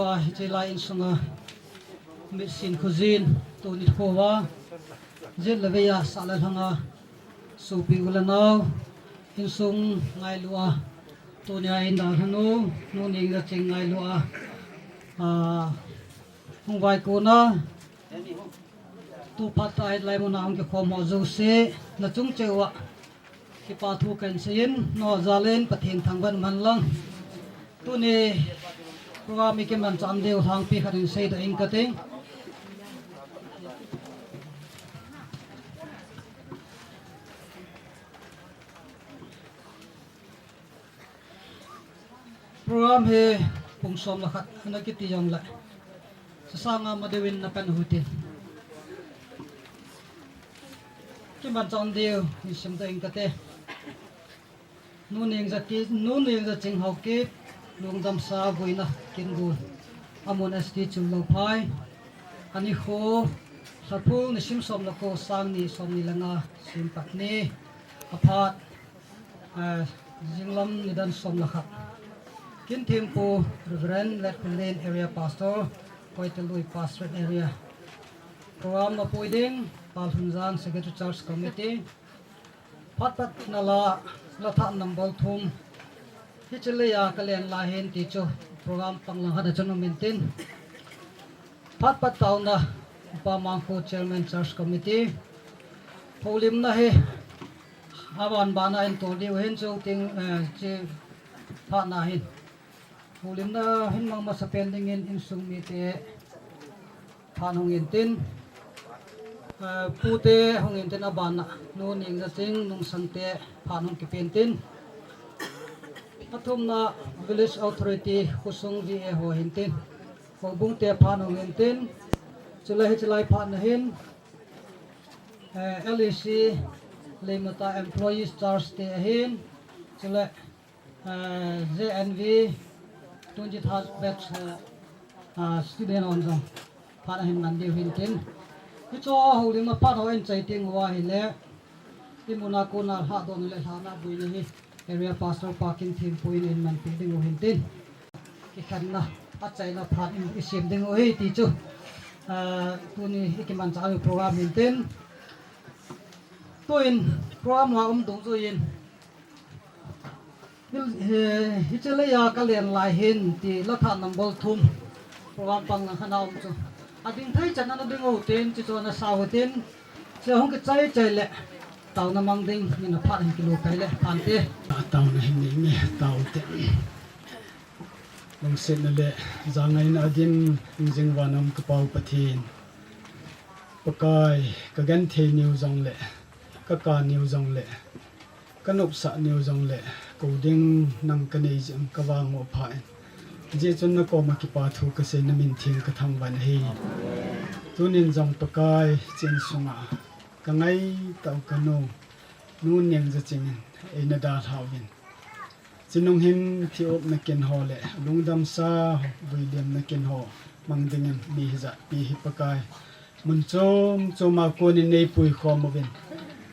lua hicela in sunga misin kuzin tu ni khowa jet leveya sala hanga supi ulanau in sung ngai lua tu nya in da hanu nu ning da ching ngai lua hung vai ko na tu patai lai mo na ang ke khomo zo se na chung chewa ki pa thu kan sin no zalen pathin thangban man lang tu ni program mi ke man chan deu thang pi kharin sei da ing ka te program he pung som la khat na ki ti yong la sa sanga madewin na kan hutin ki man chan deu ni sim da ing ka te nu neng za ching Haokip Longdamsa Vuilemna kingu amon st chung lo phai ani kho sapu ni sim som la ko sang ni som ni langa sim pak ni aphat jinglam ni dan som la khat kin thimpu reverend let kulen area pastor koitelui pastorate area program na poiding palhunjang secretary church committee pat nala latha number thum hichele ya kalen la hen ti cho program panglang hada chono maintain pat tauna pa mangko chairman church committee Vuilemna he awan bana in to diu hen chu ting che pha na hin Vuilemna hin mang ma spending in sung mi te phan hong in tin pute hong in tin abana no ning da ting nung sante phan hong ki pen tin athumna village authority kusung vi e ho hin tin bung te phan hong in tin chulai phan hin LEC lemata employees charge te hin chulai JNV 20 batch student on jong phan hin nan deu hin tin ki cho Vuilemna phan ho en chai ting wa hi le imuna ko na ha don le ha na bui ni area pastor parking thim point in man building o hin tin ki khan na a chai na phan in isim ding o hi ti chu tu ni ikiman cha program hin tin to in program la dong zo in hi chele ya ka len lai hin ti la tha number thum program pang na hana chu ading thai chan na ding o ten chi cho na sa ho ten che hong ke chai le tàu na mang ding ni na phat hin kilo kai le phan te tàu na hin ni tàu te long set na le zangai na din jing wanam ka pau pathin pakai ka gan the new zong le ka new zong le kanup sa new zong le ko ding nang ka nei jam ka wang o phai je chun na ko ma ki pa thu ka se na min thing ka thang ban hi tunin zong pakai chen sunga kangai tau kanu nu Nengjaching ina da thawin chinung hin thiop na ken ho le Longdamsa Vuilemna ken ho mangdingen mi hiza pi hi pakai munchom choma ko ni nei pui khomobin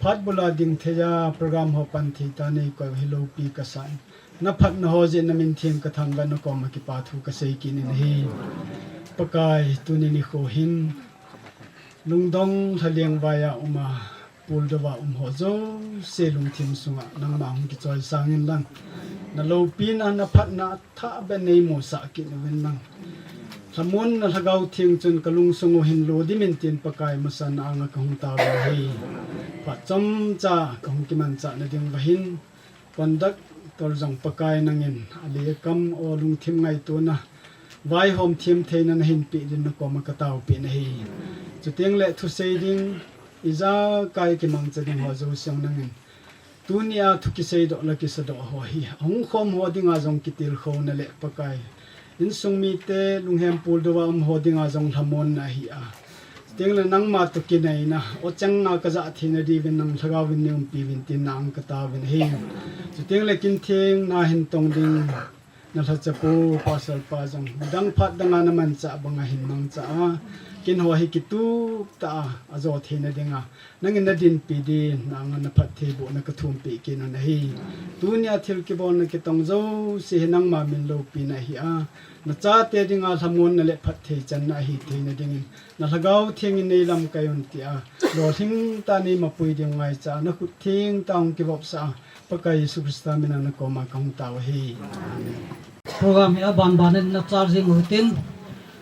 phat bula ding theya program ho pan thi ta nei ko hilo pi ka san na phat na ho je na min thim ka thang ban ko ma ki pa thu ka sei kin ni hi pakai tuni ni kho hin lungdong thaliang vaya uma puldawa ho zo se lung thim sunga nang ma hung ki choi sangin lang na lo pin an na phat na tha be nei mo sa ki wen mang thamun na thagau thing chun kalung sungo hin lo di min tin pakai masan anga ka hung ta ba hei pa chom cha ka hung ki man cha na ding ba hin kondak tor jong pakai nangin ali kam o lung thim ngai to na vai hom thim thein na hin pi din na ko ma ka taw pi na hi chutiang le thu sei ding iza kai ki mang chading ho zo siang nangin tunia thu ki sei do la ki sa do ho hi hong khom ho dinga jong ki til kho na le pakai in sung mi te lunghem pul do wa ho dinga jong thamon na hi a teng le nang ma to ki nei na o chang na ka za thi na di bin nang thaga win nem pi win tin nang ka ta win hi chutiang le kin theng na hin tong ding na tha chapu pasal pa jong dang phat danga na man cha banga hin mang cha กินหัวให้กิตุกตาอาจอเทนเดงานังนดินปีดีนางนพัดเทบุนกทุมปีกินนะฮีตุเนียทิลกิบอนกิตองโจเสนังมามินโลปีนะฮีอานะจ้าเตดิงาทำมนนั่นแหละพัดเทจันนะฮีเทนดิงนะละกาวเทียงในลำกายุนติอาโดทิ้งตานีมาปุยดิงไงจ้านะขุดทิ้งตองกิบอบสาปะกายสุขสตามินันกอมาคังตาวฮีโปรแกรมอาบันบานินนักจาร์จิงหุติน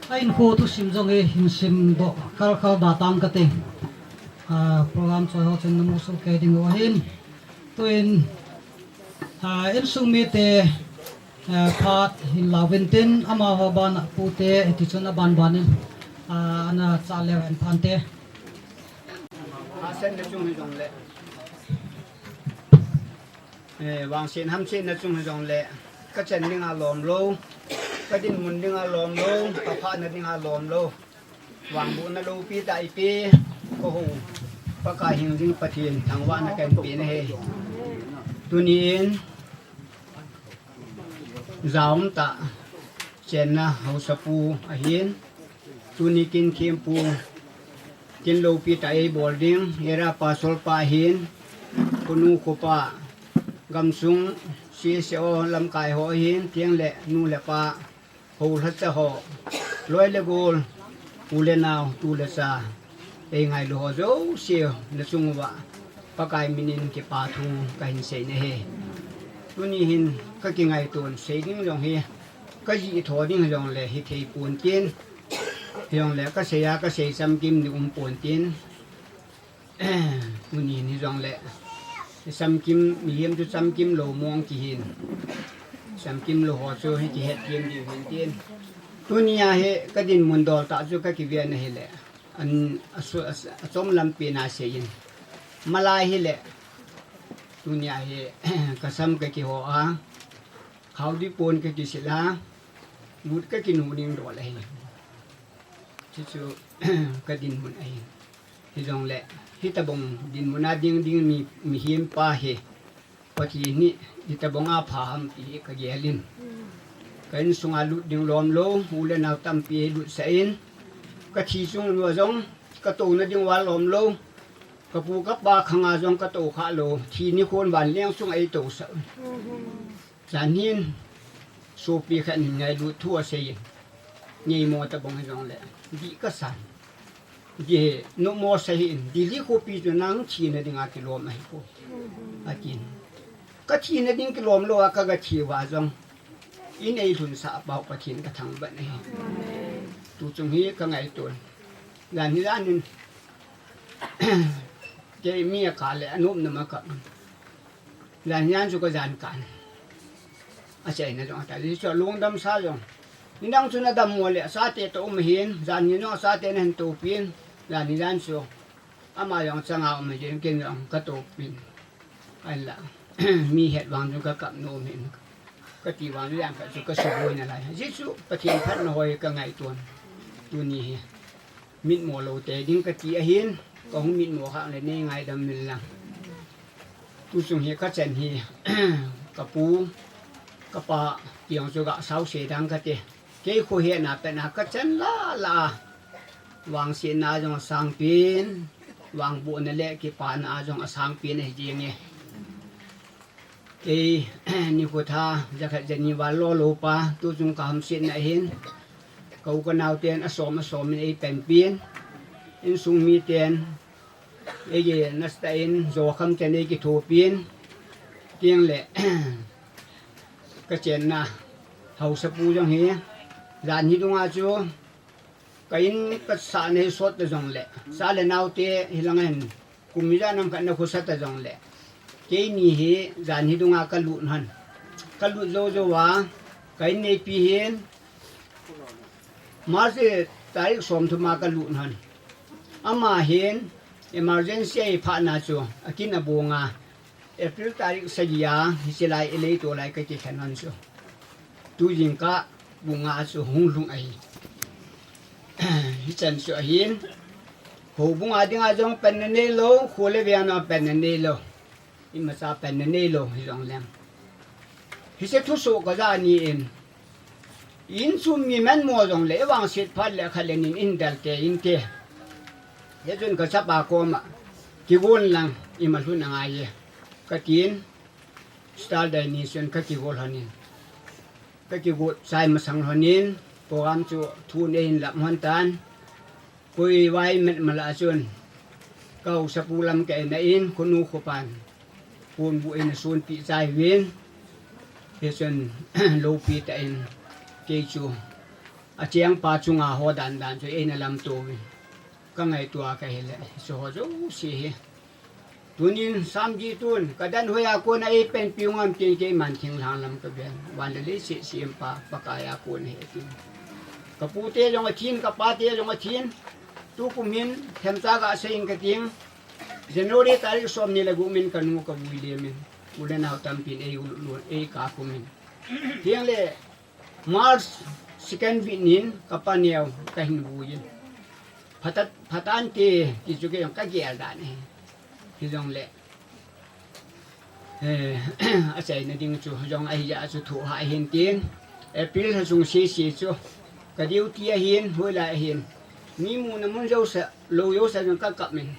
ไอ้โคตุสิมจงเอหิมสิมโดคาร์ดาตังกติโปรแกรมช่วยเขาเช่นนมุสุกเกดิงวะหินตัวอินอินสุมิเตพาดหินลาวินตินอามาฮบานปูเตติชนอาบันบานินอันนั้นซาเลวันพันเตเส้นนะจุงให้จงเละวางเส้นห้ามเส้นนะจุงให้จงเละก็เช่นดึงอารมณ์โลก็ดินมุนดึงอารมณ์โลปะพะนะดึงอารมณ์โลวางบุญนะโลปีตาอีปีโอ้โหปะกายหิงดึงปะเทียนทางว่านะแกนปีนะเฮตัวนี้จาวมตะเช่นนะเฮาสปูอาหินตัวนี้กินเค็มปูกินโลปีตาอีบอลดิ้งเฮราปาโซลปาหินคุนูโคปากำซุงสีเสียวลำกายหัวหินเทียงเละนูเละปะหูทัศหอลอยเลโกลอูเลนาวตูเลซาเองไงลูกโจเสียวเลซุงวะปะกายมินินเก็บปาทูกันเสียเนเฮตัวนี้หินก็กินไงตัวเสียดิ้งลงเฮก็ยีถอดิ้งลงเลยฮิตปูนกินลงเลยก็เสียก็เสียซ้ำกิมดิปูนกินตัวนี้นี่ลงเลยซ้ำกิมมีเยี่ยมจุดซ้ำกิมโลมองจีหินซ้ำกิมโลหัวโซ่ให้จีเห็ดเยี่ยมดีเห็นเตียนตัวนี้เฮก็ดินมุนดอลตาจุก็กิเวียนเฮแหละอันสมลำปีนาเสียนมาลายเฮแหละตัวนี้เฮก็ซ้ำก็กิหัวเขาดิปูนก็กิศิลาบุตรก็กินหูดิ่งดอลเลยจู่ๆก็ดินมุนไอที่ตรงแหละที่ตะบงดินมุนาดิ่งมีหิมป้าเฮพอทีนี้ที่ตะบงอาผามปีกระเยลินกันสุงอาลุดิ่งล้อมโลหูเลนเอาตั้มปีลุดเสียนก็ทีสุงรัวจงก็โตนดิ่งวาล้อมโลก็ปูกับปลาขังอาจงก็โตขาโลทีนี้คนวันเลี้ยงสุงไอโตเสจานหินสูปีขันไงลุดทั่วเสียนยี่โมตะบงให้จงแหละดีก็สั่นเย่นโมเสียนดีลิโคปีจนังทีนดิ่งอากิโลไม่โคอากินก็ทีนดิ่งกิโลมโลก็ทีว่าจงอินไอทุนสาเบาปะทินกระทังแบบนี้ตูจงฮีก็ไงตัวด้านนี้ด้านนึงเจมีอาการเลยอนุมนมากับด้านนี้สุกจานกันอาศัยนะจงแต่ที่ชอบลงดำซาจงนี่ดังสุนัดำมัวเลยซาเตตอมหินด้านนี้น้องซาเตนันตูปินด้านนี้ด้านสุอามาอย่างสังเอาไม่เจอกินอย่างกระตูปินอะไรมีเหตุวางจงกับโนมินก็ตีวางเรื่องกับสุกสุบวยนั่นแหละยิ่งสุประเทศพัฒนาหอยก็ไงตัวนี้มิดหมัวโลเตดิ้งกะตีหินก็หุ่นมิดหมัวข้างเลยนี่ไงดำเนินหลังตัวสงเฮก็เจนเฮกับปูกับปลาเกี่ยวสุกะเสาเสียดังกะเตะเกี่ยคุยเห็นนะเป็นก็เจนลาวางเสียนาจงสังปีนวางบุญนั่นแหละกี่ปานอาจงสังปีนให้เจียงเงนี่ก็ท่าจะขัดจะนี่ว่าล้อโลปะตัวจงกำเส้นไหนเห็นเขาก็นาวเตียนอสมในเป็นเปลี่ยนอินสุงมีเตียนเย่นัสเตียนโจคำเตียนกิโทเปลี่ยนเตียงแหละก็เจนนะเฮาสปูจังเฮียด้านนี้ตรงอาจูก็อินก็สานให้สดจังแหละสานเลยนาวเตียหิลังเห็นกุมิจานังกันนักขุดจังแหละเจนี่เฮจานฮิดุงากลุนหันกลุโจโจวาไก่ในปีเห็นมาเสตาริกสมทุมากลุนหันอามาเห็นemergency ผ่านนาจูอากินอบูงาเอพริลตาริกสัญญาฮิสิไลเอเลตัวไลก็จะแค่นั้นจูตูจิงกะบูงาจูหงลุงไอฮิจันจูเห็นหูบูงาดิงาจงเป็นเนโลโคเลเวียนเป็นเนโลอิมาซาเป็นเนโลฮิจงแรงฮิเซทุสุก็จะนี่เอง อินซุมมีแม่นมัวจงเลวังสิทธิ์พัดและขเลนินอินเดลเตอินเตยจนก็สับปากโมกิโกนลังอิมาลุนงายก็กินสตาร์ไดนิชันก็กิโกลฮันินก็กิโกใส่มาสังฮันินโปรแกรมจูทูนเองหลับมันตันคุยไว้เม็ดมาละจนเก้าสปูลำแก่ในอินคนนูขปันปูนบุอินส่วนปีใจเวียนเฮซันโลปีแต่อินเกจูอาเจียงปาจุงอาหัวดันจูเอ็นลำตัววินก็ไงตัวก็เห็นเลยโซ่จูสีตุนินสามจีตุนก็ดันหัวคนไอเป็นปิวงามจริงจริงมันทิ้งทางลำก็เบียนวันเดลิสิสิมปาปากายาคนเหตุกับปูเตยงอาทินกับปาเตยงอาทินtu kumin themta ga sein ka ting January tarik som ni lagu min kanu ka Vuilemna ulen au tampin e ka kumin tiang le March second vinin kapaniaw kahin buyin phatan ti juke yung ka gial da ni hidong le asai na ding chu jong ai ya chu thu ha hin tin April ha sung si chu ka diu ti hin hoi la hinมีมูนมุนเจ้าเสโลโยเสจนก็กลับมัน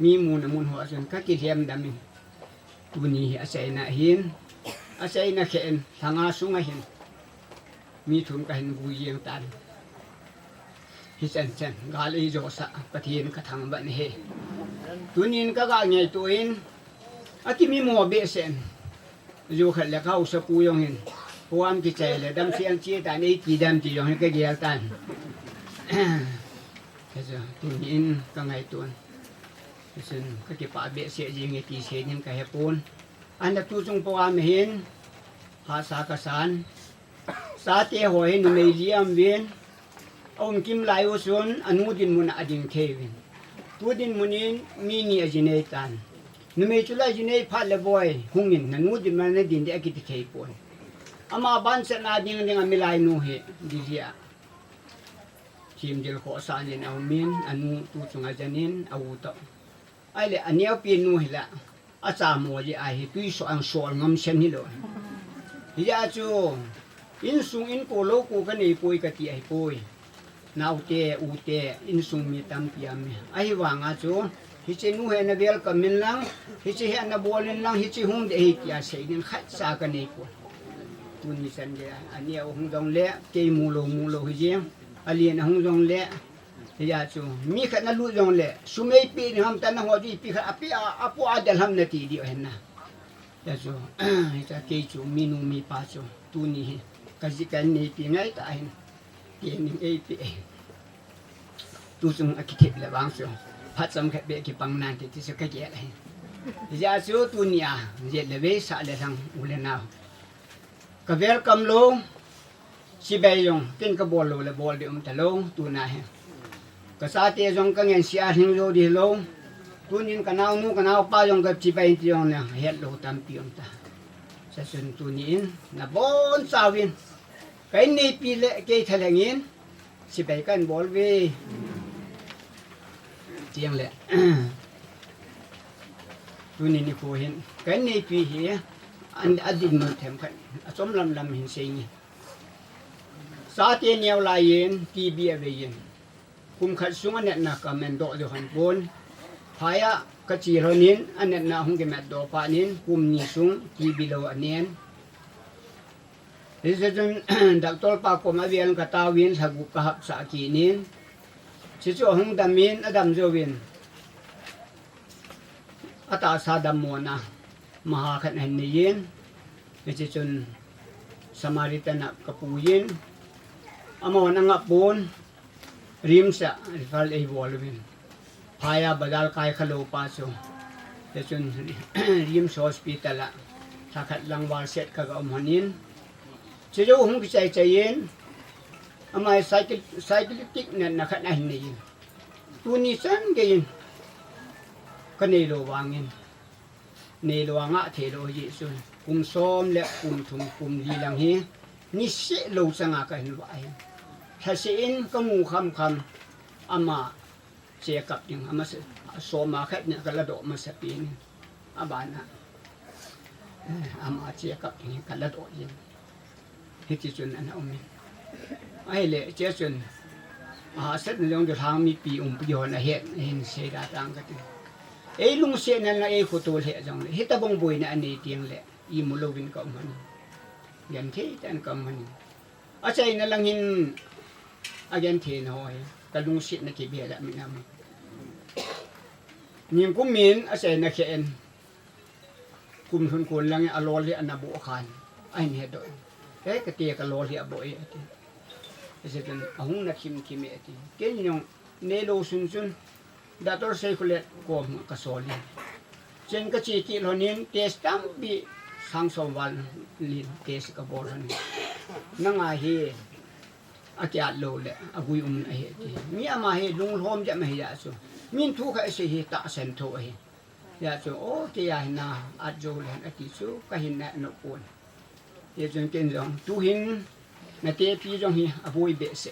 มีมูนมุนหัวจนก็กิเทียมดำมันตัวนี้อาศัยน่ะเห็นอาศัยน่ะเข็นทางอาสุงเห็นมีถุนก็เห็นบุยยังตันฮิเซนเซนกาลีโจสะปะเทียนกระทังบันเฮตัวนี้ก็กางใหญ่ตัวเองอาที่มีมัวเบเซนอยู่ขัดแล้วเข้าสปูยงเห็นพวามกิจใจเลยดำเสียงเชี่ยแต่ในกี่ดำจียงให้ก็เกี่ยวกันตุนอินก็ไงตุนซึ่งก็จะป่าเบะเสียยิงไอตีเสียยังไงเหปูนอันนั้นตู้จงปวามเห็นภาษากษานสาเตหอยนุเมเลียมเวียนองคิมไลโอซุนอนุดินมุนอดินเควินตัวดินมุนินมีนีอจิเนตันนุเมจุลาจิเนพัดเลบอยหุงินนันูดินมันดินเดอกิติเคปอนอามาบันเสนาดิงดิงมิลายนูเฮดิเซียทีมเจลขอสารเอามินอนุตุจงอาจานินอาวุธไอ้เละอันนี้เอาปีนูหิละอาจารย์มัวจะไอ้ตุยสอนสอนงำเช่นนี้เลยฮิจาจูอินซุงอินโกโลกูกันไอ้ปุยกะติไอ้ปุยนาวเตอูเตอินซุงมีตัมพิยามไอ้วางอาจูฮิจินูเฮนเวลกัมินลังฮิจิเฮนบอลินลังฮิจิฮุงเดฮิกิอาเซนินขัดสากันไอ้ปุยตุนิสันเดียอันนี้เอาหงดงเละเกยมูโลฮิจิอเลียนหงจงเละยาจูมีขนาดลุจงเละสุเมย์ปีนหำตันหัวดีปีขนาดปีอาปูอาเดลหำนาทีเดียวเห็นนะยาจูจะเกจูมีนูมีปาจูตูนี่ก็จะกันนี่ปีไงตายเกนี่ปีตูจงอาคิดเลยบางส่วนพัดสำคัญเบกิปังนันที่สุดก็เยอะเลยยาจูตูนี่อ่ะเยอะเลยเวสาเลยทางอุเลนาวก็เวลคัมโลsi bayong tin ka bolo le bol di talong tunah ka sa te jong ka ngen si ahing lo di lo tunin kanaw nu kanaw pa jong ka si bay ti jong na het lo tam piong ta sa sun tunin na bon sawin kai ni pile ke thalengin si bay kan bol we tiang le tunin ni ko hin kai ni pi hi an adin no them kan asom lam hin seiสาเตียนเยาวลายเย็นกีเบียเวยินคุมขัดสุงอันเนตนักเมนโดเดือหันปนพายะกจีรนินอันเนตนาหงเกมดโดปานินคุมนิสุงกีบิโลอันเนียนดิฉันดักตอลปากมาเวียนกตาวินสักุกหับสากีนินชิจูหงดามินอดัมโจวินอัตาสาดัมโมนะมหาขันเห็นเนียนดิฉันสมาริตนะกปูยินAmo nangap pun rim sa rifal ay volvin paya badal kay kalopa so lesun rim sa hospital la sakat lang warset kaga umhanin siyo hung kisay chayin amay cyclic na nakanahin na yun tunisan gayin kanilo wangin nilo nga telo yesun som le tum lilang hi ni si lo sa nga kahinwain Hasiin kamu kam ama cekap yung ama soma kat niya kalado masapin abana ama cekap yung kalado yan hititun na umi ไอ้เละเจ้าจนเสร็จลงจะทางมีปีประโยชน์เห็นเสียดายต่างกันไอ้ลุงเสียนั่นละไอ้ขตัวเละจังเลยเฮตบงบุยนั่นอันนี้เตียงเละอีมุลวินก็มันยันเทแต่นก็มันอาศัยนั่นลังหินอายันเทนหอยกระลุงเสียนั่นกี่เบี้ยละมีน้ำนิ่งกุมินอาศัยนักเขียนกุมทุนคนลังอารมณ์เละอันนับบุคคลไอ้เนี่ยโดยเอ๊ะกตีกะโลเละบ่อยอาศัยเป็นหุ่นนักขิมขิมเอติเกี่ยงเนโลซุนซุนดัตต์เซคุเลตกอมกะโซลีเจนกะจีกิโลนินเทสตัมบีสังสมวันลินเทสกะบอรันนังอาเฮอากิอาโลเลอากุยไอเฮติมีอามาเฮลุงโฮมจะไม่ยาสุมินทุกะเอเซเฮตะเซนโตเฮยาสุโอเตียหินาอาโจเลนอติสุกะหินนะนปวนเยจนเกนจงตุหินนาเตปีจงเฮอบุยเบเซ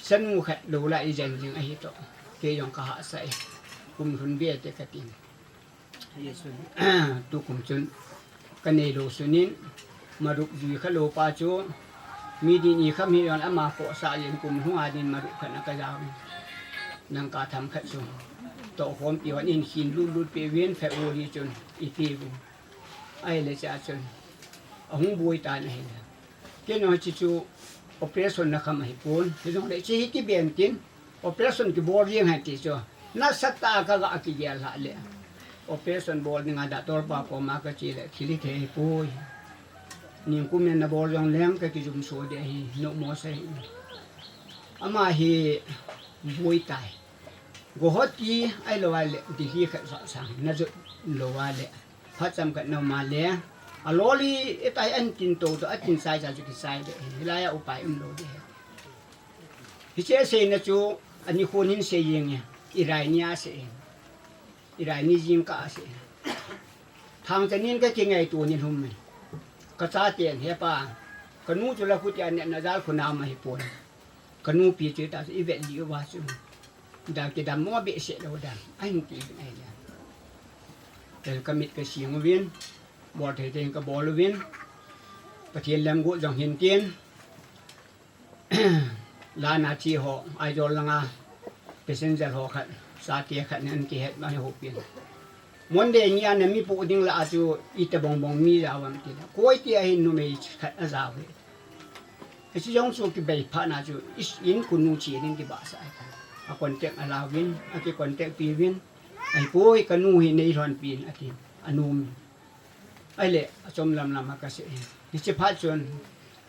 สันมุขะโลละอีจันจิงไอเฮโตเกยองกะหะไซกุมทุนเบียเตกะตินเยสุนตุกุมจุนกันเนโลสุนินมารุกจุยขะโลปาโจมีดินีขะมียอนอามาโกสาเยนกุมหุงอาดินมารุกขะนะกะยาวนังกาทำขะซุโตพร้อมปีวันอินขินลุดเปเวียนแฟโอรีจนอีตีบุไอเลจาจนหุงบุยตานะเฮนะเกนอจิจูoperation na kamay pun hidong le chi hiti bentin operation ki bor yang hati so na satta ka ga akiyal ha le operation bor ni nga dator pa ko ma ka chi le khili the pui ning ku men na bor yang lem ka ki jum so de hi no mo sai ama hi bui tai go hoti ai lo le di hi ka sa sang na zo lo wa le pha cham ka no ma le a loli etai an tin to atin sai ja ju ki sai de hilaya upai lo de hi che se na chu ani khonin se yeng ya irai nia se irai ni jing ka se thang janin ka ki ngai tu ni hum me ka cha tien he pa ka nu chu la khu ti an na dal khu na ma hi pon ka nu pi che ta i ve li wa chu da ki dam mo be se lo da an ti ai ya el kamit ka siang winบอดเทงกับบอลวินประเทศแหลมกุจงเห็นเตียนลานาทีหอไอจอลงาเป็นเส้นเจหอขัดสาเตียขัดนั่นเกี่ยมาให้หกปีมันเดียนี้อันนี้มีผู้ดิ้งละอาจูอิตาบงบงมีดาวมันติดก้อยที่ไอ้นุ่มไอ้ขัดอาซาเวไอ้ที่ยองสูกิเบย์พานาจูอินคุณนูชีนิ่งที่บาสไอ้คนเตะอาลาวินไอ้คนเตะปีวินไอ้ก้อยกันนูเห็นในรอนปีนไอ้ที่อนุมไอ้เละจมลำมาก็เสียนี่จะพัดจน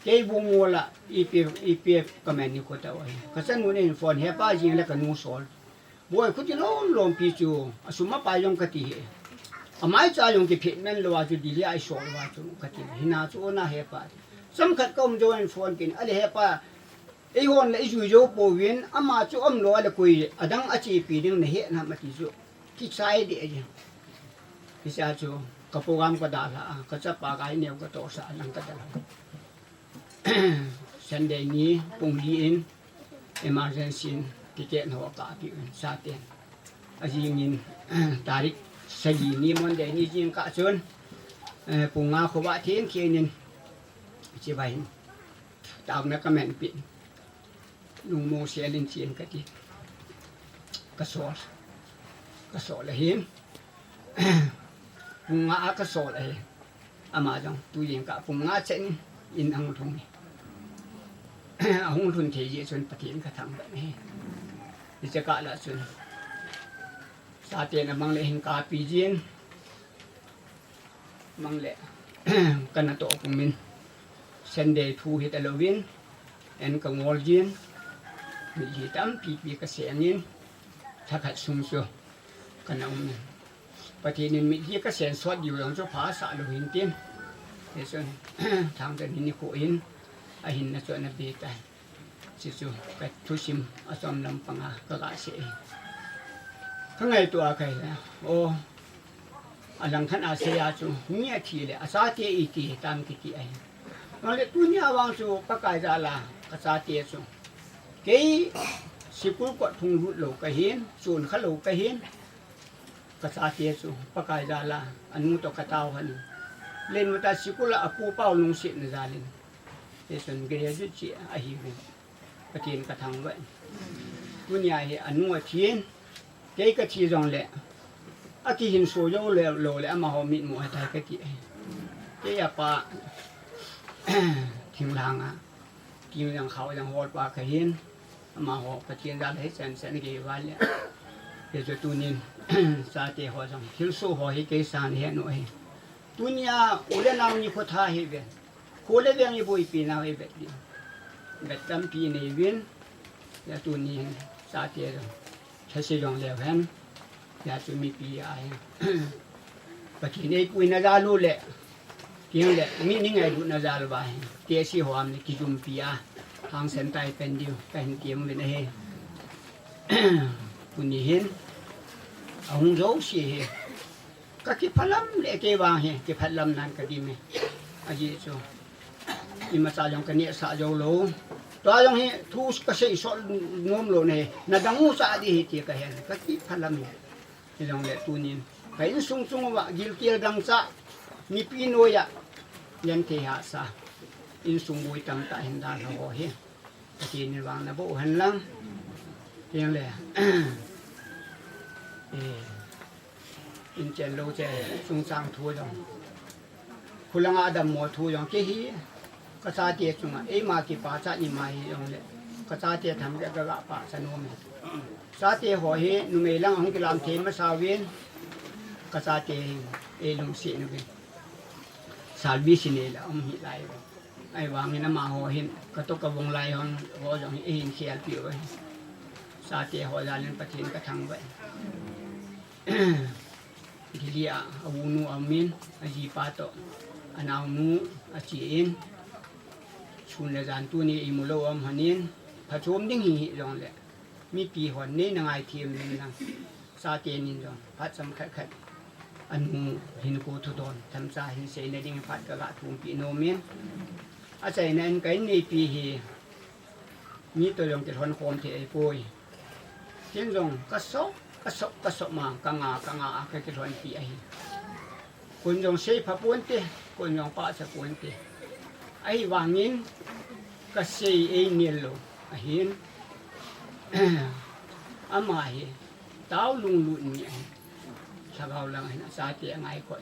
เจ้าบุมัวละอีเปียก็แม่นี่ก็ตัวไอ้ก็ฉันนู่นนี่ฝนเฮป้ายิงแล้วก็นูสอลบัวคุณที่ลมปีจูสุมาไปยงกติเหไม่ใจยงกิเพชรนั่นละว่าจูดีเลยไอ้สอลว่าจูกติหินาจูน่าเฮป้าสำคัญก็มันจะเป็นฝนกินอะไรเฮป้าไอ้คนไอ้จูโยปูวินอามาจูล้อละคุยอดังอาชีพปีนึงเนี่ยเฮนะมาที่จูที่ใช้ดีไอ้ที่จะจูก็โปรแกรมก็ได้ละก็จะปากไอ้เนี่ยก็ต่อสารนั่งก็ได้ฉันเดี๋ยวนี้ปุ่งยีนemergency ที่เกิดหัวกาที่ซาเตียนอาจจะยินตาริกสยีนี้มันเดี๋ยวนี้ยิงกะชนปุ่งงาขวบเทียนเคียนินจะไปตามนักแมนปิดลุงโมเสียลินเชียนกะทิกระสอบเลยเห็นปุ่งงากระสอบเลยอามาจังตัวยิงกะปุ่งงาเช่นอินอังทุงเอาหุ่นทุนเทียชนปะเทียนกระทำแบบนี้ดิจะกะละชนซาเตียนมังเลหิงกาปีจีนมังเลกันนัตโตกุมินเซนเดย์ทูฮิตาโลวินเอ็นกังวอลจีนมีฮิตัมปีกระเสียนินถ้าขัดซุ่มซัวกันเอาเนี่ยปะเทียนมีที่กระเสียนสวดอยู่อย่างเจ้าผาสาโลหินเตียนเดี๋ยวชนทางแต่นี้นี่โคอินไอหินนะส่วนนั้นเบตายจู่ๆไปทุชิมอาสมลำปังอาก็กาเสียทั้งไงตัวใครนะโอ้อลังขันอาเซียจู่เมียทีเลยอาซาเตียอีทีตามกิติไอนั่นแหละตัวเนี้ยวางจู่ปะกายจาลาอาซาเตียจู่เกี่ยสิกุลกดทุงรุดโลกเห็นส่วนขลุ่กเห็นอาซาเตียจู่ปะกายจาลาอันมุตกะตาวหันเล่นวัตสิกุลอาปูเป้าลุงเสียนจาลิน ส่วนเกลียจุดเจียอาหิวประเทศกระทังไว้ตุนยาเฮอันนัวเทียนเก๋ก็ทีจงแหละอากิหินโซโยเลโลเลยมาหอมิดหมูให้ไทยก็กี่เก๋ยาปะทิ้งทางอ่ะกินอย่างเขาอย่างหอดปลาขยินมาหอประเทศด้านให้แสนเกวันเลยเดี๋ยวจะตุนินสาเตหอจังฮิลโซหอให้เกสานเฮหน่อยตุนยาอุเลนามนี่พุทธาเฮเวนโคเลเวียงนี่บุยปีนาเฮเวนเบ็ดตั้มปีนี่เวียนแล้วตุนินสาเตจังใช้เสียงเลี้ยวแฮมอยากจะมีปีอะไรประเทศนี้ปุยนาจาลูเละเพียงเละมีนี่ไงดูนาจาลบายเตี้ยสีหอมนี่กิจุมปีอาทางเส้นใต้เป็นเดียวเป็นเกี่ยมเป็นเฮปุนี่เห็นเอาหงโจสีเฮก็คิดพลัมเละเกวางเฮคิดพลัมนั่นก็ดีไหมอาจีโซอิมาซาจงกันเนี่ยซาโจโลตัวจงเฮทูสก็ใช้สอนนมโลเนี่ยนาดังมูซาดีเฮตีก็เห็นก็คิดพลัมที่จงเละตุนินไปสุ่งว่ากิลเกียดังซามีปีโนยะยันเทหาซาอินสุ่งบุยตั้งแต่เห็นดาเราเฮทีนี้วางนะโบหันลังเพียงเลยอินเจนโลเจสุ่งสร้างทัวร์จังคุณลังอาดัมหมดทัวร์จังเกฮีก็ซาเตียจุงอ่ะมากี่ป่าซาอิมาฮีจังเลยก็ซาเตียทำเรื่องกระป่าสนุมซาเตียหัวเฮนุ่มเอลังของกิลามเทมสาวินก็ซาเตียลุงเสียนุ่มสาวิสิเนลหิไลไอ้วางนี่นะมาหัวเห็นก็ตกกับวงไลของหัวจังเห็นเขียนผิวไว้ซาเตียหัวจานเล่นประเทศกระทังไว้ทีเดียอาวุนูอามินอาจีปาโตอานานูอาจีเอ็นชุนเลจานตัวนี้อิมุโลอัมฮันินผสมดิ้งหิจงเลยมีปีหอนนี้นางไอเทียมนี่นางซาเตียนินจงพัดสำคัญอันมูหินโกทุดอนทำใจหินเสนดิ้งพัดกระทุ่งปีโนเมียนอาศัยในกันในปีเฮมีตัวลงจะทนโคมเทไอปุยเช่นจงกระสอบมากังอาก็จะทนปีไอคนจงเสพปวนเตคนจงปะสปวนเตไอวางงินก็เสยไอเนียลโลเห็นอามาเฮดาวลุงลุนเนี่ยถ้าเราลังเห็นสาเตียงไงก่อน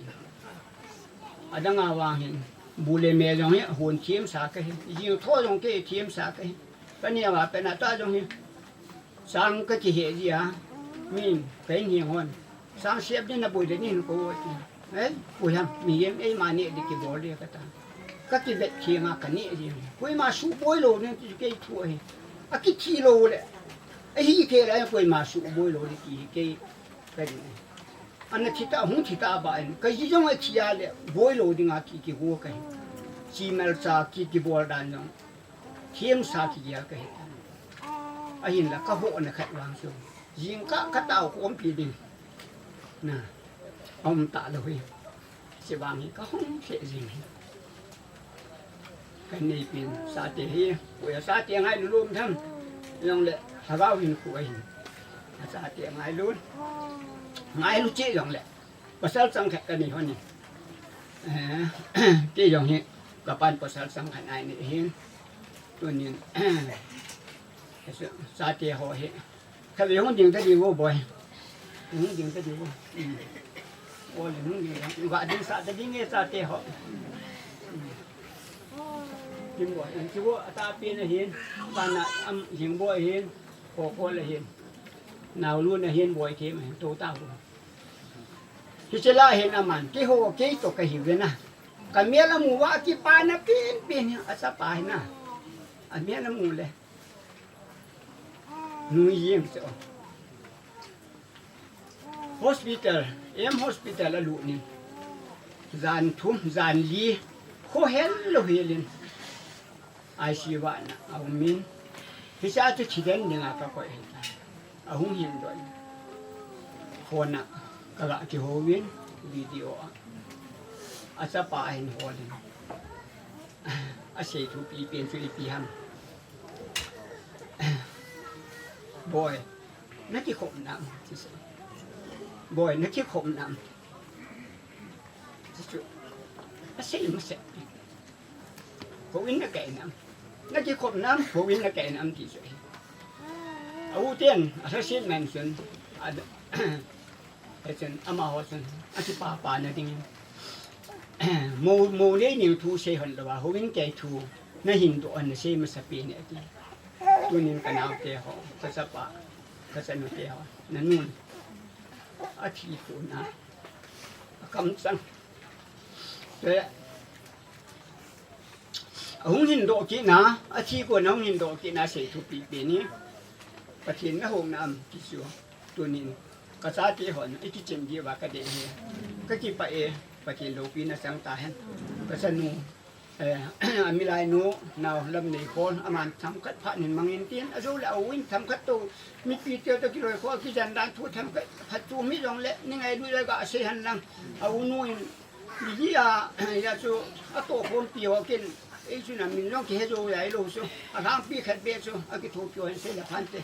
อาดังวางเห็นบุเรเมจงเหี้ยหุ่นเทียมสาเกยยิวทั่วจงเกยเทียมสาเกยก็เนี่ยว่าเป็นอัตราจงเหี้ยสังก็จะเหี้ยมีเป็นเหี้ยหอนสังเสียบนี่นะบุยเดนี่กูปุยฮะมีเยี่ยมมาเนี่ยดิกิบอลเรียกกันก็กิเบ็ดเทียมกันนี่ดิปุยมาสู้บุยโลเนี่ยจะเกยทั่วเหี้ยอากิทีโลเลยไอ้ที่เกยอะไรปุยมาสู้บุยโลดิกิเกยเป็นอันนั้นที่ตาหุ่นที่ตาบ้านก็ยิ่งไอ้ที่อะไรบ่อยโลดิ้งอากิหัวกันชีเมลซากิบัวดันยองเทียมซากิยากันไอ้ยินละก็หัวนะขัดวางส่งยิงก็ตาหัวปีดิน่ะเอาตาเลยเสียวางก็ห้องเสียจริงกันนี่เป็นซาเตียหัวซาเตียงให้ลุ้มทั้งยองเลยถ้าเราวินคุยซาเตียงให้ลุ้มไงลูกเจี๊ยงแหละภาษาสังขารนี่คนนี้เจี๊ยงนี่กับปันภาษาสังขารไอ้นี่เห็นตัวนี้สาเตียหัวเห็นถ้าเดี๋ยวคนยิงจะดีว่าบ่อยยิงจะดีว่าโอ้ยยิงว่าดิสาจะยิงเงี้ยสาเตียหัวยิงบ่อยที่ว่าตาปีนเห็นปานน่ะยิงบ่อยเห็นโคโค่เลยเห็นนาวรุ่นเห็นบ่อยเข็มโตเต้าที่จะล่าเห็นอามันที่หัวที่ตกกระหิวเลยนะกันเมียละหมูว่าที่ปานะปีนอาซาปายนะอันเมียละหมูเลยนุ่ยยิ้มเจ้า hospital hospital ละลูกนี่จานทุ่มจานลีโคเฮลโลเฮลินไอซีวานะเอามินที่จะจะชิดเด่นยังไงก็ค่อยเห็นอาหุ่นเห็นด้วยคนน่ะก็ละที่หัววินวิดีโออาซาปาเห็นหัวเลยอาเซทูปีเป็นฟิลิปปินส์บอยนักที่ข่มน้ำที่สุดบอยนักที่ข่มน้ำที่สุดอาเซมาเสร็จ phụ in là kệ nắm nó chỉ khom nắm phụ in là kệ nắm thì rồi ưu tiên assessment xuân xuân ama họ xuân anh chỉ pa nữa tiếng mù đấy nhiều thu xe hơn là họ in kệ thu nó hình độ anh xe mà sắp pin này thì tôi nên cái nào kệ họ cái sắp pa cái sắp nó kệ họ nên luôn à thì phụ na cầm sang đấy hùng hình độ kỹ na à thì của nó hình độ kỹ na sẽ thu bị níประเทศแม่หงน้ำที่ชัวตัวนี้ก็สาธิตหอนไอ้ที่เจมดีว่าก็เดี๋ยวก็ที่ไปประเทศโลกีน่ะสังตาเห็นก็สนุมีลายนูนาวลำในคนอามันทำกัดผ่านเห็นมังเงินเตียนอายุแล้ววิ่งทำกัดตัวมีปีเดียวตะกี้เลยเขาคิดจันดานทั่วทำกัดผัดตัวไม่ลงเละนี่ไงดูเลยก็เสียหันลังเอานู่นดีอ่ะยาจูอ่ะตัวคนเปียวกินไอ้ชุนันมีน้องที่ให้ดูใหญ่ลูกซูอ่ะทางปีขัดเบี้ยซูอ่ะกิถูกจ่อยเสียละพันเต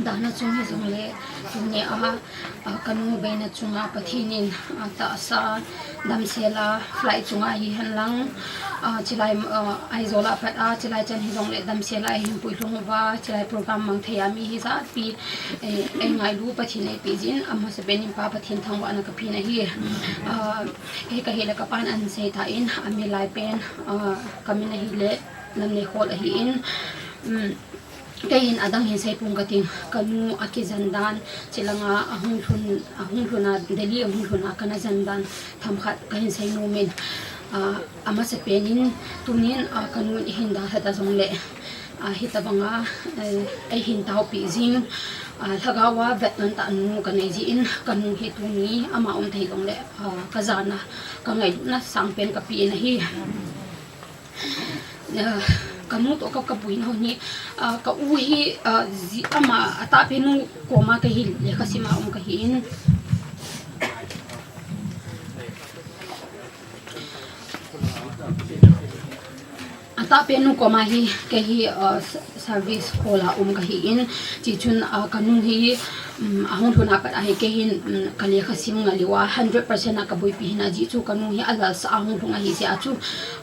ดานาจุงฮิสงเลจุงเนอากันูเบนจุงอาปะทินินตาสาดัมเซลาไฟล์จุงอาฮิฮันลังจิไลไอโซลาพัดจิไลจันฮิสงเลดัมเซลาหิมปุยลงว่าจิไลโปรแกรมมังเทียมีฮิซาปีเองไงรู้ปะทินในปีจินอามาสเปนินปาปะทินทางวานักพีนะฮีเฮกะเฮลกะปานอันเซตาอินอามีไลเป็นกามินะฮิเลนันในโคลฮิอินkayin adang hin sai pung kating kanu akizandan chilanga ahung thuna delhi ahung thuna kana zandan thamkhat kahin sai nomen ama se penin tunin kanu hinda hata zongle hitabanga ai hin tau pi jing thagawa vetnan ta nu kanai ji in kanu hi tuni ama thei dongle kazana ka ngai na sangpen ka pi na hi kamu to ka kapuin ho ni ka uhi zi ama ata penu koma ka hil le kasima ka hin ata penu koma hi ke hi service kola ka hin chi chun kanu hi ahun thuna ka ai ke hin kali khasim ngaliwa 100% ka boi pi na ji chu kanu hi ala sa ahun thunga hi se achu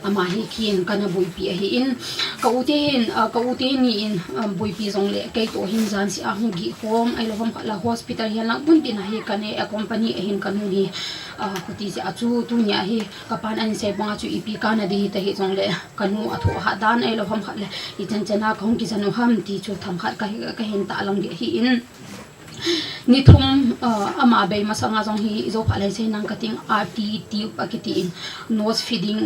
ama hi kin kana boi pi hi in ka ute ni in boi pi zong le ke to hin jan si ahun gi hom ai lo hom la hospital hi lang bun tin hi kane a company hin kanu ni kuti se achu tu nya hi kapan an se bang chu ipi kana di ta hi zong le kanu atho ha dan ai lo hom khat le i chan chana khong ki janu ham ti chu tham khat ka hin ta lang ge hi in ni thum ama be masanga jong hi zo phalai sei nang kating rt tube akitin nose feeding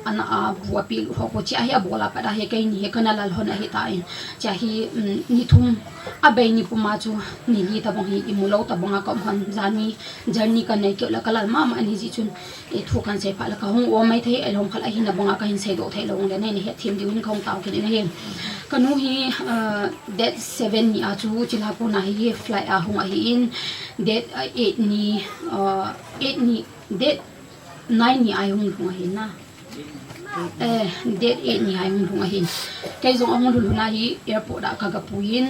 ana buapi ho ko chi a bola pada he kai ni he kana lal hona hi ta in cha hi ni thum abai ni puma chu ni hi ta bang hi imulo ta banga ka han jani journey ka nei ke la kalal ma ma ni ji chun e thu kan sei phala ka hong o mai thei elhom khala hi na banga ka hin sei do thei lo le ne ni he thim diun khong taw ke ni he kanu hi date 7 ni a chu chila ko na hi fly a hong a hi in date 8 ni date 9 ni ai hong hong a hi na date 8 ni ai hong hong a hi kai zong hong lu na hi airport da ka ga puin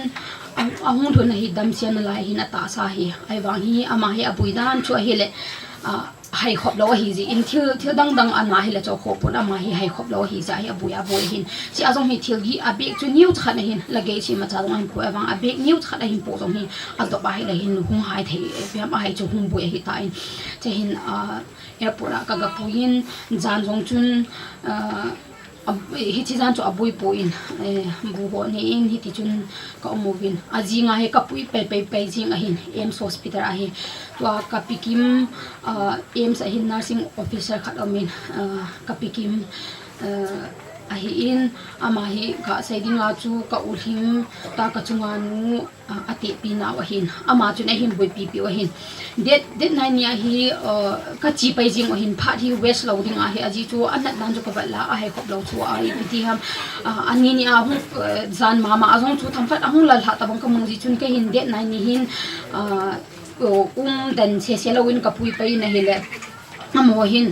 ahung thun hi dam sian la hi na ta sa hi ai wang hi ama hi abuidan chu hi le hai khop lo hi ji in thil dang ana hi la cho khop pon ama hi hai khop lo hi za hi abuya boy hin chi azong hi thil gi abek chu new khat hin lage chi ma cha dong po awang abek new khat hin po dong hi ado ba hi la hin hung hai thei biam ai chu hung boy hi ta in che hin airport ka ga puin jan jong chun hi chi jan chu abui poin bu ho ni in hi ti chun ka omovin ajinga he ka pui pe jing a hin AIMS hospital a hi to ka pikim AIMS a hin nursing officer khat amin ka pikim a hi in ama hi ka saidinga chu ka ulhim ta ka chunga nu ati pina wa hin ama chu na him boi pi pi wa hin det nai nia hi ka chi pai jing wa hin phat hi west loading a hi aji chu anat dan chu ka bala a hai khop lo chu a i ti ham ani ni a hu zan mama azong chu tham phat ahung lal ha ta bang ka mung ji chun ke hin det nai ni hin dan se lowin ka pui pai na hi le amo hin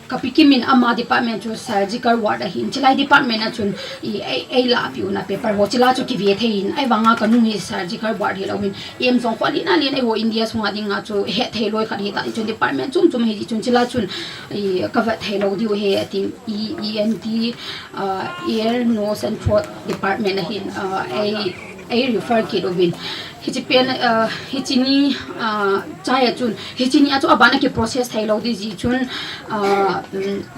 kapikimin ama department chu surgical ward a hin chilai department a chun I la piu na paper ho chila chu ki ve thein ai wanga kanu hi surgical ward hi lawin em song khwali na len ai ho India sunga dinga chu he thei loi khat hi ta chun department chum he ji chun chila chun cover thei lo diu he ati ENT ear nose and throat department a hin ai refer ki lovin hichipen hichini chaya chun hichini achu abana ki process thailo di ji chun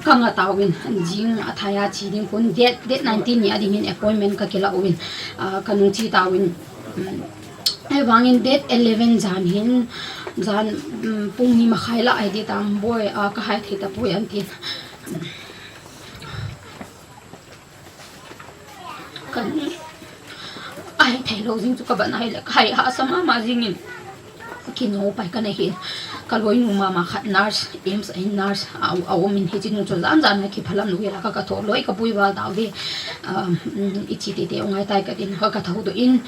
kanga tawin jing athaya chiding kun date 19 ni ading in appointment ka kila win kanung chi tawin ai wangin date 11 jan hin jan pungni ma khaila ai di tam boy ka hai theta pui an tin kan ai thei lo jing chu ka ban ai la khai ha sama ma jing in kino pai ka nei hi ka loi nu ma khat nurse aims ai nurse au min he jing chu zan zan ki phalam nu la ka tho loi ka pui wa daw de ichi te te ngai tai ka din ka thau do in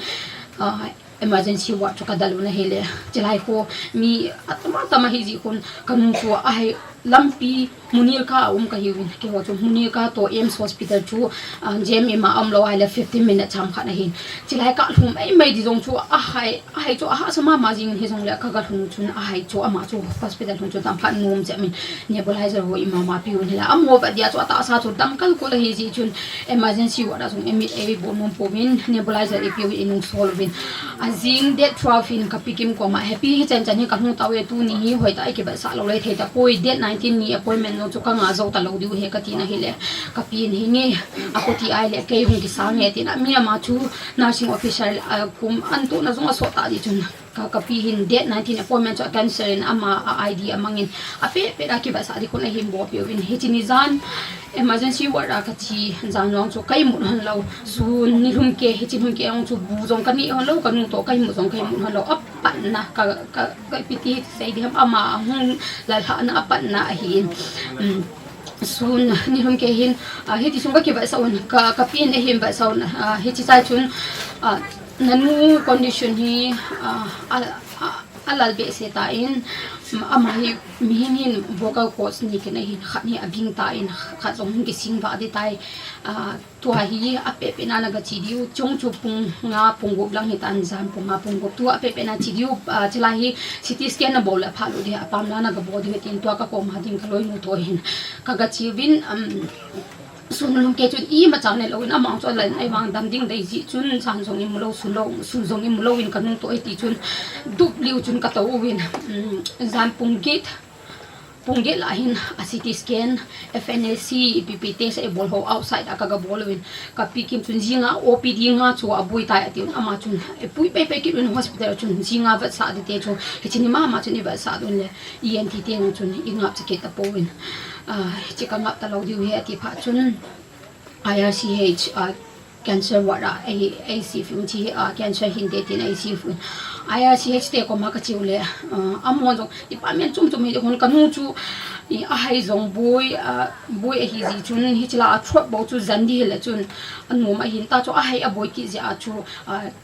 emergency ward chu ka dalu na hele chilai ko mi atma tama hi ji kun kanung chu ai lampi munir ka ka hiwin ke wa chu munir ka to AIMS hospital chu jm ma amlo ai la 15 minutes cham kha na hin chilai ka hlum ai mai di jong chu ai chu a sama ma jing he jong la ka ga hlum chun ai chu ama chu hospital hlum chu tam phan num che min nebulizer ho ima ma pi un la amho ba dia chu ta sa chu dam kal ko la hi ji chun emergency ward a jong emit ai bon mom povin nebulizer e pi in solvin azing det 12 in kapikim ko ma happy chen chen ni ka hu tawe tu ni hi hoi ta ai ke ba sa lo le the ta koi det 19 ni appointment no chu ka nga zo ta lo diu he ka ti na hele ka pi ni nge akoti ai le ke hung ki sa nge ti na mi ma chu nursing officer kum an tu na zonga so ta di chun ka pi hin date 19 appointment chu cancer in ama ID amangin ape pe ra ki ba sa di ko na him bo pi win he chini zan emergency ward ka chi zan long chu kai mun han lo su ni lum ke he chin hun ke ang chu bu jong ka ni han lo ka nu to kai mu jong kai mun han lo ap pan na ka piti sei di ham ama hun la ha na pan na hin sun ni lum ke hin he ti sung ka ki ba sa un ka pin e him ba sa un he chi sai chun nanu condition hi alal be se ta in ama hi mihin hin vocal cords ni ke na hin khani abing ta in kha jong ki sing ba de tai tu hi ape pe na ga chi diu chong chu pung nga pung go lang hi tan jam pung nga pung go tu ape pe na chi diu chila hi CT scan na bol pha lu de apam na ga body tin tu ka ko ma ding kaloi mu to hin ka ga chi win sunlum ke chun I ma chang ne lo in amang cho lan ai wang dam ding dei ji chun chan song im lo su zong im lo in kanung to ai ti chun dup liu chun ka to win zan punggit la hin a CT scan FNAC PPT sa bol ho outside akaga bol win ka pikim chun jinga OPD nga chu abui tai ati ama chun pui pe ki in hospital chun jinga va sa de te chu chini ma chun va sa dun le ENT te chun ingap che ta po win chika ngap ta lo diu he ati pha chun IRCH cancer wara AC film chi cancer hin de tin AC film IRCH te ko ma ka chi ule amon jong department chum he hon kanu chu a hai zong boy a hi ji chun hi chila a thot bo chu zandi hele chun anu ma hin ta chu a hai a boy ki ja chu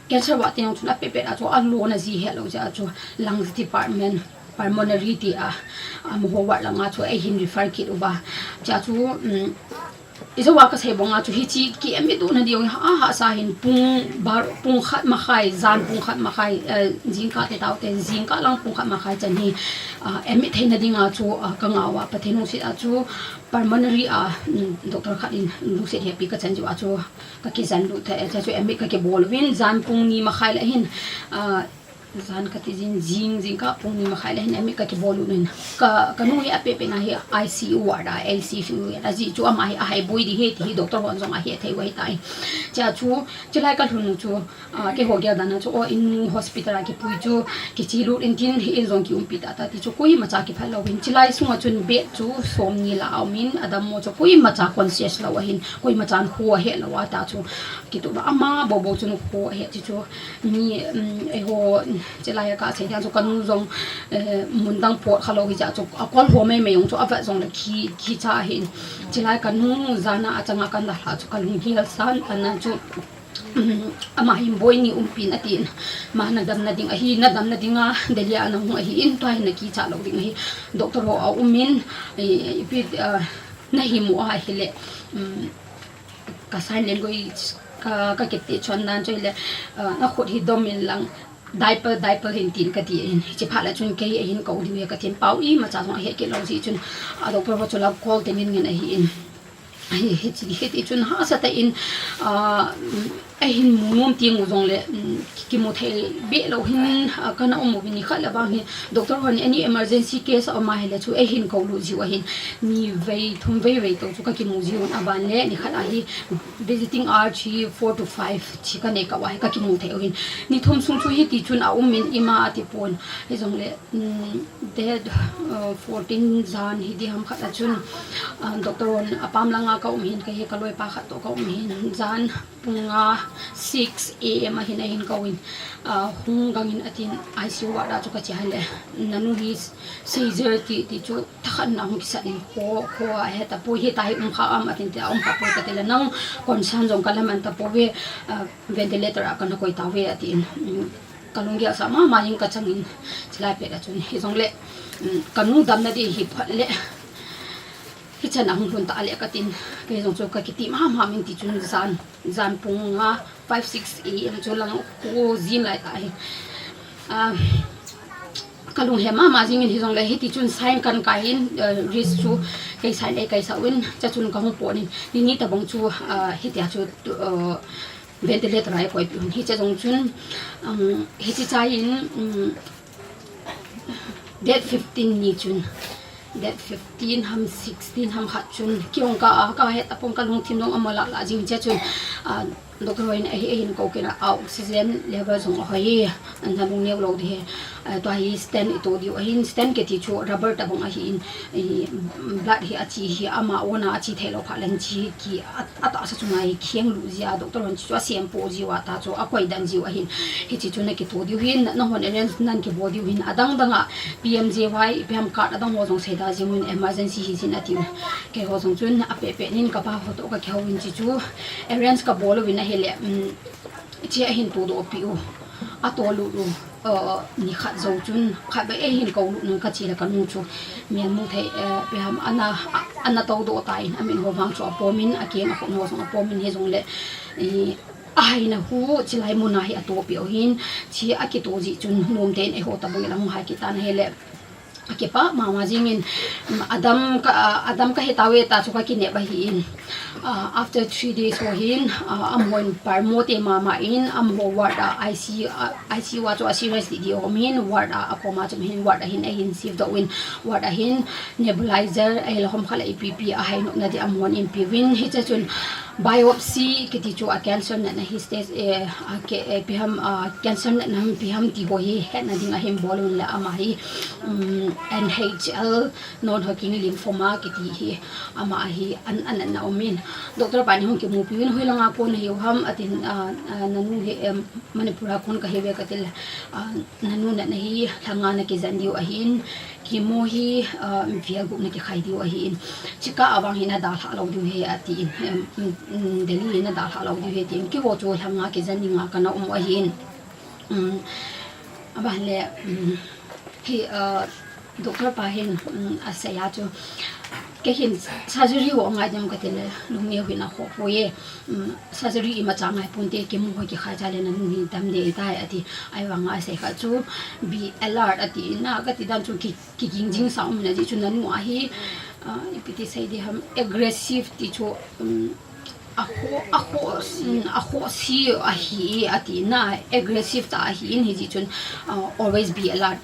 cancer wa te chu la pe a chu a lo na ji he lo ja chu lungs department pulmonary ti am ho wa la nga chu a hin refer ki uba cha chu isa wa ka sai bonga chu hi chi ki emi du na diong ha sa hin pung khat ma khai zan pung khat ma khai jing ka te taw te jing ka lang pung khat ma khai chan hi emi theina dinga chu ka nga wa pathenu si a chu pulmonary doctor khat in lu se he pi ka chan ju a chu ka ki zan lu the chu emi ka ke bol win zan pung ni ma khai la hin zan ka ti jing ka pung ni ma khai la hin emi ka ke bolu nin ka nu hi ape pe na hi ICU ward ICU ya ji chu ama hi a hai boi di he ti doctor hon jong a he thei wai tai cha chu chilai ka thunu chu ke ho gya dana chu o in hospital ki pui chu ki chi lu in tin hi in jong ki umpi ta ti chu koi ma cha ki phalo win chilai sunga chun be chu som ni la min adam mo chu koi ma cha conscious la wa hin koi ma chan ho he la wa ta chu ki tu ba ama bo chu no ho he chi chu ni e ho chilai ka che ya chu kan jong mun dang po khalo hi cha chu akol ho me yong chu ava jong la ki cha hin chilai kan nu zana achanga kan da ha chu kalung hi san an chu ama him boy ni umpin atin ma nadam na ding ahi nadam na dinga delia na hu ahi in toy na ki cha lo ding ahi doctor ho a umin ipit na himu a hele ka sign language ka kete chon nan chile na khot hi domin lang diaper hin tin ka ti in chi phala chun ke hin ko di ka tin pau I ma cha so he ke lo si chun doctor ho chola call tin ngin ahi in he chi chun ha sa ta in hin munum ting uzong le ki mo thei be lo hin kana omo bini khala ba hi doctor hon any emergency case o ma hele chu hin ko lu ji wa hin ni vei thum vei to chu ka ki mu ji on aban le ni khala hi visiting hour chi 4 to 5 chi ka ne ka wa ka ki mu thei hin ni thum sung chu hi ti chun a min ima ati pon he jong le dead 14 zan hi di ham khala chun doctor on apam langa ka hin ka he ka loi pa kha to ka hin zan punga 6 am hin hin going hung gangin atin ICU wa da chu ka chale nanu hi seizure ti chu thakhan na hung sa in ko he ta po hi tai kha am atin ta kha po ta tele nang concern jong kalaman ta po we ventilator ka na koi ta we atin kalungya sama ma yin ka changin chila pe da chun hi jong le kanu dam na di hi phat le hi chana hung hun ta le ka tin ke jong chu ka ki ti ma min ti chun zan punga 5-6 am chu lang ko zim lai ta hi kalung he ma jing in hi jong le hi ti chun sign kan ka hin risk chu kai sign e kai sa win cha chun ka hu po ni ta bong chu hi tia chu ventilator ai koi hi cha jong chun hi chi chai in date 15 ni chun that 15 ham 16 ham khat chun kyong ka he tapong ka lung thim dong amala la jing cha chun doctor hoin hin ko kena oxygen level song hoi an lung ne lo de to hi stand to di hin stand ke ti chu rubber ta bong hi blood hi achi hi ama ona achi thelo phalan chi ki ata sa chungai khiang lu zia doctor hon chu siam po ji wa ta chu akoi dan ji wa hin hi chi chu na ki to di hin na hon arrange nan ki body hin adang danga PMJY pm card adang ho jong seda jimun emergency hi sin ati ke ho jong chun ape pe nin ka ba ho to ka khau win chi chu arrange ka bolo win hele chi hin to do pi u atolu ni khat zo chun kha ba hin ko lu ka chi la ka nu chu mian mu thei pe ham ana to do ta in amin ho wang chu apomin akem ko no song apomin he jong le ai na hu chilai mu na hi ato pi o hin chi akito ji chun nom ten e ho ta bong la mu ha ki tan hele akepa mama jingin adam ka hetawe ta chuka ki ne ba hi in after 3 days ho hin amon parmote mama in amho wada IC wa cho serious di ho min wada akoma chum hin wada hin hin save the win wada hin nebulizer el hom khala EPP a hai no na di amon in pwin hi cha chun biopsy ke ti chu a cancer na hi stage ke pm cancer na pm ti ho hi he na ding a him bolun la ama hi NHL non Hodgkin lymphoma ki ti hi ama hi an na omin doctor pani hon ki mu piwin hoilanga ko na ham atin nanu he manipura kon ka hebe katil nanu na hi thanga na ki zandiu ahin kimo hi via gu na ki khaidiu ahin chika awang hina da tha lo du he ati Delhi na da tha lo du he tin ki wo cho thanga ki zaninga kana ahin abale hi doctor pahin asaya cho ke hin surgery wo ngai dem ka tele lungne hina ho poye surgery ma changai punte ke mu ki kha jale na ni dam de ta ati ai wanga se kha chu be alert ati na ka ti dan chu ki jing sa um na ji chu nan mu a hi ipiti sai de ham aggressive ti chu ako si ahi ati na aggressive ta hi ni ji chun always be alert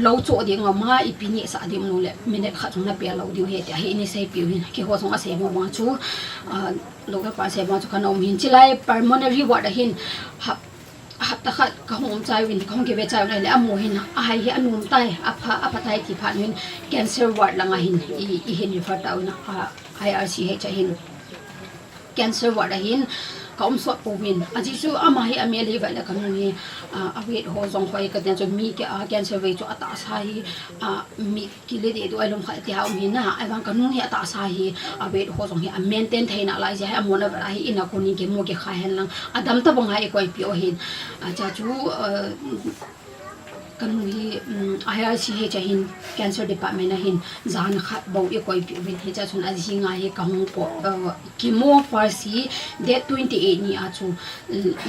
lo cho de ngama ipini sa dim no le minute kha chung na pe lo diu he ta he ni sei piu hin ke ho song a se mo ma chu lo ka pa se ma chu kana hin chilai pulmonary ward hin hap ta kha ka hom chai win khong ke be chai le amo hin a hai hi anum tai apa tai ti phan hin cancer ward langa hin i hin refer ta na IRCH hin cancer ward hin kaum so powin aji chu ama hi ame le va la kanu hi awet ho zong khoi ka den chu mi ke cancer ve chu ata sa hi mi ki le de do alom kha ti ha mi na ai wang kanu hi ata sa hi awet ho zong hi a maintain theina lai ja ha mona va hi ina ko ni ke mo ke kha hen lang adam ta bang hai koi pi o hin cha chu kanu hi IRC cha hin cancer department na hin zan khat bo e koi pi win he cha chun aji nga he ka hong ko chemo farsi date 28 ni a chu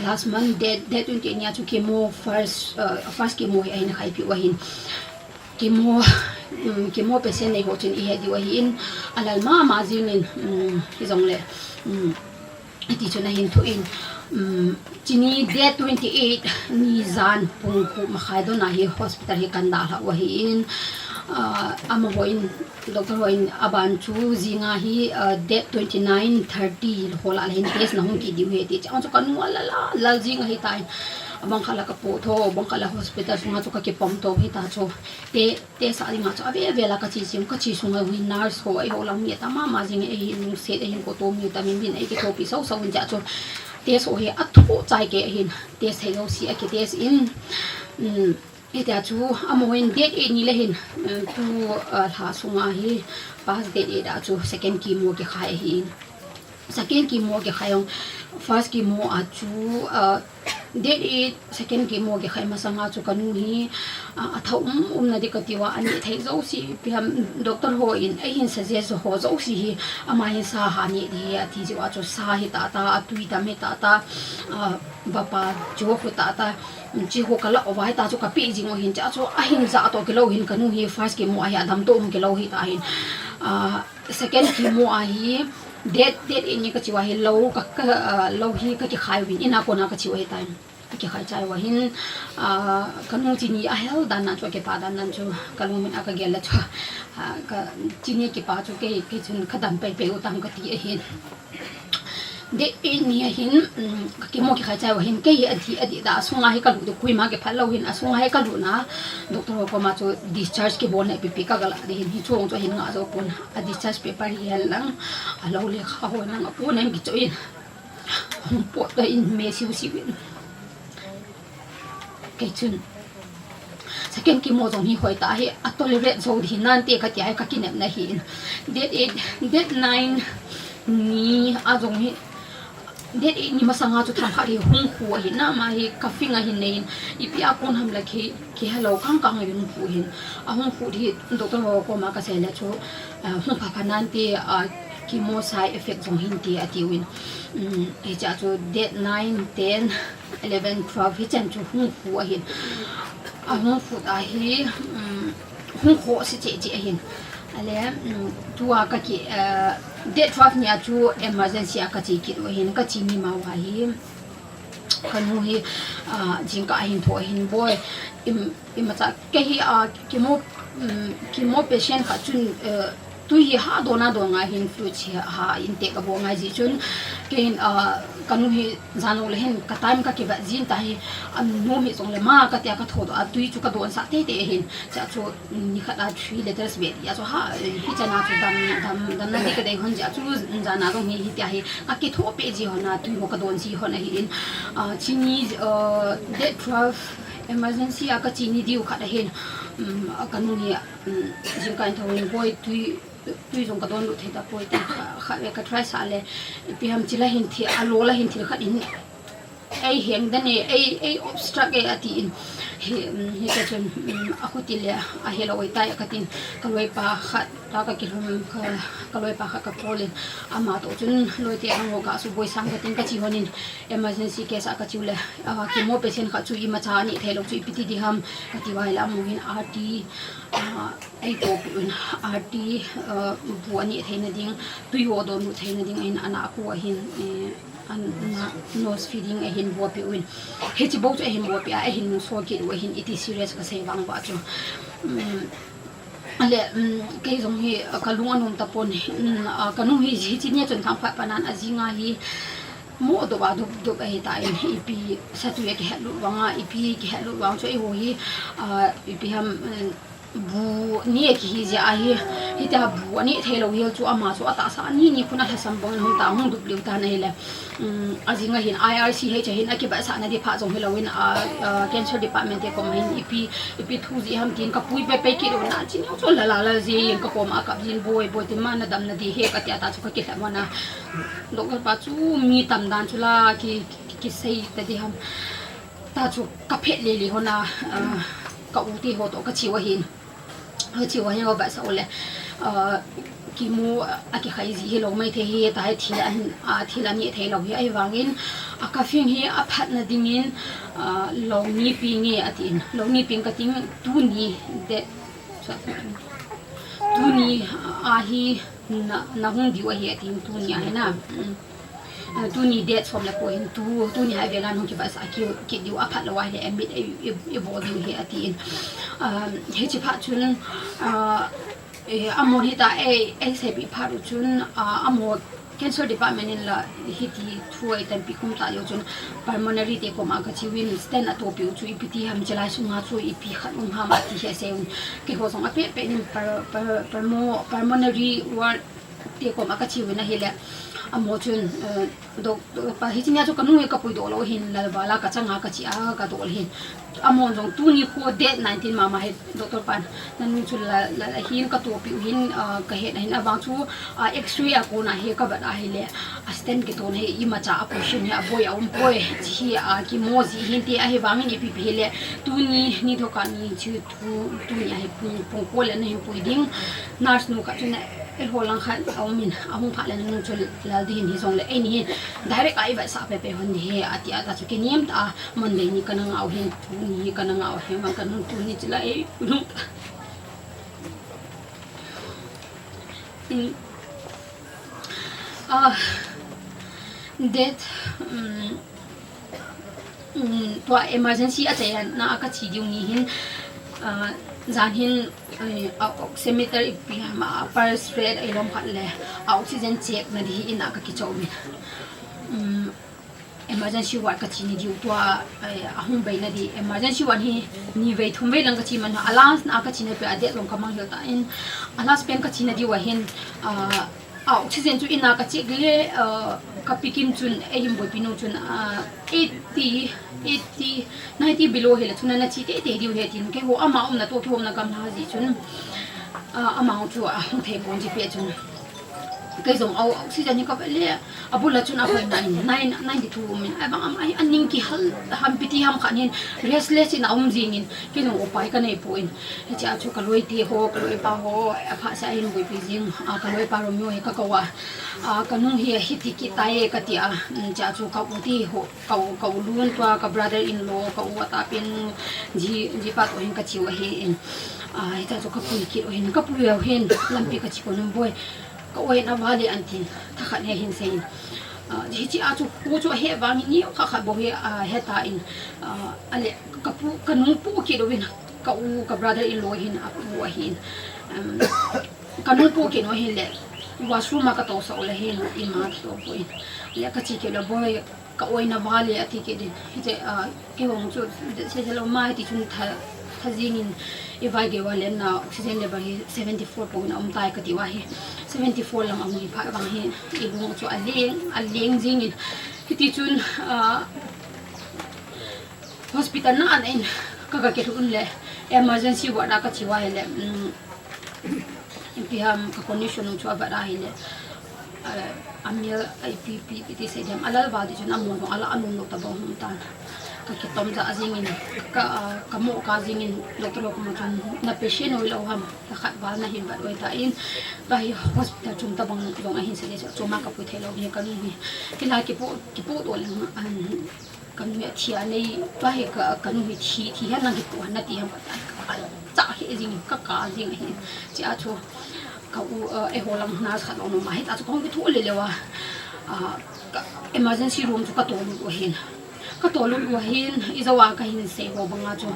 last month date 28 ni a chu chemo first chemo ai na khai pi wa hin chemo patient nei ho chen i he di wa hin alal ma zinin hi zong le ti chuna hin thu in chini date 28 ni zan pung khu ma khai do na hi hospital hi kan da la wa hi in ama hoin doctor hoin aban chu zinga hi date 29 30 hola hin test na hung ki di he ti chang chu kan la zinga hi tai abang khala ka po tho bang khala hospital sunga chu ka ke pom to hi ta chu te sa ringa chu ave la ka chi sim ka chi sunga wi nurse ho ai ho lam mi ta ma jing e hin set e hin ko to mi ta min bin ai ke to pi so win ja chu te so he a thu chai ke hin te se yo si a ke te in ita chu amoin date e ni le hin tu tha sunga hi pas date e da chu second chemo ke khai hi second chemo ke khayong first chemo a chu date e second chemo ke khai ma sanga chu kanu hi a thau na de katiwa ani thai zo si piam doctor ho in a hin suggest ho zo si hi ama hi sa ha ni de ati ji wa chu sa hi ta atui ta me ta bapa jo ho ta chi ho kala owai ta chu ka pi jing o hin cha chu a hin za to ke lo hin kanu hi first chemo a hi adam to ke lo hi ta hin second chemo a hi date in ka chiwa hi lo hi ka ki khai win ina ko na ka chiwa hi time ki khai chai wa hin kanu chini a hel dan na chu ke pa dan nan chu kalu min aka gel chu ka chini ki pa chu ke chun khadam pe utang ka ti hin de ni hin ki mo ki khai chai wa hin ke adi da sunga hi ka lu kui ma ke phalo hin asunga hi ka lu na doctor ko ma chu discharge ke bon pi ka gala de hin chung chu hin nga zo pon a discharge paper hi hel lang a lo le kha ho na pu nem ki chu in po da in me si win ke chun second chemo zong hi hoi ta hi a tolerate zo hi nan te ka ti ai ka kinep na hin date 9 ni a zong hi date ni masanga chu tham khari hung khu hi na ma hi ka finga hin nei ipi a kon ham la ki hello kang yun khu hin a hung khu hi doctor ko ma ka se la chu hung pha nan te chemo side effect zong hin ti ati win e cha chu date 9 10 11 12 hi chan chu hung khu hin a hung khu ta hi hung khu si che hin ale tua ka ki date 12 nya chu emergency ka chi ki ro hin ka chi ni ma wa hi kanu hi jing ka hin tho hin boy im cha ke hi chemo patient ka chun tu hi ha dona donga hin fu chi ha in te ka bo ngai ji chun kein kanu hi zanu le hin ka time ka ki ba jin ta hi no mi song le ma ka tia ka tho do a tui chu ka don sa te hin cha chu ni kha da 3 letters be ya so ha hi cha na chu dam na ni ka dei hon ja chu za na dong hi tia hi ka ki tho pe ji ho na tui ho ka don ji ho na hi in chini date 12 emergency aka chini diu kha da hin kanu ni jing kan thawin boy tui jong ka don lu the da poi ta kha ve ka try sa le pi ham chila hin thi alo la hin thi kha in ai heng da ne ai obstruct e ati in he ka chen a khoti le a helo oi tai ka tin ka loi pa kha ta ka ki hum ka loi pa kha ka polin ama to chun loi te ang ga su boi sang ka tin ka chi honin emergency case a ka chu le ki mo patient kha chu i ma cha ni thelo chu ipiti di ham ka ti wai la mu hin RT ai to un RT bu ani theina ding tui ho do nu theina ding in ana ko hin nose feeding a hin bo pi win he chi bo chu a hin bo pi a hin so ki do hin it is serious ka sei wang ba chu ale ke zong hi ka lung anum ta pon ka nu hi chi nia chon tham pha panan azinga hi mo do ba do ba hi ta in ipi satu ye ke helu wanga ipi ke helu wang chu e ho hi ipi ham bu ni ki hi ja hi hita bu ani thelo hil chu ama chu ata sa ni khuna ha sambong hung ta hung dup liu ta nei le azinga hin IRC he cha hin akiba sa na di pha jong helowin cancer department te kom hin ipi thu ji ham tin ka pui pe pe ki ro na chin chu la la la ji yen ka kom aka jin boy te man na dam na di he ka ti ata chu ka ki ta mana doktor pa chu mi tam dan chu la ki sei ta di ham ta chu ka phe le le hona ka u ti ho to ka chi wa hin chi wa hin ba sa ole ki mu aki khai ji hi lo mai the hi ta hi thila ni the lo hi ai wangin aka fing hi a phat na dingin lo ni pi nge atin lo ni ping ka ting tu ni de tu ni a hi na hung di wa hi atin tu ni ai na tu ni det som la ko hin tu ni hai velan hong ki ba sa ki diu a phat lo wa he emit e bo di hi atin he chi phat chun amor hita se bi pharu chun amor cancer department in la hiti thuai tan pikum ta yo chun pulmonary te ko ma ka chi win stand at opi chu ipiti ham chalai sunga chu ipi khat um ha ma ti he se ke ho song ape pe nim pulmonary ward te ko ma ka chi win a hele amo chun do pa hi chinya chu kanu e ka pui do lo hin la bala ka changa ka chi a ka dol hin amon jong tu ni ko date 19 mama he doctor pan nanu chu la hin ka to pi hin ka he hin abang chu x-ray a ko na he ka ba da he le assistant ke to he i ma cha operation ya boy a boy chi a ki mo ji hin te a he wang ni pi pi le tu ni tho ka ni chu tu ni a he pu ko le ni pu ding nurse nu ka chu na el holang khan min ahung pha le nu chu la din hi song le ani direct ai ba sa pe pe hon he ati ata chu ke niam ta mon le ni kanang au hin tu ni kanang au he man kan tu ni chila e lu that to emergency a che na ka chi diu ni hin zan hin oximeter ipi ma per spread ai lom khat le oxygen check na di ina ka ki chawmi emergency ward ka chi ni diu to ahum bai na di emergency ward hi ni vei thum vei lang ka chi man alas na ka chi na pe ade long ka mang ta in alas pen ka chi na di wa hin oxygen chu ina ka check le ka pikim chun ehim boi pinu chun 80 90 below hele chuna na chi te diu he tin ke ho ama na to ke hom na kam na ji chun ama chu a hong the bon ji pe chun ke zong au oxygen ni ka le abula chun a phai 92 min ai bang am ai aning ki hal ham piti ham khan hin restless in aum jing in ke no opai ka nei poin he cha chu ka loi ti ho ka loi pa ho pha sa in boi pi jing ka loi pa ro myo he ka kawa ka nu hi hiti ki tai ka ti a cha chu ka uti ho ka lun twa ka brother in law ka u ta pin ji pa to hin ka chi wa he in ai cha chu ka pui ki ro hin ka pui ro hin lampi ka chi ko num boy ka oi na vali antin ta khat he hin sein ji chi a chu ku chu he wang ni ka kha bo he he ta in ale ka pu ka nu pu ki ro win ka u ka brother in law hin a pu hin ka nu pu ki no hin le washroom ka to sa ole hin in ma to point le ka chi ke lo boy ka oi na vali ati ke din je ke hong chu se lo mai ti chun tha jing in evai ge wale na oxygen level 74 po na tai ka ti wa he 74 lam amui pha wang he i bung chu aleng jing in ti chun hospital na an in ka ke un le emergency ward ka chi wa he le piham ka condition chu avara hile amia ipp ti se dem alal ba di chuna mon ala anun no ta ba hum ta ka kitom za azingin ka mo ka zingin doctor ko mo chun na patient oi lo ham ta khat ba na hin ba oi ta in ba hi hospital chum ta bang dong a hin se le chu ma ka pu thelo ni ka ni ki la ki pu do le an kan me thia nei ba hi ka nu hi thi ha na ki pu na ti ham ba ta hi jing ka jing hi chi a chu ka u e holam na khat no ma hi ta chu kong bi thu le lewa emergency room chu ka to lu hin ka to lu hin izawa ka hin se ho banga chu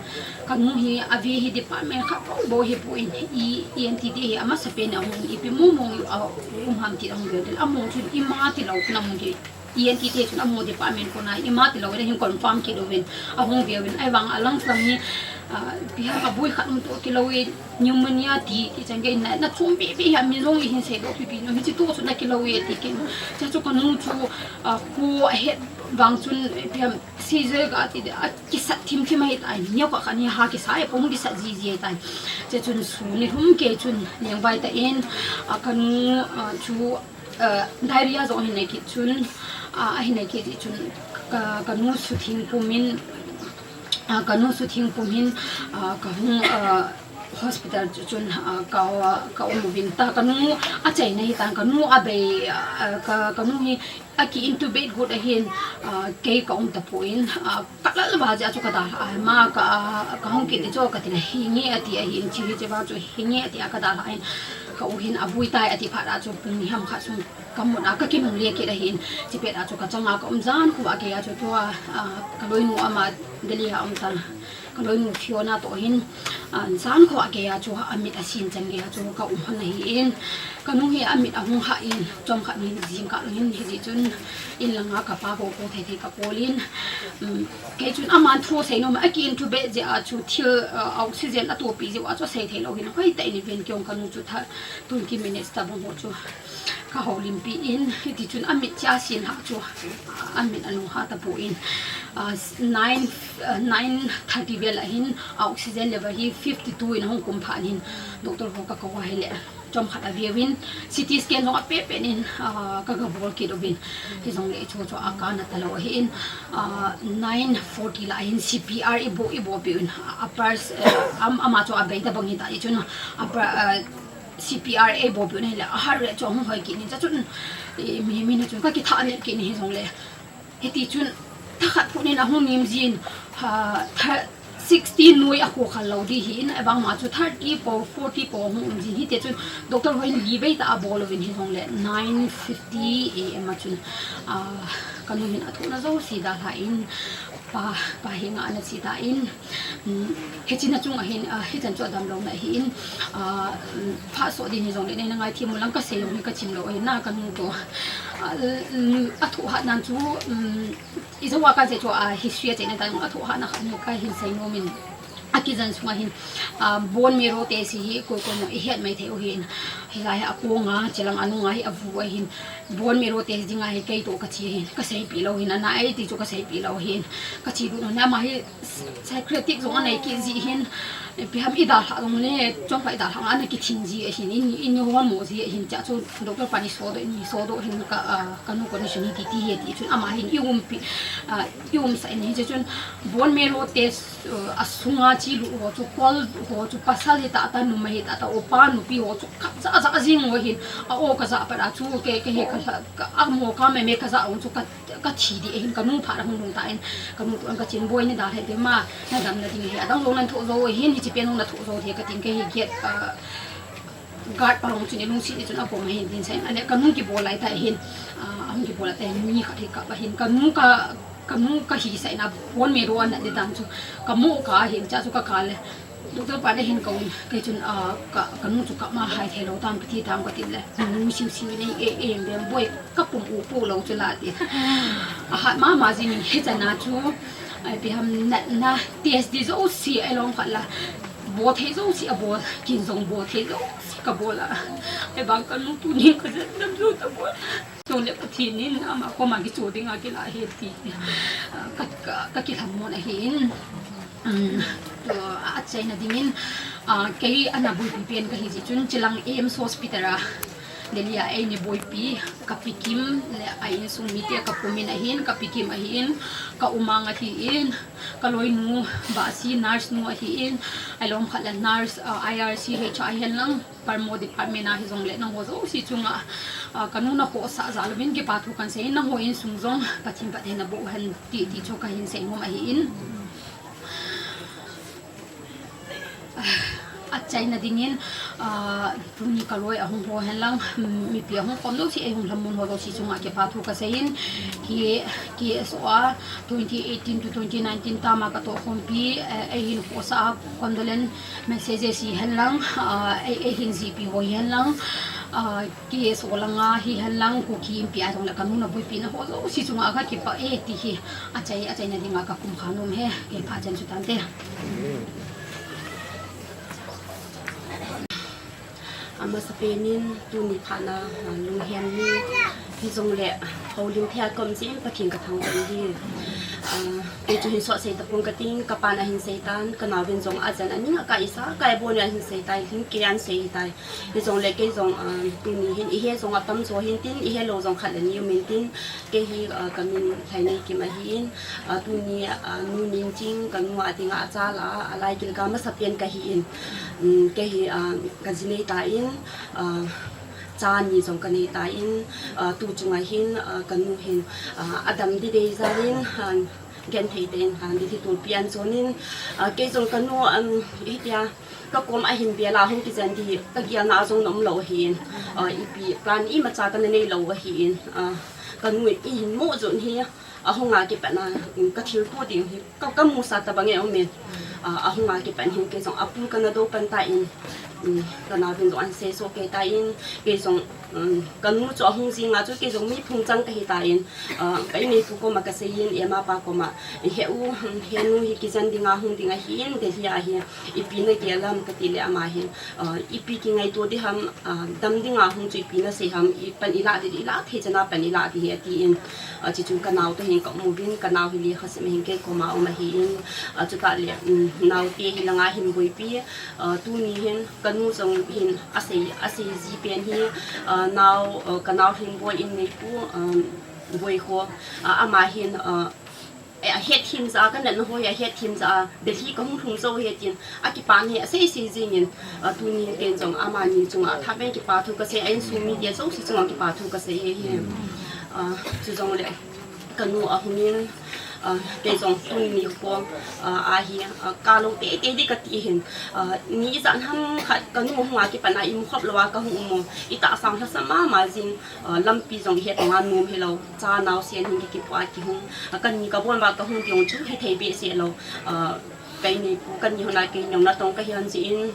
ka nu hi avi hi department kha bo hi pu in ent de hi ama sa pe na mu ipi mu ham ti ang ge del among chu i ma ti lo na mu ge ENT te chun amo department ko na ima ti lo hin confirm ki do win ahong bi win ai wang alang sang ni biha abui khat to ki lo pneumonia ti change na chum bi ha mi long hin se do pi no hi chi to chu na ki lo ti ki cha chu kan nu chu ku he wang chun biam season ga ti ki sat thim thim ai tai ni ka khani ha ki sai pom ki sa ji ji tai che chun su ni hum ke chun leng bai ta in kan chu diarrhea zo hin ne ki chun hin ne ki chun ka nu su thing pumin ka nu su thing pumin ka hung hospital chun ka umubin ta ka nu a chai nei ta ka nu a be ka nu hi aki intubate good ahin ke ka ta puin ka la ba ja chu ka da ma ka hung ki de cho ka tin hingi ati ahin chi che ba chu hingi ati ka da lain ka uhin abui tai ati phara chu pun ni ham kha chung kamuna ka ki mung le ke dahin chi pe da chu ka changa ka umjan ku ba ke ya chu to ka loi nu ama deli ha ta ka loi nu fiona to hin san ko ke ya chu amit asin chan ge ya chu ka han hi in ka nu hi amit ahung ha in chom kha ni jing ka hin hi ji chun in langa ka pa ko the ka polin ke chun aman thu sei no ma ki into be je a chu thil oxygen a to pi je wa chu sei the lo hin hoi ta ni ven kyong ka nu chu tha 20 minutes ta bang ho chu ka ho lim pi in ti chun amit cha sin ha chu amit anu ha ta pu in 9:30 bel hin oxygen level hi 52 in hong kum phan hin doctor ho ka ko wa hele chom khat aviawin CT scan ho pe pe nin ka ga bol ki do bin hi jong le chu chu akana talo hi in 9:40 la hin CPR ibo bi in upper ama chu abai da bangi ta chun upper CPR ibo bi ne la har re chong hoi ki ni cha chun mi na chun ka ki tha ne ki ni jong le he ti chun ta khat pu ne na hum nim jin 16 noi ako khalo di hin abang ma chu 30 po 40 po hum jin hi te chun doctor hoin li bai ta bol win hi hong le 9:50 am chun kanu hin athu na zo si da tha in pa hinga ana si da in hechina chung a hin hechan chu dam lo na hi in pha so di ni jong le ne ngai thi mulang ka se yong ka chim lo ai na kanu to athu ha nan chu izawa ka je chu a history che ne ta athu ha na khan ka hin sai no min akizan sunga hin bon mero te si hi ko ko no ihet mai the o hin hilai a ko nga chelang anu nga hi avu hin bon mero te jinga hi kai to ka chi hin ka sei pi lo hin na ai ti chu ka sei pi lo hin ka chi du no na ma hi psychiatric zo anai ki ji hin pi ham ida ha long ne chong fa ida ha ana ki thin ji hin in yo mo ji hin cha chu doctor pani so do hin ka kanu condition ti he ti chu ama hin yum sai ni je chun bon mero te asunga chi lu ho chu kol ho chu pasal hi ta ta nu mai ta opa nu pi ho chu za za jing ho hin o ka za pa ra chu ke he ka a mo ka me ka za on chu ka thi di hin ka nu pha ra hung ta in ka nu an ka chin boy ni da he de ma na dam na ding he adang lo nan tho zo hin hi chi pe nu na tho zo the ka tin ke hi get guard pa long chu ni lung si ni chu na po ma hin din sai ane ka nu ki bo lai ta hin ang ki bo la ta ni kha thi ka ba hin ka nu ka hi sai na bon me ro an de dan chu ka mo ka hin cha chu ka ka le doctor pa de hin ko ke chun ka nu chu ka ma hai the lo tam thi tam ka tin le nu siu nei be boy ka pum pu lo chu la ti ha ma ji ni he cha na chu ai bi ham na TSD zo si along kha la bo the zo si abo kin zong bo the zo ka bo la e bang ka nu tu ni ka nam zo ta bo so le pa thi ni na ma ko ma ki chu ding a ki la he ti ka ki tham mo na hin at say na dingin kay anabui pipian ka hiji chun chilang AIMS hospital Delia ay ni boy pi kapikim le ay sumite kapumin ahin kapikim ahin ka umanga hiin kaloy nu ba si nurse nu ahin alom khala nurse IRC HIN lang parmo department na hizong le nang hozo si chunga kanuna ko sa zalwin ki pathu kan sei na hoin sungzong pathim pathe na bo han ti choka hin sei ngom ahin at China dingin tuni kaloi ahong ho henlang mi pi ahong kom lo si ahong lamun ho lo si chunga ke pathu ka sein ki SOA 2018 to 2019 tama ka to khompi ahin ko sa kondolen message si henlang ahin GP ho henlang ke so langa hi halang ku ki impia jong la kanu na bui pi na ho zo si chunga ka ki pa e ti hi achai na dinga ka kum khanum he ke pha chen chu tan te ama sapenin tu ni phana lung hiam ni hi jong le holim thia kom jin pathin ka thang kan hi e chu hin so sei ta pung ka ting ka pa na hin sei tan ka na vin jong a jan ani ka isa ka bo ne hin sei tai hin kian sei tai hi jong le ke jong tu ni hin i he jong a tam so hin tin i he lo jong khat ani min tin ke hi ka min thai nei ki ma hin tu ni nu nin ching ka nu a tinga cha la alai kil ka ma sapien ka hi in ke hi ka jinei ta in cha ni jong ka nei ta in tu chunga hin ka nu hin adam di dei zarin gen thei den han di thi tur pian zonin ke jong ka nu hitia ka kom a hin bia la hong ki jan di ka gia na jong nom lo hin i pi plan i ma cha ka nei lo hin ka nu i hin mo zon hi a honga ki pa na ka thil tu ding hi ka mu sa ta bange o men a honga ki pan hin ke jong apul ka na do pan ta in ka na vin zo an se so ke ta in ke jong kan mu cho hung jing a chu ke jong mi phung chang ka hi ta in kai nei pu ko ma ka se yin e ma pa ko ma he u he nu hi ki jan dinga hung dinga hi in de hi a hi i pi na ke lam ka ti le ama hi i pi ki ngai to di ham dam dinga hung chu pi na se ham i pan i la di la the chana pan i la di he ti in chi chu ka naw to hin ka mu bin ka naw hi li khas me hin ke ko ma o ma hi in chu ka le naw te hi langa him boi pi tu ni hin kanu jong hin ase ji pen hi now kanal hin boy in nei pu boy ho ama hin het him za kan nan ho ya het him za de hi ka hung thung zo he tin a ki pan he se si jing in tu ni ken jong ama ni chunga tha ben ki pa thu ka se ain su mi de zo si chunga ki pa thu ka se he he chu jong le kanu a hunin ke jong tu ni ko a hi ka lo te di ka ti hin ni zan ham khat ka nu hwa ki pana im khop lawa ka hu mo i ta sang tha sama ma jing lampi jong he tong an nom he lo cha naw sian hin ki pa ki hung kan ni ka bon ba ka hung tiong chu he thei be se lo cái này cần nhiều là cái nhóm là trong cái hiện diện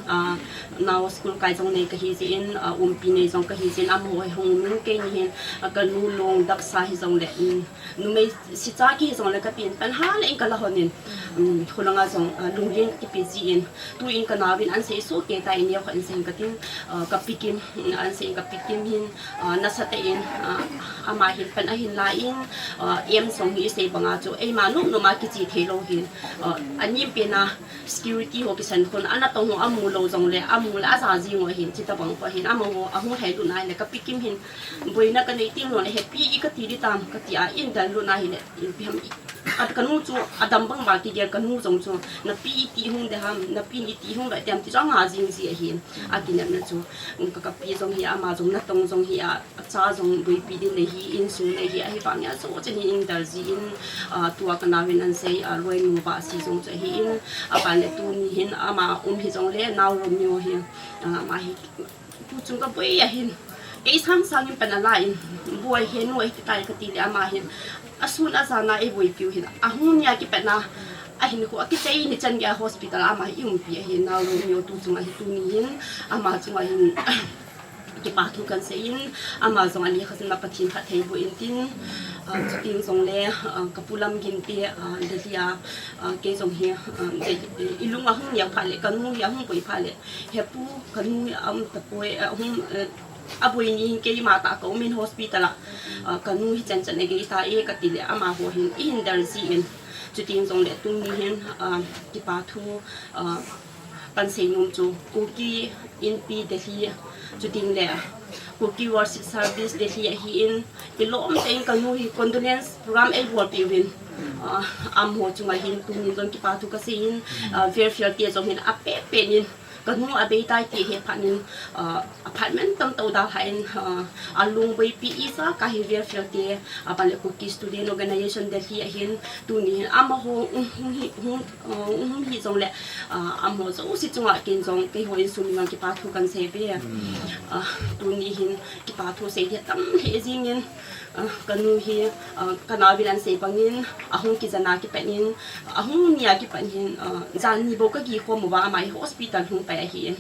nào school cái trong này cái hiện diện pi này trong cái hiện diện âm hội hồng những cái hiện cái nu long đặc sa hiện trong này nu mấy sĩ cha cái trong này cái biển pan ha lên cái là hơn nên hồi là trong lùng yên cái bị diện tu in cái nào bên anh sẽ số cái tài nhiều anh sẽ cái tiếng cái pikim anh sẽ cái pikim hiện nasa tayin ama hiện pan hiện lại in em trong hi sẽ bằng cho em mà lúc mà cái gì thế lo hiện anh em bên na security ho ki san kon ana tong ho amu lo jong le amu la za ji ngo hin chi ta bang ko hin amu ho ahu he du nai le ka pikim hin boina ka nei ting lo le happy i ka ti ri tam ka ti a in dan lu na hi le pi ham at kanu chu adam bang ba ki ge kanu jong chu na pi ti hung de ham na pi ni ti hung ba tem ti jang ha jing ji hin a ki na chu ka pi jong hi ama jong na tong jong hi a cha jong bui pi din le hi in su le hi a hi ba nya so chen in dar ji in tua ka na win an sei a loi nu ba si jong che hi in apa le tu ni hin ama hi jong le naw rom nyo hi ma hi tu chung ka boi ya hin ke sang sang in panala in boi hin noi ti tai ka ti le ama hin asun asana e boi piu hin a hun ya ki pana a hin ko ki chei ni chan ya hospital ama yum pi hin naw rom nyo tu chung a hi tu ni hin ama chung a hin ki pa thu kan se in ama jong ani khasin na pathin kha thei bu in tin chuting jong le kapulam gin te de lia ke jong he ilunga hung ya phale kanu ya hung poi phale hepu kanu am ta poi hum abui ni ke ma ta ko min hospital kanu hi chan chan ge ta e ka ti le ama ho hin in dar ji in chuting jong le tung ni hin ki pa thu pan sei num chu ku ki in pi de hi chuting le Cookie worship service de hi in ilom teng kanu hi condolence program e bol pi win am ho chunga hin tu ni zon ki pa tu ka sin ver fiel tie zong hin a pe pe nin kanu a be tai ti he phanin apartment tam to da hain alung bai pi isa ka hi ver fiel tie apa le cookie student organization de hi hin tu ni am ho hi zong le am ho zo si chunga kin zong ke ho in su ni ki pa tu kan se be tu ni hin ki pa thu se tam he jing in kanu hi kana bilan se bangin ahung ki jana ki penin ahung nia ki panin jan ni bo ka gi ko mo ba mai hospital hung ไปเห็น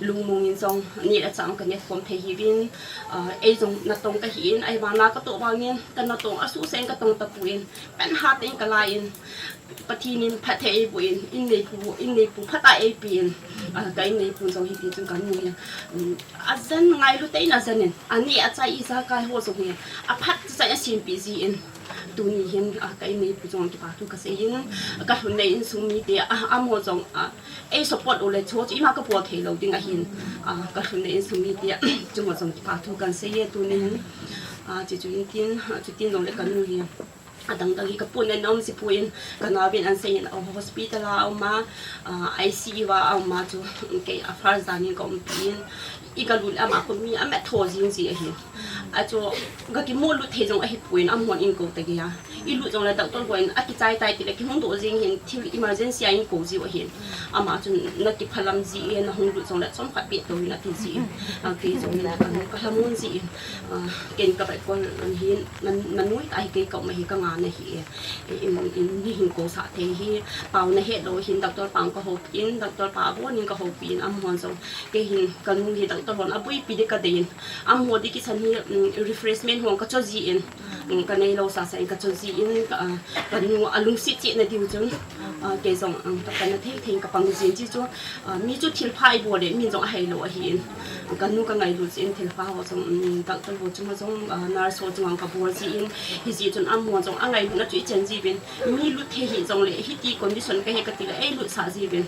ลุงมุงยินทรงนี่ละจังกันเนี่ยผมเทหิวินไอ้จงนัดตรงกับหินไอ้วานาก็ตัวบางเงี้ยกันนัดตรงอสุเซงก็ตรงตะปุยเป็นหาเต็งกะลายปฏินินพัทเอปุยอินในปูพัตตาเอปีนก็อินในปูจงหิติจงกันเนี่ยอาจารย์ไงรู้แต่อาจารย์เนี่ยอันนี้อาจารย์อิสระกายหัวสงเนี่ยอาพัดจะสิ่งปีซีนตัวนี้เห็นก็อินในปูจงที่ปาทุกเสียนก็หุ่นในอินสุมีเดียหัวจงไอ้สปอร์ตโอเลโชจีมาก็ปวดเทลดิ้งหินก็หุ่นในอินสุมีเดียจงหัวจงที่ปาทุกเสียตัวนี้จะจุดที่ลงเลยกันนู่นดังๆก็ปุ่นในน้องสิปุ่นกันว่าเป็นอันเสียนเอา hospital เอามาICU ว่าเอามาจูเกี่ยวกับฟาร์ซานี่ก็มีอีกลุ่มอามาคนมีอาแม่ทอจริงๆเห็นอาจูก็กินมูลุเทจงไอ้ปุ่นอาหมวนอินโกตะกี้อะอีลุจงเลยตัดต้นปุ่นอากิใจตายติเลยกินห้องตัวจริงเห็นที่ emergency อินโกจิวเห็นอามาจูนักกิพลัมจีเอ็นห้องลุจงเลยส่งขัดเปียตัวนักที่จีคือจงเลยก็ทำมุ่งจีเก่งกับไอ้คนเห็นมันนุ่ยตายเกี่ยวกับไม่เห็นก็งานเนี่ยนี่หินโกษาเทหีเป่าในเหตุโดยหินดักตัวปังก็หอบอินดักตัวป่าบัวนี่ก็หอบอินอัมฮอนส่งเกหินกันมุงหินดักตัวบอลอาบุยปีเด็กกระเด็นอัมหัวดิกิสันนี่ refreshment ห่วงก็จะจีอินกันในโลซาเซนก็จะจีอินกันนูอลุงสิจิในดิวจงเกส่งตักกันเททิ้งกับปังจีนจีจูมีจุดทิลพายบัวเดมีจงไฮโลหินกันนูกันไงดูจีนทิลพายว่าจงดักตัวบัวจงจงนาร์โซจงกับบัวจีอินฮิจีจนอัมหัวจงอังไงนัดจุดเจนจีเป็นมีลุเทหิจงเลยฮิตีคนที่สนก็เฮกติละลุสาจีเป็น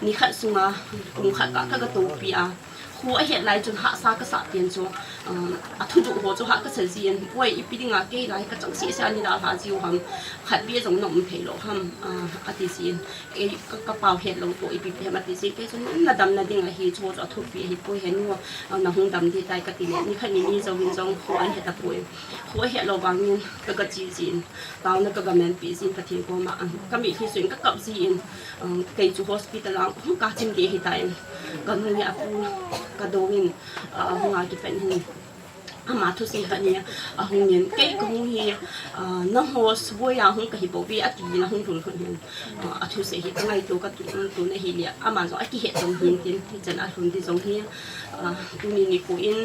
นี่ขัดสุงากุมขัดกะตัวปีอาหัวเหตุไรจนหาซากษาเตียนจูทุจุหัวจูหากษาจีนป่วยอีปีงาเกยไรกระจังเสียนี่ดาหาจิวหำขัดเบี้ยจงนมเพลโลหำอติซีนกระเป๋าเหตุลงตัวอีปีเหมติซีเกจนน่าดำน่าดิ่งฮิโชจะทุบปีฮิป่วยเห็นว่าหน้าห้องดำที่ใต้กติเนี่ยนี่ขัดนี่จงวินจงหัวเหตุป่วยหัวเหตุเราบางเงินก็จีนตาวนักก็แมนปีจีนปฏิบัติมาก็มีที่ส่วนก็กับจีนเกยจู hospital ห้องการจิมเดียฮิตายก็นู่นเนี่ยปูกระโดวินหงากิเป็นหินอามาทุสิกันเนี่ยหงเงินเก๋ก็หงเฮียน้องหัวสวยอย่างหงกะฮิบบีอากีนะหงทุนคนเห็นทุสิฮิตไงตัวก็ตัวในฮิเลียอามาจงอากีเหตุจงหินที่จันอาทุนที่จงเฮียตัวนี้นี่กูอิน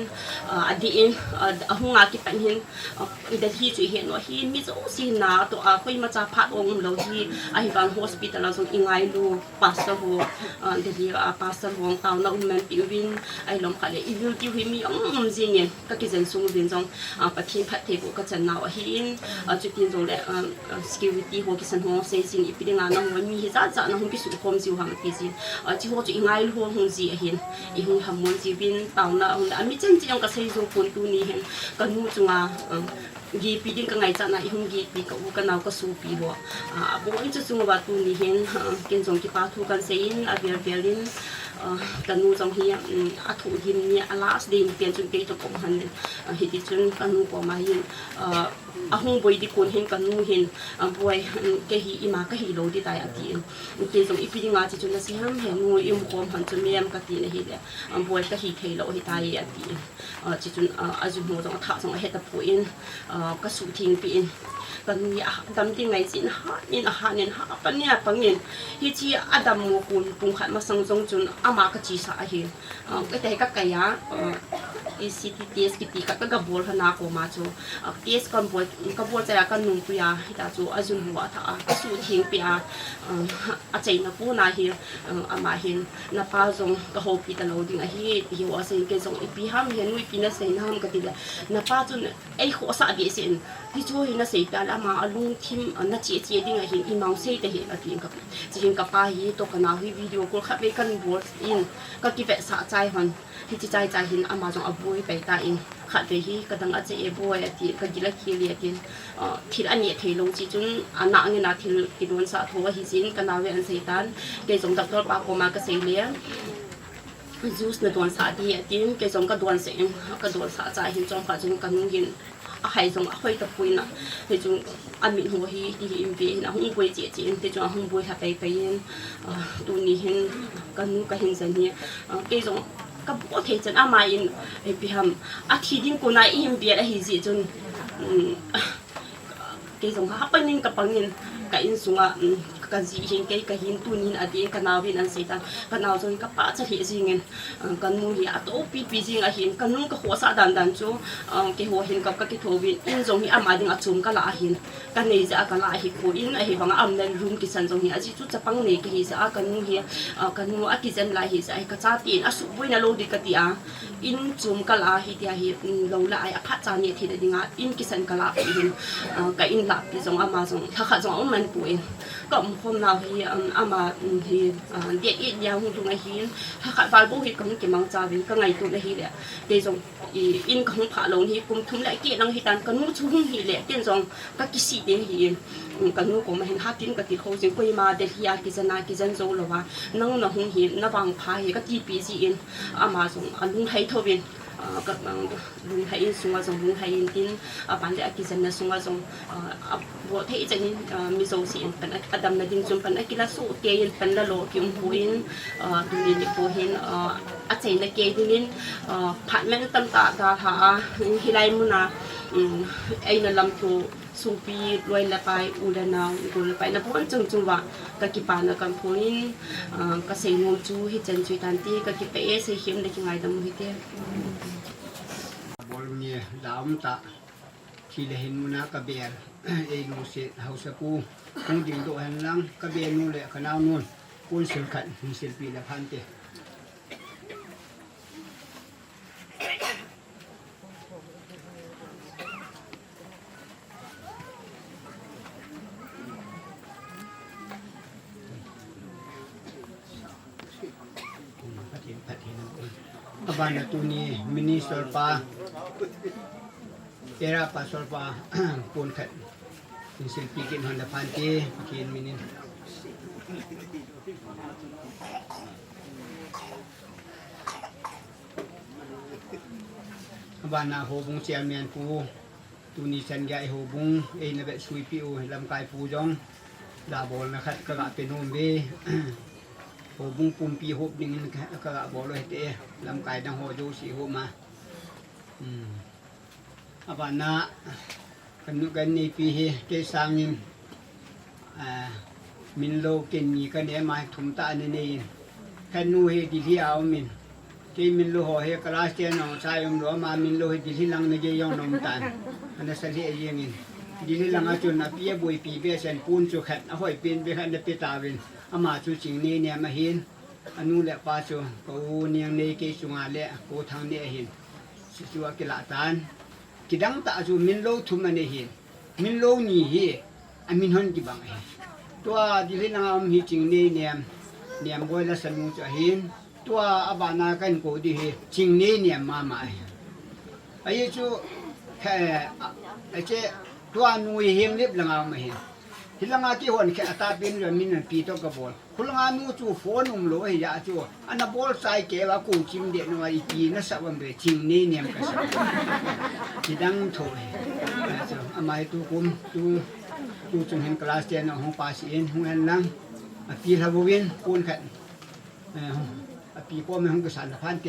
อดีอินหงากิเป็นหินอีเดที่จุยเห็นว่าฮิมิโซสินาตัวคุยมาจากพัดองค์เราที่อาฮิบัน hospital เราจงอิงไงลูปัสสาวะเดี๋ยวปัสสาวะตาวนักมันปิววินไอ้ลมขัดเลยอีวิวที่วิมีจริงเนี่ยก็กิจส่งเป็นจงปฏิบัติเทบุก็จะน่าหินจุดที่จงเลยsecurity หัวกิจหัวเซซินอีปีงานน้องมีเหตุการณ์น้องพิสูจน์ความจิวหางที่สิที่หัวจุดง่ายหัวหงจีเห็นอีหงทำมันจีวินตาวน่ะมีเจนจีองก็ใช้จงคนตัวนี้เห็นกันมูจงกีปีดิ้งก็ไงจันนะอีหงกีปีก็กันเอาก็สู้ปีหัวบุญจะจงว่าตัวนี้เห็นกินจงที่ปาทุกันเสียนอาเบียเบียลินกันนูจงเฮียอาถูหินเนี่ยลาสดินเปลี่ยนจนเกยตัวกหันเนี่ยเหตุจนกันนูก็มาเห็นอาหงบอยดีคนเห็นกันนูเห็นบอยเกยอีมาก็ฮีโร่ที่ตายอาทิตย์เกยจงอีปีงาจิจนละสิฮัมเห็นนูอิมความหันจนเมียมกติเนี่ยเห็นเลยบอยก็ฮีเคโร่ที่ตายอาทิตย์จิจนอาจุนหัวจงท่าจงเหตุป่วยก็สูทิ้งปีนกันมีดำที่ไงสินหาอินอาหารเนี่ยหาปัญญาปัญญาที่ที่อดัมมูกุนปุ่งขัดมาสังจงจนอามาก็จีสาเห็นก็แต่ก็กายะอีสิที่เทสกิติก็กระบวนนาโกมาจูเทสกันบวยกระบวนใจกันนุ่งปีอาที่ตาจูอาจุนหัวท่าก็สูทิ้งปีอาอาใจนักผู้นาเห็นอามาเห็นนับป้าจงก็หอบปีตลอดดิ่งอาเห็นที่ว่าเสียงเกจงอีปีห้ามเห็นวิปีน่ะเสียงห้ามก็ติเลยนับป้าจนไอ้หัวสาดีเสียงที่ช่วยน่ะเสียงแต่ละมาลุงทิมน่ะเจี๊ยเจี๊ยดิ่งอาเห็นอีมังเสียแต่เห็นอาทิตย์กับจะเห็นกับป้าเห็นตัวกันนาวิดีโอก็ขับไปกันบวชอินก็กิเวสะใจหันที่ใจใจเห็นอามาจงอาบุยไปตาอินขัดไปที่กระดังอาเจบุยอาทิตย์ก็กิเลสขี้เลียทินที่อันนี้ที่ลงจีจุนอันนั้นเงินอาทิตย์ที่โดนสะทัวหิสินกันนาเวอันเสตันเกยจงตักตัวปากโกมาก็เสียเลี้ยจูสในโดนสะดีอาทิตย์เกยจงก็โดนเสียงก็โดนสะใจเห็นจงขัดจงกันนุ่งยินให้จงค่อยตะปุยนะที่จงอันมีหัวที่อินเวนะหุ่นบุยเจี๊ยจีนที่จงหุ่นบุยหาไปยินตัวนี้เห็นกันนุ่งก็เห็นเส้นนี้เกยจงก็บอกเทจนอามาอินไอพิฮัมอาทิตย์นี้กูนายอินเบียร์หิจิจนเกยจงเขาเป็นนินกับปังนินกับอินสุงะ ka ji hin ke ka hin tu nin adi ka naw win an setan ka naw zon ka pa cha hi jingin kan mu hi ato pi jing a hin kan nu ka ho sa dan chu ke ho hin ka ki tho win in zong hi ama ding a chum ka la hin ka nei ja ka la hi ko in a hi bang am nan room ki san zong hi aji chu chapang nei ki hi sa kan nu hi kan nu a ki jan la hi sa ka cha tin a su buina lo di ka ti a in chum ka la hi ti a hi lo la ai a pha cha ni thi da dinga in ki san ka la hin ka in la pi zong ama zong tha kha zong man puinก็ผมเราที่มาที่เด็กอีกยาวตรงไหนหินถ้าขาดไฟบุหิตก็มันเก็บมังจาเป็นก็ไงตัวไหนหินเนี่ยเดี๋ยวจงอินของผ่าลงที่กุมทุ่มและเกี่ยงหิตันก็นู้ชุ่มหินแหละเดี๋ยวจงก็กิสิเดียหินก็นู้ก็มาเห็นหาทิ้งก็ติดเขาจึงคุยมาเดี๋ยวที่อากิจนากิจันโจหรือว่านั่งน่ะหงหินน่ะวางพายก็จีปีจีอินมาจงลุงไทยทวินก็ลุงไทยส่งมาจงลุงไทยทิ้งปันเด็กกิจนาส่งมาจงบัวไทยจะนี่มีโซเชียลเป็นอดัมนาดินจงเป็นกีฬาสู้เกย์เป็นละโลกิมพูอินดูนี่ดิพูอินอาเจนเกย์ดินผ่านแม่นตั้งตาดาหาฮิไลมุนาไอ้นั่นลำตัวสุปีรวยละไปอุลนาวอุลไปนะพวกจังจังว่ากะกิปานะกันพูอินกะเสงงจูฮิจันจุยตันตีกะกิเปเอเสหิมเด็กไงดำฮิเตบอลเนี่ยดาวตะที่เห็นมุนากระเบียร์เอ็นูเสเฮาสกูคงดิ่งโดหันลังกระเบียร์นู่นแหละขนาวนู่นปูนสิลขันมีสิลปีละพันเตบ้านตัวนี้มินิสอลปาเอราปาสอลปาปูนขัดมีสิลปีกินหันละพันเตกินมินิบ้านนาโฮบุงเชียเมียนปูตัวนี้สัญญาโฮบุงเอ็นแบบสุยปิวลำกายปูจงดาบอลนะครับกระเป็นโฮมเบโหบุงปุ่มปีหบดิ่งนี่ก็บอกเลยเตะลำไก่ดังหัวโยสีหัวมาอาบานะกันนุกันในปีเกสังยินมินโลกินมีกันเนี่ยมาถุงตาเนี่ยนี่แค่นูเฮดิที่เอามินเกมินโลหัวเฮกลาสเตียนองชายอมรัวมามินโลเฮดิที่ลังเนี่ยยองนมตันอันนั้นสิ่งที่ยังยินดิที่ลังอาจุนนับเปียบุยปีเบียเซนปูนจุขัดเอาหอยเป็นไปขัดเนปตาวินอามาจูจิงนี่เนี่ยมาเห็นอนุเละป้าจูกูเนียงในเกสุงาเละกูทางเนี่ยเห็นสิวกิลาตันกิดังตาจูมินโลทุมันเนี่ยเห็นมินโลนี่เฮอามินฮอนกิบังเฮตัวดิลินางอมฮิจิงนี่เนี่ยบอยละสมุจะเห็นตัวอาบานากันกูดิเฮจิงนี่เนี่ยมาไอ้จูแค่ไอ้เจ้ตัวนูเฮงเล็บละงามาเห็นที่ละงาที่หัวนี่แค่ตาเป็นเรื่องมินปีต้องกระบอลคุณละงานูจูโฟนุ่มโลให้ยาจูอันนั้นบอลใส่เกว่ากูจิมเด็ดนัวอีปีนั่นสักวันเดียวจิงนี่เนี่ยมันก็สักที่ดังโถยจูอามาให้ตัวกุมจูจงเห็นกลาสเตียนของปาสีเอ็นของอันนั้นปีทบวินปูนขันปีป้อมในห้องกษัตริย์พันเต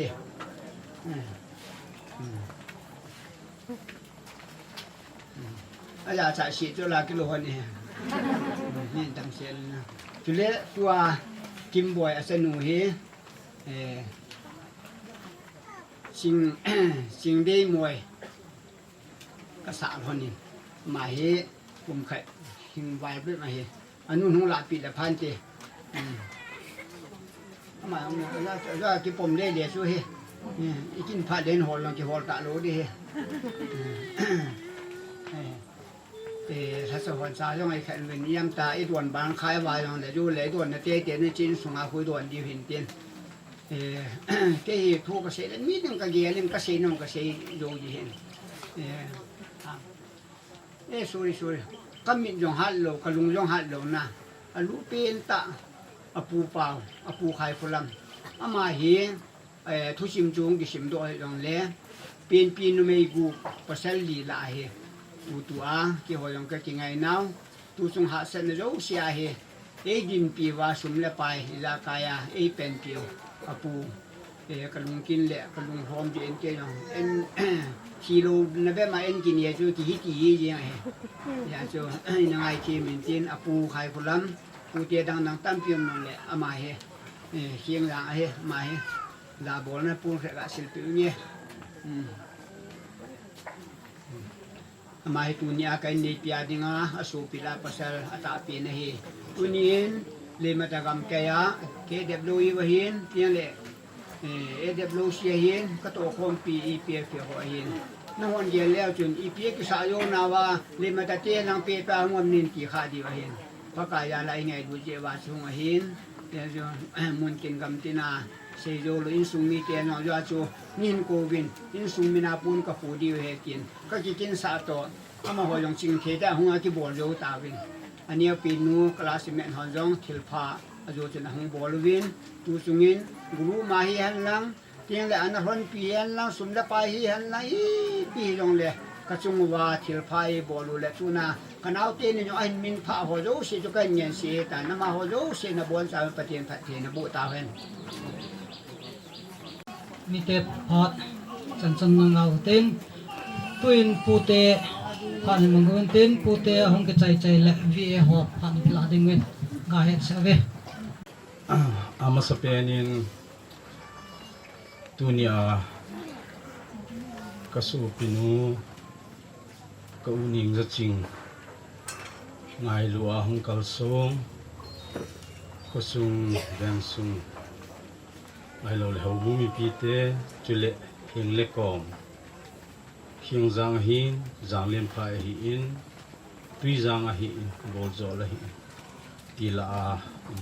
อาจารย์สายชีจุฬากิโลนี่นี่ตั้งเสียนนะจุเลตัวกิมบอยอาสนุเฮสิ่งได้มวยกษัตริย์คนนี้มาเฮกุมไข่สิ่งไวด้วยมาเฮอันนู้นหงหลาปีละพันเตมาแล้วที่ผมได้เลี้ยช่วยเฮอีกินผ้าเดินหอลลองที่หอลตะโลดิเฮถ้าสอนสาวยังไงแค่เงินยามตาไอ้ด่วนบางคายวายยังแต่ดูแลด่วนนะเตี้ยเตี้ยนี่จีนส่งอาคุยด่วนดีเห็นเตี้ยเตี้ยทุกเกษตรมีนึงก็เกี่ยเล่นเกษตรน้องเกษตรโยดีเห็นsorry ก็มียองฮัลโหลก็ลุงยองฮัลโหลนะลูกเป็นตาปูเปล่าปูไข่ฝรั่งมาเห็นทุชิมจงกิชิมโดยองเล่เป็นปีนไม่กูภาษาลีลาเฮอุตัวที่หัวยังก็กินไงน้าวตุสงหาเสนรู้เสียเหกินปีว่าสมละไปลากายเป็นปีอปูกระลุงกินแหละกระลุงหอมจีนเกยองกิโลนั่นแบบมากินเยอะจูที่ยังไงจูยังไงที่เหมือนจีนอปูไข่ฝรั่ง pu tia dang nang tam pium nang le ama he hiang la he ma he la bol na pu se ga sil pi nye ama he tu nya kai ni pia dinga asu pila pasal ata pi na he unin le mata gam kaya ke deblu wa hin tiang le AWC hin ka to khom pi EPF ho hin na hon ye leo chun EPF ki sa yo na wa le ma ta te nang pe pa ngom nin ki kha di wa hin pa ka ya lai ngai du je wa chung a hin te jo mun kin gam tina se jo lo in sung mi te no yo chu nin ko win in sung mi na pun ka fu di he kin ka ki kin sa to ama ho yong ching the da hunga ki bol yo ta win ania pi nu classmate hon jong thil pha ajo chen hung bol win tu sungin guru ma hi han lang tiang le an hon pi han lang sum la pa hi han lai pi jong le ka chung wa thil phai bolu le tuna kanau te ni ai min pha ho jo si jo kan nyen si ta na ma ho jo si na bon sa pa tien pha tien na bu ta hen mi te phat chan chan na ngau ten tuin pu te phan mong gun ten pu te hong ke chai chai le vi e ho phan pla ding wen ga het sa ve ama sa penin tunia kasu pinu ka uning za ching ngai lua hong kal song ko sung dan sung ngai lo le ho mi pi te chule hing le kom hing zang hin zang len pha hi in tui zang a hi in bol zo la hi tila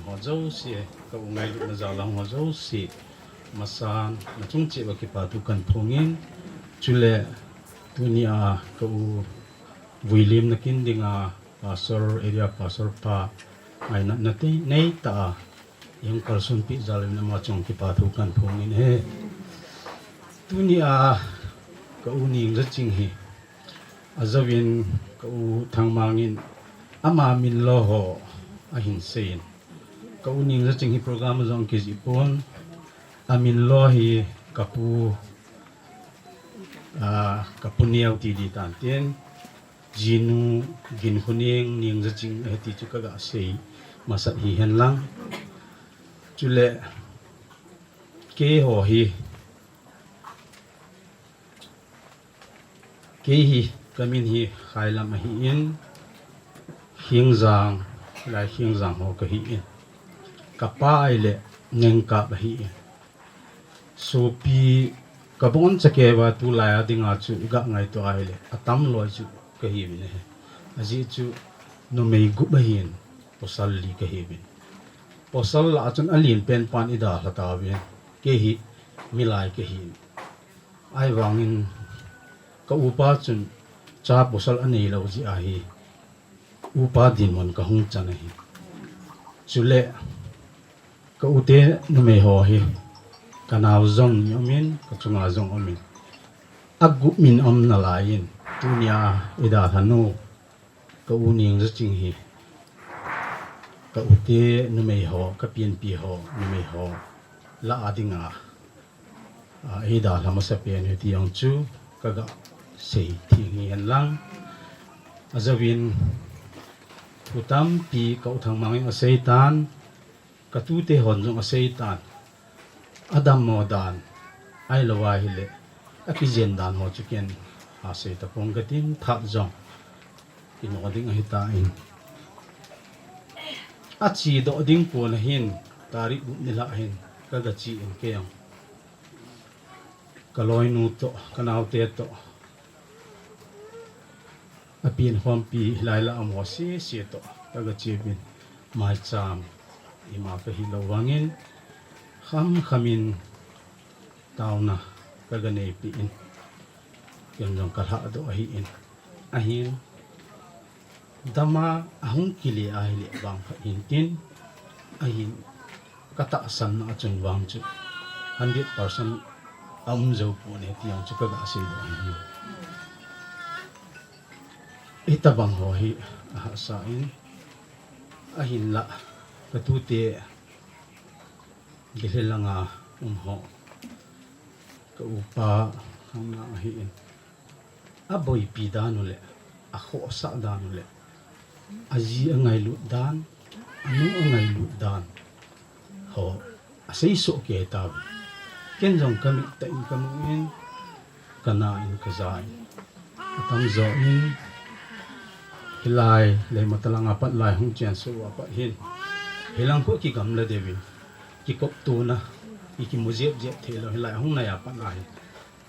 ho zo si ka ngai lu na za lang ho zo si masan na chung che ba ki pa tu kan thongin chule tunia ka u Vuilemna kin dinga pastor area pastor pa ai na te nei ta yang kalson pi zalim na ma chong ki pa tu kan thongin he tunia ka u ning za ching hi azawin ka u thangmangin ama min lo ho a hin sein ka u ning za ching hi program zong ki jipon amin lo hi kapu kapuniaw ti di tan tien jinu gin huning ning za ching ti chu ka ga sei masat hi hen lang chule ke ho hi ke hi kamin hi khailam hi in hing zang lai hing zang ho ka hi in kapa ai le ngeng ka ba hi in so pi kabon chake wa tu la ya dinga chu ga ngai to ai le atam loi chu ka hi ne aji chu no mei gu ba hin posal li ka hi bin posal la chun alin pen pan ida la ta bin ke hi milai ke hi ai wangin ka upa chun cha posal anei lo ji a hi upa din mon ka hung chan hi chule ka ute no mei ho hi kanaw zong yomin kachunga zong omin agu min om na lain tunia ida thanu ka uning za ching hi ka ute nu mei ho ka pian pi ho nu mei ho la adinga ida lama sa pian hi tiang chu ka ga sei thi ngi an lang azawin utam pi ka uthang mangin a seitan ka tu te hon zong a seitan Adam modan ai lawa hile akijen dan ho chicken ha se ta pong gatin thap jong ino ding hi ta in achi do ding pon hin tari bu nila hin ka ga chi in ke yong kaloi nu to kanaw te to apin hom pi laila amo si to ka ga chi bin mai cham ima ka hi lo wangin khamin tauna kagane pi in yang jong kalha do hi in ahin dama ahung kili ahili bang pha in tin ahin kata san na chung wang chu 100% zo pu ne tiang chu ka ga se do hi ita bang ho hi sa in ahin la ka tu te gilanga ho ka upa hanga hi in aboy pi danu le a kho sa danu le aji angai lu dan anu angai lu dan ho asai so ke ta ken jong kami ta in kamu in kana in kazai atam zo in hilai le matalang apat lai hung chen so apat hin hilang ko ki gam la dewi ki kop tu na ki mujeb je thelo hilai hung na ya pat lai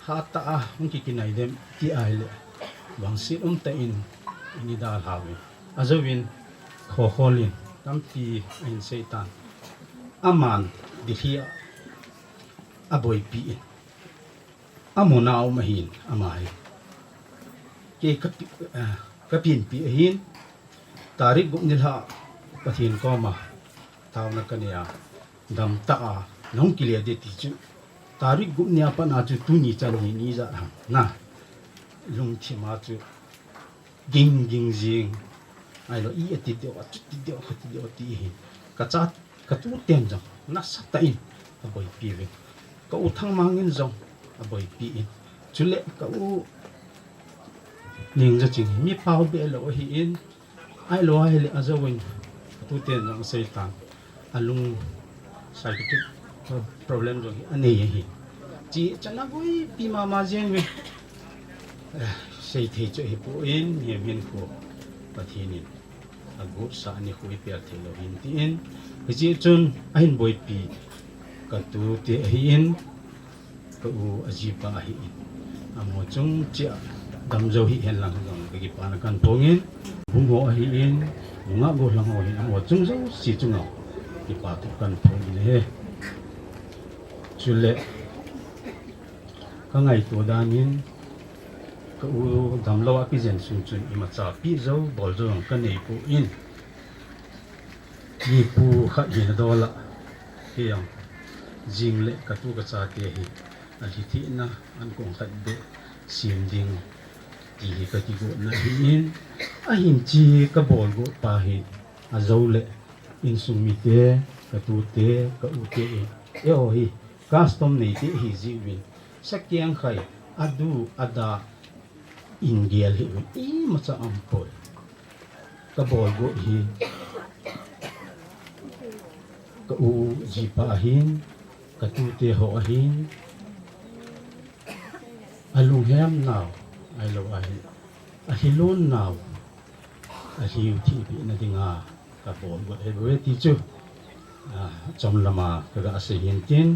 ha ta a hung ki kinai dem ki ai le bang sit ta in ini dal hawi azowin kho kholin tampi in seitan aman dihia aboy pi amona o mahin amai ke kapin pi hin tarik gum nilha pathin ko ma taw na kania dam ta a nong kilia de ti chu tarik gum nia pa na chu tu ni chan ni za na lung thi ma chu ging ging jing ai lo i ati de wa chu ti de wa ti de ti hi ka cha ka tu tem jang na sa ta in aboy pi ve ka u thang mangin jong aboy pi in chule ka u Nengjaching mi pau be lo hi in ai lo ai le azawin tu ten jang seitan alung psychiatric problem jo ane hi chi chana goi pi ma jeng we sei the cho hi po in mi min ko pathinin agu sa ani hui pe the lo in ti in ji chun ain boy pi ka tu te hi in ko u ajipa hi in amo chung chia dam zo hi hen lang jong ki pa na kan pongin bung ho hi in nga go lang ho hin amo chung zo si chung no ki pa tu kan pongin he chule ka ngai to danin ka u dam lo a pi zen sun chun i ma cha pi zo bol zo ka nei pu in ni pu kha hin do la ke yang jing le ka tu ka cha te hi a hi thi na an kong khat be sim ding ti ka ti go na hi in a hin chi ka bol go pa hi a zo le in sum mi te ka tu te ka u te e o hi custom nei te hi ji win sakyang khai adu ada ingial hi i ma cha am pol ka bol go hi ka u ji pa hin ka tu te ho hin alung hem now ai lo ai a hilon now a hiu thi bi na dinga ka bol go he we ti chu chom lama ka ga se hin tin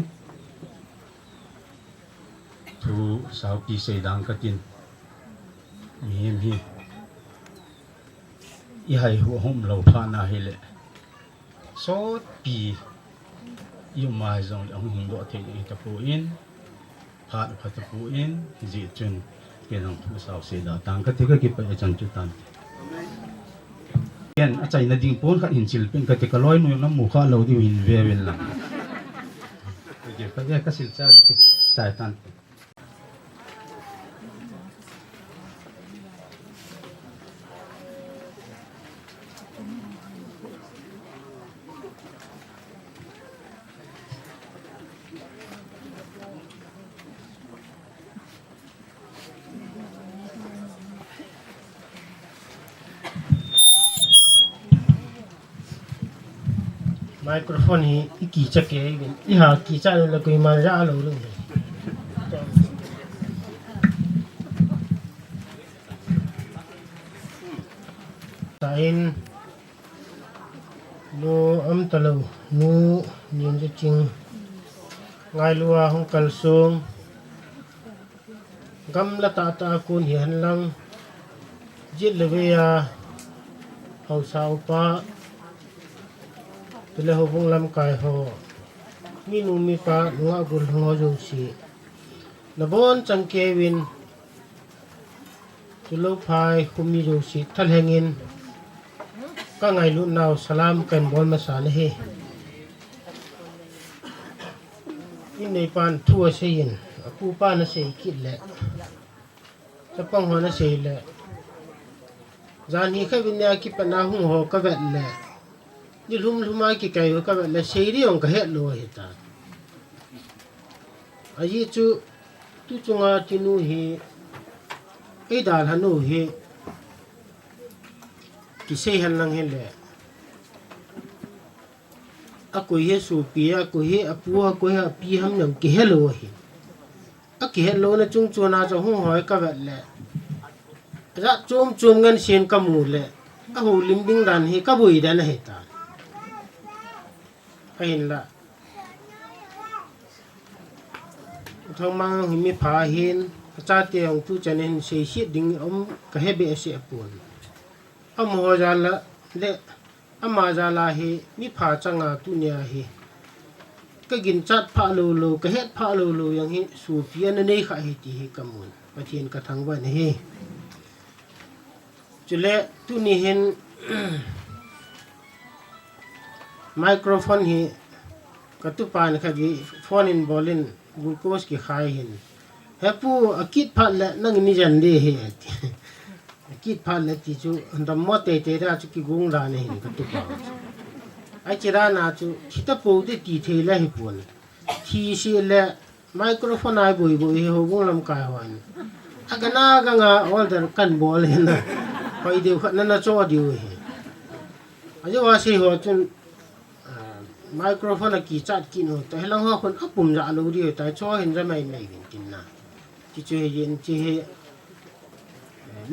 thu sau ki se dang ka tin mi hem hi i hai hu hom lo pha na hi le so pi yu mai zong le hong do the ni ta pu in pha ta pu in ji chun ke nang thu sau se da tang ka the ka ki pa chan chu tan ken a chai na ding pon kha in chil pen ka te ka loi nu na mu kha lo di hin ve vel la ke ka sil cha ki chai tan microphone hi iki chake i ha ki cha lo koi ma ra lo lu tain no am talo no Nengjaching ngai lua hong kal sung gam la ta kun hi han lang jit le ve ya hau sao pa tele ho bung lam kai ho mi nu mi pa nga gul ho jo si na bon chang kevin tulo phai khumi jo si thal hengin ka ngai lu naw salam kan bon ma sa ne he in nei pan thua se yin aku pa na se kit le sa pang ho na se le zan hi kha bin ya ki pa na hu ho ka vet le ni lum luma ki kai ka le seiri ong ka het lo he ta ayi chu tu chunga tinu hi e dal hanu hi ki sei han lang he le aku he su pi aku he apu aku he pi ham nyam ki hello hi ki hello na chung chu na cho hung hoi ka vet le ra chum chum ngan sin ka mu le a hu lim ding dan hi ka bui dan he ta hin la thong mang hi mi pha hin cha te ong tu chanen se shi ding ka he be se pun ho ja la le ama ja la hi mi pha changa tu nya hi ka gin chat pha lo ka het pha lo yang hi su pian nei kha hi ti hi kamun pathian ka thang wa hi chule tu ni hen microphone hi ka tu pan kha gi phone in bolin glucose ki khai hin hepu akit pha la nang ni jan de he akit pha la ti chu ndam mo te ra chu ki gung da ne ka tu pa ai chira na chu khita po de ti the la hi pun thi si le microphone ai bui bui ho gung lam ka wan agana ga nga order kan bol hin na pai de khat na cho diu hi ajo wa si ho chun microphone ki chat ki no ta helang ho khon apum ja lo ri ta cho hin ra mai mai tin na chi chu yin chi he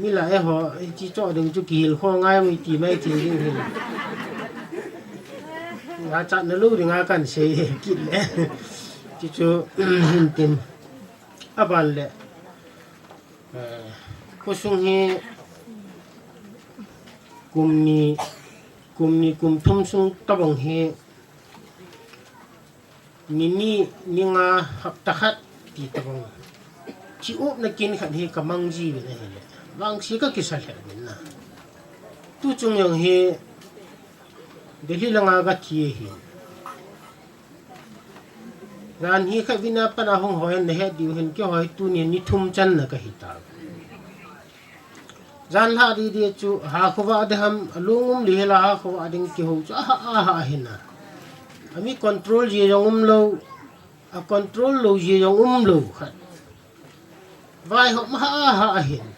mi la e ho chi cho ding chu ki hil kho ngai mi ti mai ti ding hin nga chat na lu ri nga kan se ki le chi chu hin tin aban le ko sung he kum thum sung tabang he nini ninga hapta khat ti tabang chi up na kin khat he kamang ji bi na he wang si ka kisal he bin na tu chung yang he deli langa ga thi he ran hi kha bina pana hong hoen ne he diu hen ke hoi tu ni thum chan na ka hi ta jan la di di chu ha khowa de ham lungum li la ha khowa ding ki ho chu ha hina ami control je yong lo a control lo je yong lo khat vai ho ma ha hin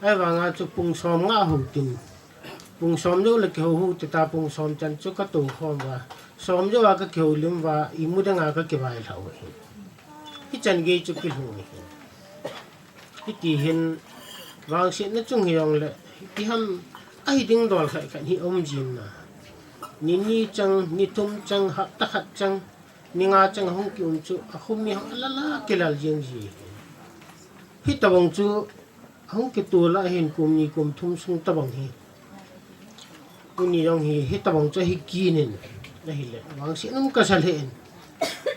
ai wa nga chu pung som nga ho tin pung som jo le ke ho ti ta pung som chan chu ka tu khom wa som jo wa ka ke lim wa i mu da nga ka ke vai lau hi hi chan ge chu ki hu hi ti hin wang se na chung yong le ti ham ai ding dol khai kan hi om jin na ni chang ni tum chang ha ta khat chang ni nga chang hong ki chu a khum mi la la ke lal jing ji hi ta bang chu hong ki tu la hin kum ni kum thum sung ta bang hi ni yong hi ta bang chu hi ki nin na hi le wang se num ka sal hen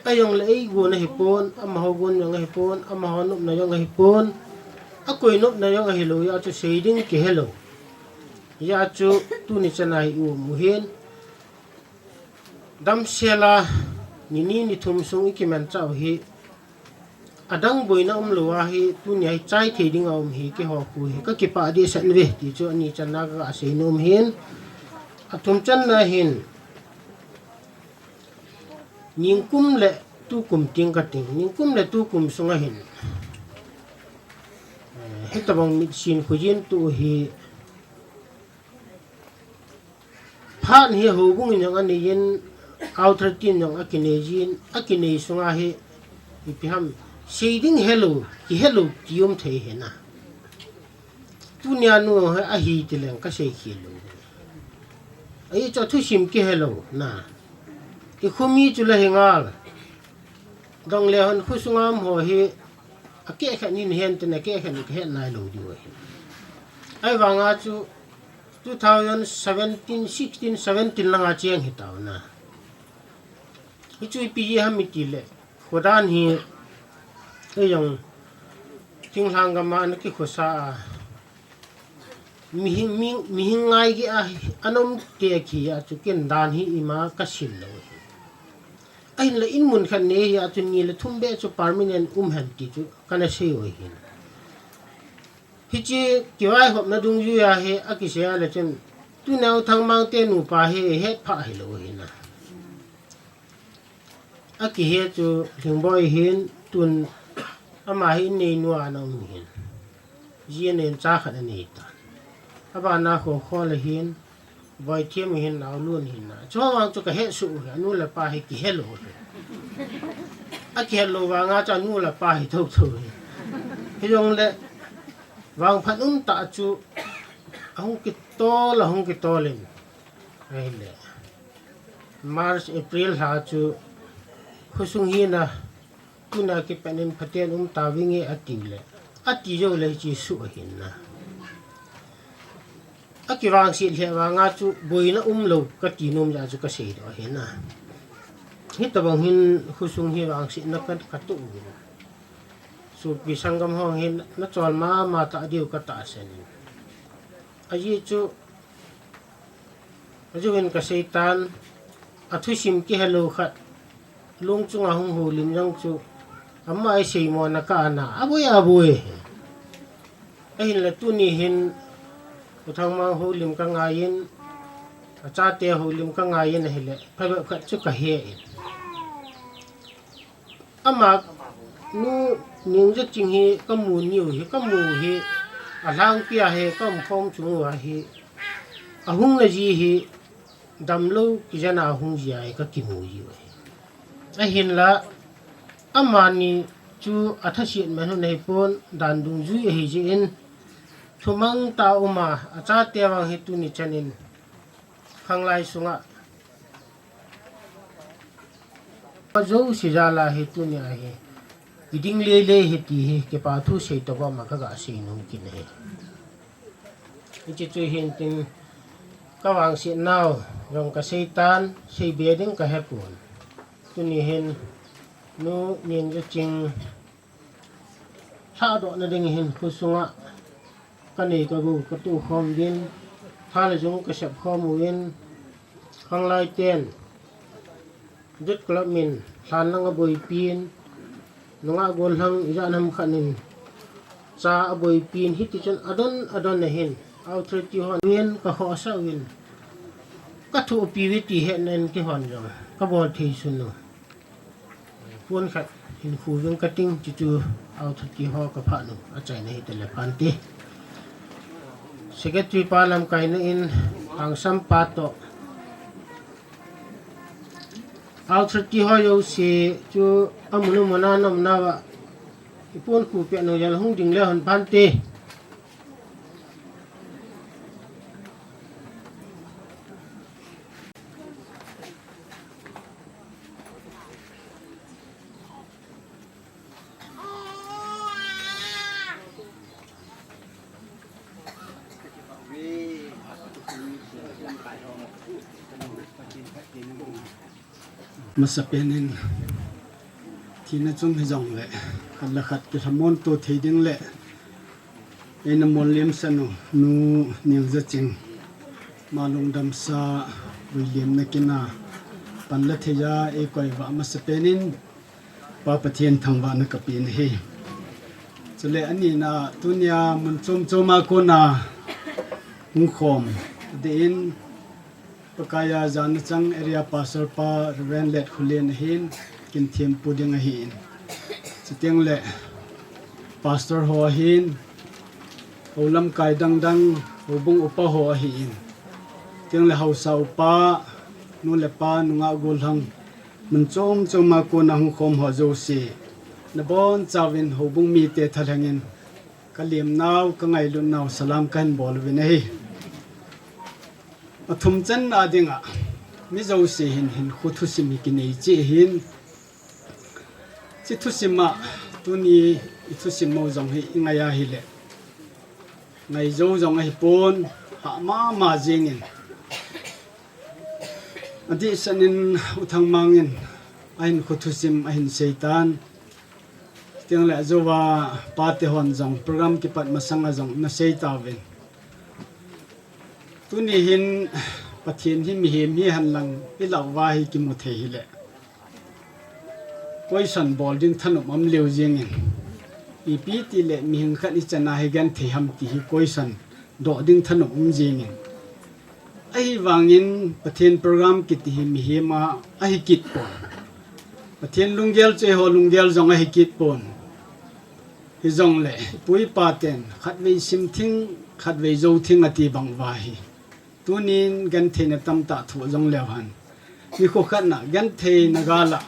ayong le ai go na hi pon ama ho gon yong hi pon ama ho nup na yong hi pon akoi nup na yong hi lo ya chu shading ki hello ya chu tu ni chanai u mu hen dam sela ni thum sung ki man chau hi adang boina lo wa hi tu ni ai chai the ding om hi ke ho pu hi ka ki pa di san ve ti chu ni chana ga se nom hin athum chan na hin ning kum le tu kum ting ka ting ning kum le tu kum sunga hin he ta bang mit sin khujin tu hi phan hi ho bung in ang ani yin outer tin yang akinejin akine sunga he ipiham shading hello ki hello tium the he na tunya nu a hi tileng ka sei khilo ai cho thu sim ki hello na ki khumi chula hingal dong le hon khusungam ho he ake khanin hen te na ke khan ke hen nai lo di wa ai wanga chu 2017 16 17 langa cheng hi taw na hi chui pi ye ham ti le khodan hi e yong ting hang ga ma na ki khosa mi ngai gi a anom te ki ya chu ken dan hi ima ka sil lo ai la in mun khan ne ya chu ni le thum be chu permanent han ti chu kana se ho hin hi chi ki wai hop na dung yu ya he a ki se ya le chen tu nau thang mang te nu pa he het pha hi lo hin na a ki he chu thing boy hin tun ama hi nei nu ana um hin ji nen cha khat nei ta aba na kho kho le hin voi thiêm hin áo luôn hin na cho wang cho ka he su nu la pa he ki hello a ki hello wa nga cha nu la pa he thau thau he yong le wang phan ta chu hong ki to len ai le March April ha chu khusung hi na kuna ki panin phaten ta wingi ati jo le chi su hin na aki wang si le wa nga chu boina lo ka ti nom ja chu ka sei do hin na hi ta bang hin khusung hi wang si na ka tu su pi sangam hong hin na chol ma ta diu ka ta sen aji chu ajuin ka seitan athu sim ki hello khat lung chunga hung hu lim jang chu amma ai sei mo na ka na aboi ai la tu ni hin uthang ma hu lim ka ngayin cha te hu lim ka ngayin hele pha khat chu ka he ama nu Nengjaching hi ka mu niu hi ka mu hi alang pia he ka mphom chu wa hi ahung la ji hi damlo ki jana hung ji ai ka ki mu ji a hin la amani chu athasit manu nei pon dan dung ju hi ji in thumang ta uma acha te wang hi tu ni chanin khanglai sunga pajo sijala hi tu ni a hi iding le hi ti hi ke pa thu sei to ba ma ka ga sei nu ki ne ichi chu hin tin ka wang si naw rong ka seitan sei be ding ka hepun tu ni hin nu Nengjaching tha do na ding hin khusunga ka nei ka gu ka tu khom din tha le jung ka sep khom win khanglai ten dit klap min than lang boi pin nunga gol hang ija nam khanin cha boi pin hi ti chon adon na hin authority hon win ka ho sa win ka thu pi wi ti he nen ki hon jong ka bol thi sunu pon khat hin khu wing cutting chi chu authority ho ka pha nu a chai na hi tele phan ti secretary palam kai na in ang sampa to authority ho yo se chu amunu mana nam na wa ipon ku pe no yal hung ding le hon phan ti masapenin thina chung hi jong le khala khat ki thamon to theiding le ena Vuilemna nu Nengjaching ma Longdamsa Vuilemna kina panla theya e koi wa masapenin pa pathian thangwa na kapin hi chule ani na tunya mun choma ko na khom de in pakaya jan chang area pastor pa ren let khulen hin kin thim puding a hin chiteng le pastor ho hin olam kai dang obung upa ho hin teng le hausa upa nu le pa nunga golhang mun choma ko na khom ho jo si na bon chawin hobung mi te thalangin kalim naw ka ngai lu naw salam kan bol wi nei athum chan adinga mi zo se hin khuthu simi ki nei che hin chi thu sima tuni ithu simo jong hi ingaya hi le ngai zo jong hi pon ha ma jingin adi sanin uthang mangin ain khuthu sim ain seitan tiang le zowa pate hon jong program ki pat masanga jong na seitawin tuni hin pathin hi mi han lang ilawa hi ki mu the hi le question bolding thanum am leu jingin ipt le mi hing khat ni chana hi gan the ham ti hi question do ding thanum jingin ai wangin pathin program ki ti hi mi he ma ai kit pon pathin lunggel che ho lunggel jong ai kit pon hi jong le pui paten khat ve sim thing khat ve zo thing ati bang wa hi tu nin gan the na tam ta thu jong le han mi kho khat na gan the na ga la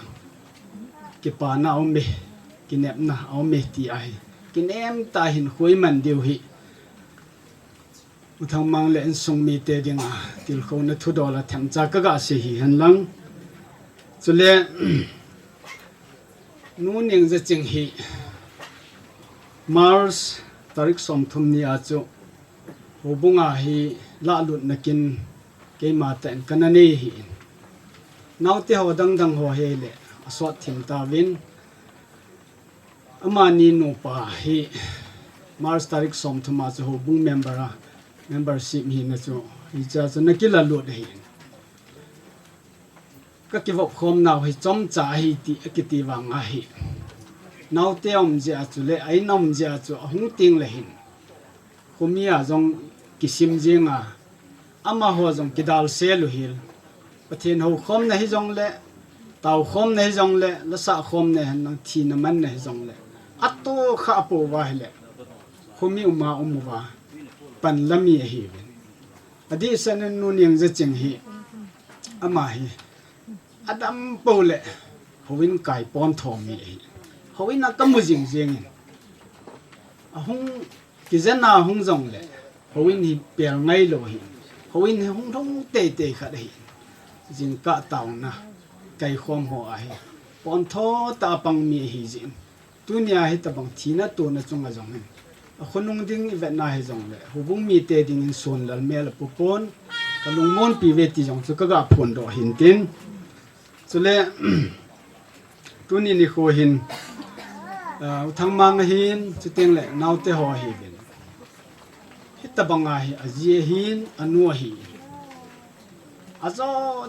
ki pa na om me ki nep na om me ti ai ki nem ta hin khoi man deu hi u thang mang le en sung mi te ding a til kho na thu do la tham cha ka ga se hi han lang chu le nu ning za ching hi Mars tarik som thum ni a chu hobunga hi la lut nakin ke ma ten kanani hi naute ho dang dang ho he le aswat thim ta win amani no pa hi Mars tarik som thuma chu hobung membership hi na chu hi cha chu nakila lut hi ka ki vop khom naw hi chom cha hi ti akiti wanga hi naute om ja chu le ai nom ja chu hung ting le hin khumia jong kisim jinga ama ho jong kidal selu hil pathin ho khom na hi jong le tau khom na hi jong le la sa khom ne han nang thi na man na hi jong le atto kha po wa hi le khumi uma umwa pan lami hi adi sanen nu ning za ching hi ama hi adam po le howin kai pon thom mi hi howin na kam jing jing ahung kizana hung jong le howin hi per ngai lo hi howin hi hung thong te te khat hi jing ka taw na kai khom ho ai pon tho ta pang mi hi jing tunia hi ta bang thina to na chunga jong hin khunung ding i vet na hi jong le hubung mi te ding in son lal mel pu pon kalung mon pi ve ti jong chu ka ga phon do hin tin chule tuni ni kho hin thang mang hin chu teng le naute ho hi ben hitabanga hi aji hin anu hi azo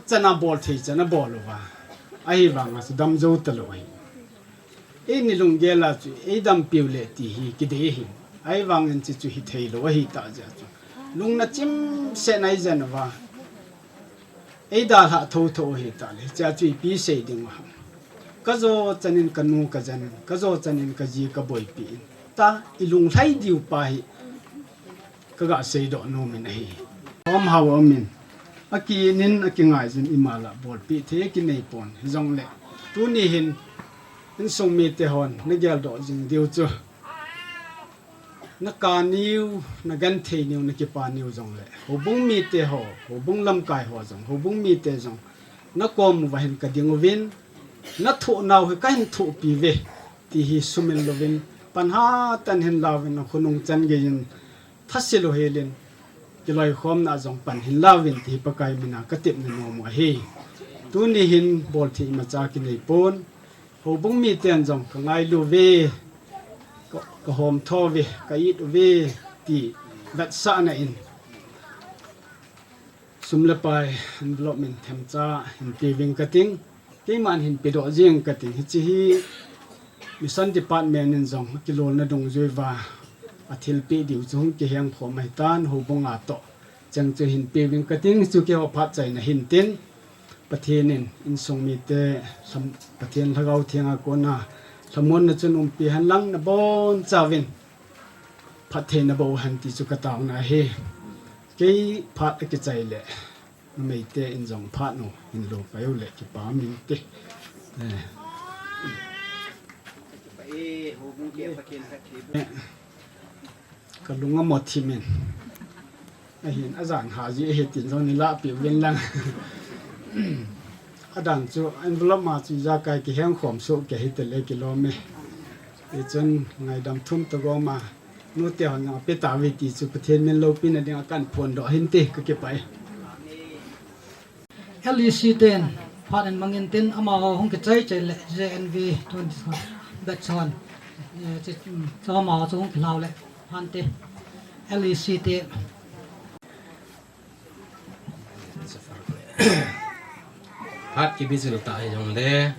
chana bol thei chana bol wa ai wanga su dam zo talo hi e ni lung gela chu e dam piule ti hi ki de hi ai wangin chi chu hi thei lo hi ta ja chu lung na chim se nai jan wa e da ha tho tho hi ta le cha chu pi se ding wa ka zo chanin kanu ka jan ka zo chanin ka ji ka boi pi ta ilung lai diu pa hi ka ga sei do no min hi om ha wa min aki nin aki ngai jin imala bol pi the ki nei pon jong le tu ni hin in song mi te hon na gel do jing diu chu na ka niu na gan the niu na ki pa niu jong le ho bung mi te ho bung lam kai ho jong ho bung mi te jong na kom wa hin ka ding win na thu naw he ka hin thu pi ve ti hi sumin lovin pan ha tan hin lawin na khunung chan ge yin thasilo helin kiloi khom na jong pan hin lawin ti pakai mina ka tip na no mo he tu ni hin bol thi ma cha ki nei pon ho bung mi ten jong ka ngai lu ve ka hom tho ve ka it ve ti that sa na in sumla pai development them cha hin piving cutting ke man hin pedo jeng cutting hi chi hi mission department in jong kilol na dong joi wa athil pe diu chung ke heng kho mai tan ho bonga to chang che hin piving cutting chu ke ho phat chai na hin tin pathinin in song mi te sam pathin lagau thenga ko na samon na chun pi han lang na bon chawin phathe na bo han ti chu ka taw na he ke phat ke chai le mei te in jong phat no in lo pa yo le ki pa mi te ka lunga mo thi men a hin azan ha ji he tin zo ni la pi wen lang adan chu envelope ma chu ja kai ki heng khom so ke hit le kilome e chen ngai dam thum to go ma nu te hon na pe ta wi ti chu pathen men lo pin ading akan phon do hin te ka ke pai LEC 10 phanen mangin tin ama hong ke chai chai le JNV 20 batchon che ma chu hong law le phan te LEC 10 phát cái bizil tại trong đấy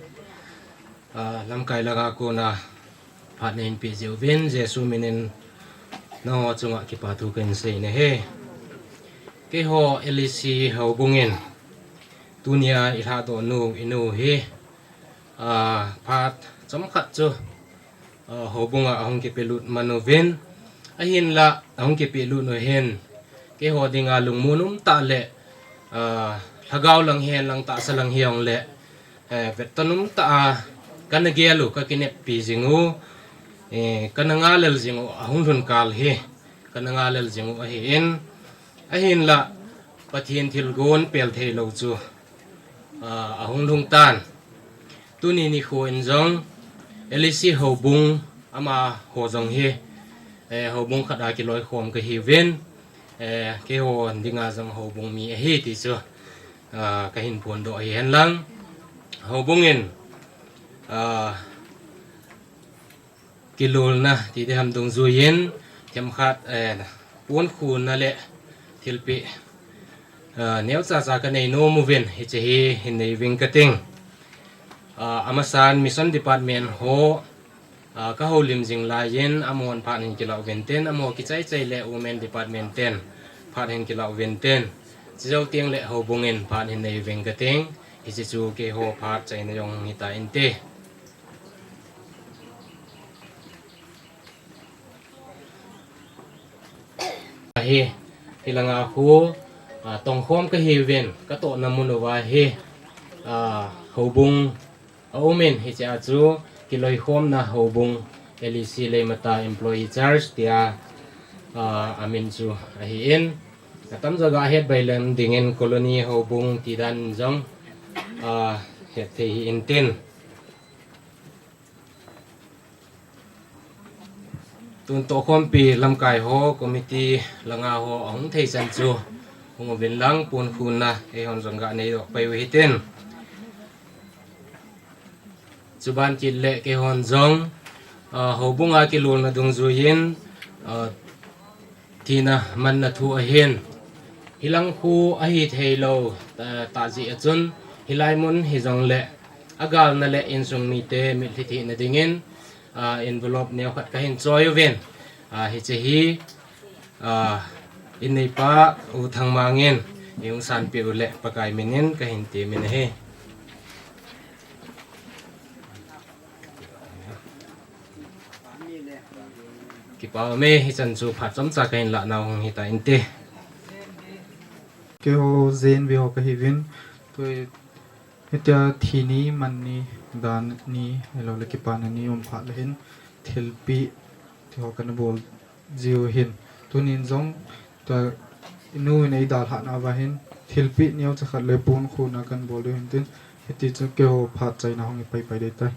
làm cái là cô na phát nên bị diệu viên Giêsu mình nó chung cái bà tu cần xây này he cái họ LEC họ bungin dunia ila do nu inu he phát chấm khát cho họ bunga ông cái pelut manovin ahin la ông cái pelut no hen ke ho dinga lungmunum ta le thagau lang hen lang ta salang hiong le vetanum ta kan gelu ka kinep pi jingu kananga lel jingu ahun hun kal he kananga lel jingu a hin la pathin thil gon pel thei lo chu ahung lung tan tuni ni kho in jong elisi hobung ama ho jong he hobung khada ki loi khom ka hi ven ke ho dinga jong hobung mi he ti chu ka hin phun do hi hen lang hobung in kilul na ti de ham dung zu yin kem khat pun khun na le thilpi nếu cha cái này no moving hi che hi hin nei wing cutting amasan mission department ho ka ho lim jing la yen amon phan hin kilau venten amo ki chai chai le women department ten phan hin kilau venten chau tiang le ho bungin phan hin nei wing cutting hi che chu ke ho phat chai na yong ni ta inte hi hilanga khu tong khom ka hi ven ka to namunwa hi hobung omen hi cha chu kiloi khom na hobung LEC le mata employee charge tia amin chu a hi in katam jaga het bailam dingen colony hobung tidan jong het the hi inten tun to khom pi lam kai ho committee langa ho ong thei san chu hong vin lang pun khun na e hon jong ga nei dok pai wi ten chuban ki le ke hon jong ho bunga ki lul na dung zu yin thina man na thu a hen hilang khu a hi thei lo ta ji a chun hilai mun hi jong le agal na le in sung mi te mi thi thi na dingin envelope neo khat ka hin choi ven hi che hi in nei pa u thang mangin yung san pi ule pakai minin ka hin ti min he ki pa me hi chan chu phat chom cha ka hin la na hong hi ta in te ke ho zen vi ho ka hi vin to eta thini man ni dan ni elo le ki pan ni pha le hin thilpi thi ho kan bol jiu hin tunin jong ta nu nei dal ha na wa hin thilpi niau cha khat le pun khu na kan bol hin tin heti chu ke ho pha chai na hong pai pai de tai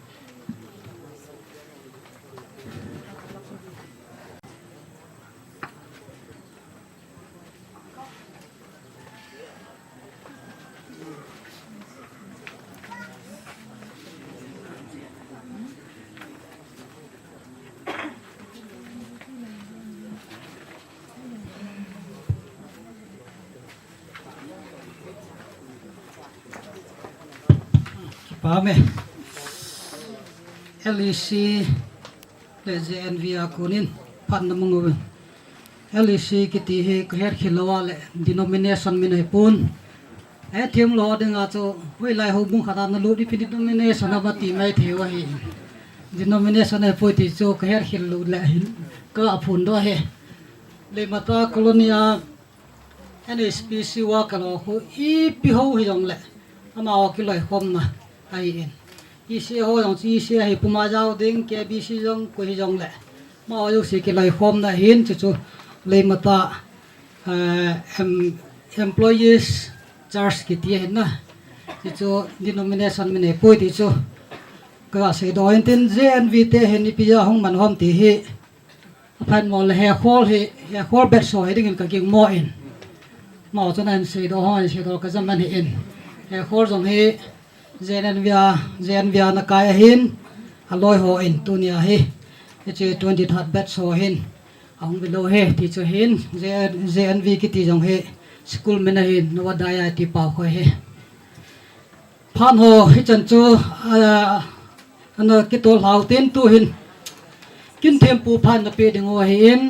Pame LEC le JNV akunin phan namungu LEC kiti he kher khilawa le denomination min pun thiam lo dinga cho hoi lai ho bung khada na lu di denomination abati mai thewa hi denomination e poi ti cho kher khil lu le ka apun do he le mata colonia NSPC wa kalo ho I pi ho hi jong le ama o ki lai khom na ai en isi ho jong chi isi hi puma jaw ding ke bi si jong ko hi jong le ma o yu si ki lai khom na hin chu chu le mata employees charge ki ti hen na chi chu denomination mine poi ti chu ka se do en ten JNV te hen ni pi ja hong man hom ti hi phan mo le he khol bet so he ding ka king mo en ma cho nên se do ho se do ka zaman hi en he khol jong he zen via na kai hin aloi ho in tunia hi che 20 that bet so hin ang below he ti cho hin ZNV ki ti jong he school mena hin no wadaya ti pa kho he phan ho hi chan chu ana ki tol hau ten tu hin kin them pu phan na pe ding ho hin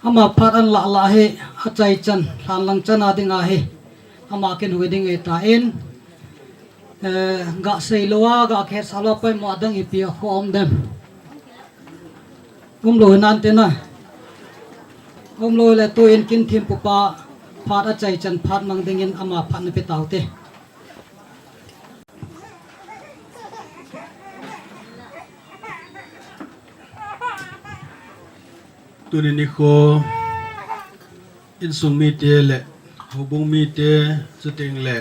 ama phat an la he a chai chan hlan lang chan a dinga he ama ken wedding e ta en ga sei lowa ga khe salo pai mo dang I pi khom dem lo nan te na om loi le tu in kin thim pupa phat a chai chan phat mang ding in ama phat na pe tau te tu ni ko in sung mi te le hobung mi te chu ting le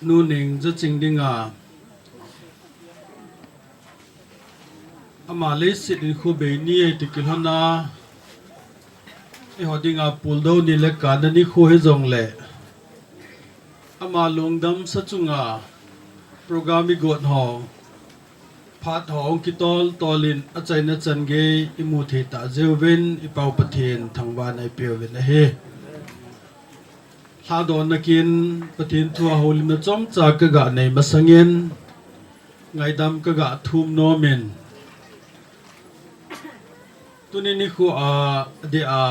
nu ning chu ching dinga ama le sit in ko be ni ti kil hona e hodinga pul do ni le ka na ni ko he jong le ama Longdamsa chunga program i got ho phat hong ki tol tolin a chaina change imu the ta zeuven i pau pathen thangwan ai pewin a he ha don nakin pathen thua holim na chom cha ka ga nei masangin ngai dam ka ga thum no men tuni ni khu a de a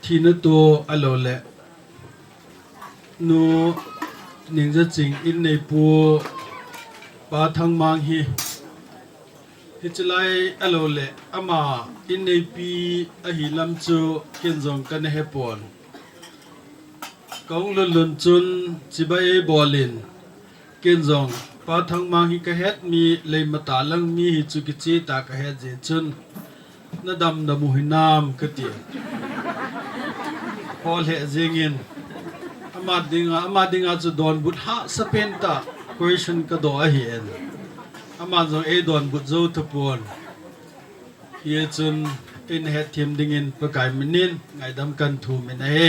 thina to alole no ningja ching in nei pu pa thang mang hi hichlai alole ama in nei pi a hi lam chu ken jong kan he pon kong lun lun chun chibai bolin ken jong pa thang mang hi ka het mi le mata lang mi hi chu ki chi ta ka he je chun na dam na mu hinam ka ti hol he jengin ama dinga chu don but ha sapenta question ka do a hian ama jong e don but zo thapon hi chun in he thim dingin pakai minin ngai dam kan thu men he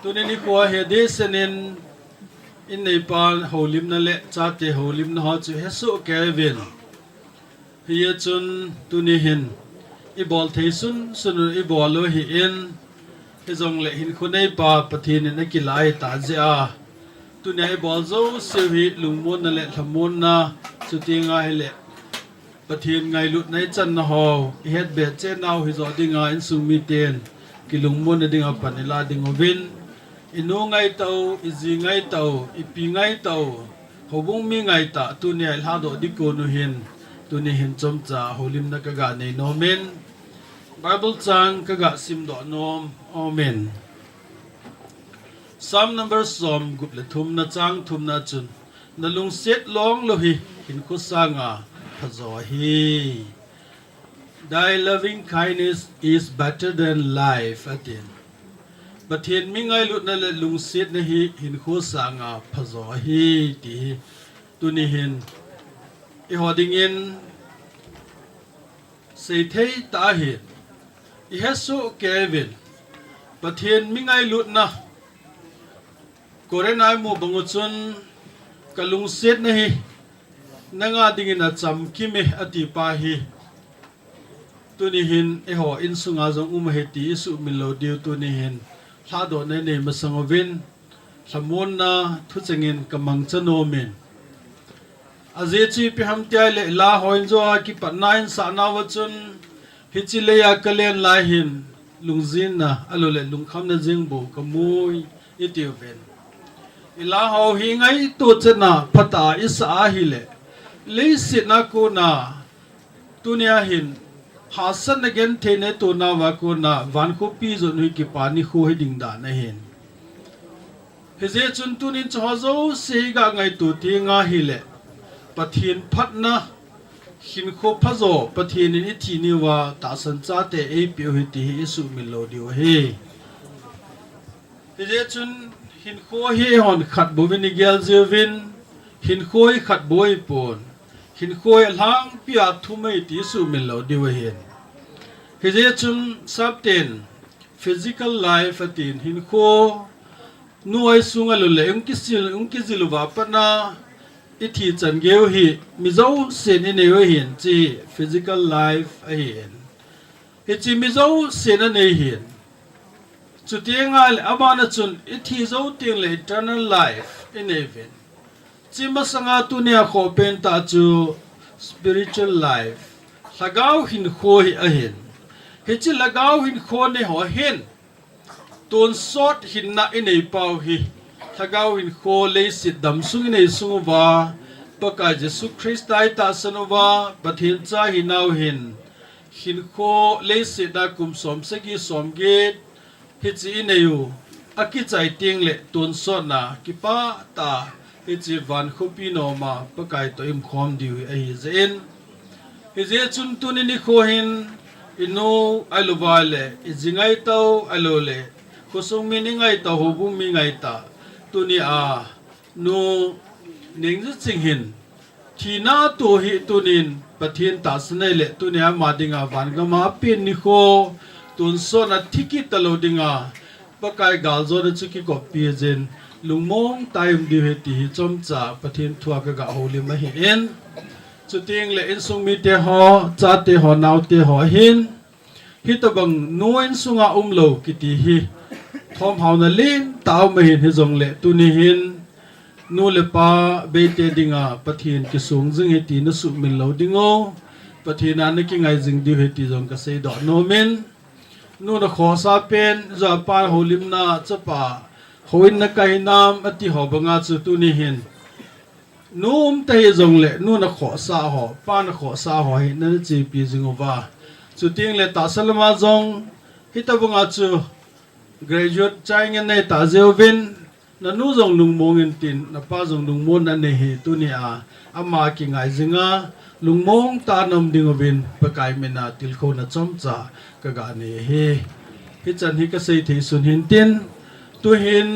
tunini ko he de senin in nei pan holim na le cha te holim na ha chu he su kevin hi chun tuni hin i bol theisun sunu i bol lo hi in he jong le hin khunei pa pathin na kilai ta je a tunai bol zo sewi lungmon na le thamon na chutinga hele pathin ngai lut nai chan na ho het be che naw hi zo dinga in sumi ten kilungmon na dinga panila dingovin inu ngai tau izi ngai tau ipi ngai tau hobung mi ngai ta tunai ha do diko nu hin tuni hin chom cha holim na ka ga nei no men bible chang ka ga sim do nom amen Psalm number som gup le thum na chang thum na chun na lung set long lo hi hin khu sanga phazo hi thy loving kindness is better than life atin but hin mi ngai lut na le lung set na hi hin khu sanga phazo hi ti tuni hin i hoding in sei thei ta hi i hesu kevin but hin mi ngai lut na Korenai mo banguchun kalung set na hi nanga dingin na cham kimi ati pa hi tuni hin eho in sunga jong umaheti su milo diu tuni hin thado ne ne masangovin thamon na thuchengin kamang chano men ajechi pi hamtia le la hoin zo ki panain sa na wachun hichileya kalen la hin lungjin na alole lungkham na jingbo kamui itioven ila ho hi ngai tu chena phata isa hi le sina ko na tunia hin hasan again thene to na wa ko na van ko pi zo nui ki pani kho hi ding da na hin heze chun tunin chozo se ga ngai tu ti nga hi le pathin phat na hin kho phazo pathin ni thi ni wa ta san cha te e pi hi ti su milo dio he heze chun hin khoi hi hon khat bovin gel zevin hin khoi khat boi pon hin khoi lang pia thumai ti su min lo diwa hen he je chum sapten physical life atin hin kho nuai sunga lo le ungki zilu wa pana ithi chan geu hi mizo sen ne we hen chi physical life a hen he chi mizo sen ne hen Chutiengal abana chun ithi zo ting le eternal life in heaven. Chima sanga tunia kho pen ta chu spiritual life. Lagaw hin kho hi ahen. Hichi lagaw hin kho ne ho hen. Ton sot hin na in ei pau hi. Lagaw hin kho le sit dam sung in ei sung wa. Paka Jesu Christ ai ta sanuwa bathin cha hi naw hin. หินโคเลสิดากุมสมสกีสมเกตฮิจิเนยูอากิใจเตียงเละตุนสดนากิปะตาฮิจิวันคุปีโนมาปะไกตัวอิมคอมดิวไอฮิเซนฮิเซจุนตุนินิโคหินอินูไอลูบาเลอิจิงไงเต้าไอโลเลคุสงมินิงไงเต้าหูบุมิงไงตาตุนิอานูนิงจิงหินทีน่าตัวฮิตุนินปะเทียนตาสนัยเละตุนิอามาดิงาวันกมาปินนิโคตุนโซนัทิกิตโลดิงาปะไกกาลโซนจุกิกอปีเจนลุงมงตายดิเวติฮิจอมจ่าปะเทียนทัวกะกะโฮลิมาเห็นจุดเตียงเละอินซุงมีเตหอจ่าเตหอนาวเตหอหินฮิตบังนูอินซุงอาโลกิติฮิทอมฮาวนาลินตาวมาเห็นฮิจงเละตุนิหินนูเลปาเบเตดิงาปะเทียนกิสุงจึงเฮตินสุมินโลดิงโอปะเทียนานกิไงจึงดิเวติจงกะเซดอโนมินนูนขอซาเป็นจะปาโฮลิมนาจะปาโฮอินนักไก่นามอติหอบงาจุตุนิหินนูมเตยจงเละนูนขอซาหอปานขอซาหอหินนั่นจีปีจึงว่าจุดเตียงเละตาสลมาจงฮิตบงาจู graduate ใจเงินในตาเจวินนันนูจงลุงมงอินตินนับป้าจงลุงมงนั่นเองตุนีอามากิไงจึงลุงมงตานมดิงวินปะไกเมนาติลโคนัจอมจ่ากะกะเนเฮฮิจันฮิกะเซทิสุนหินตินตุหิน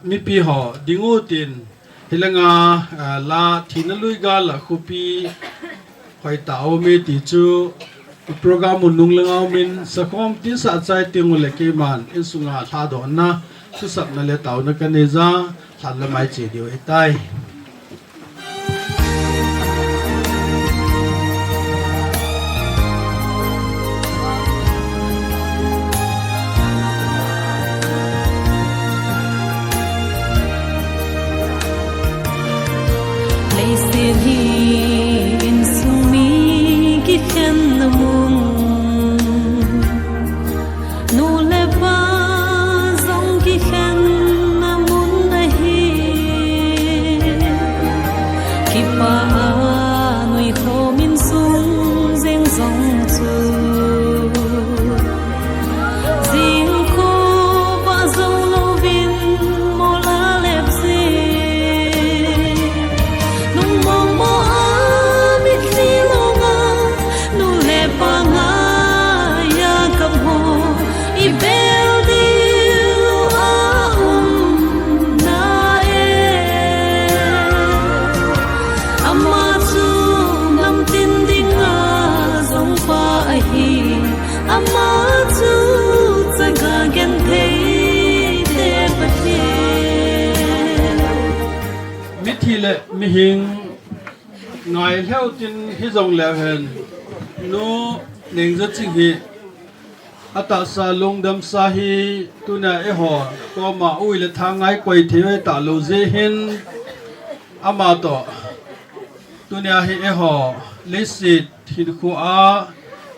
มีปีหอดิงูตินฮิลังลาทินลุยกาลคุปีคอยตาวเมติจูโปรแกรมมุนนุงเลงเอามินสกอมตินสัจใจติงุเลเกมันอินสุงาทาดอนนะสุสับนั่นเลตาวนักเนซ่าทันละไม่เจดียวไอไตมีหิงไงเท่าจินฮิจงแล้วเห็นนูหนึ่งจะจิงฮิอัตสาลงดำสาฮีตุนาเอหอก็มาอุ้ยและทางไงกวยเทวตาโลเจหินอามาโตตุนาฮีเอหอเลสิตหินคูอา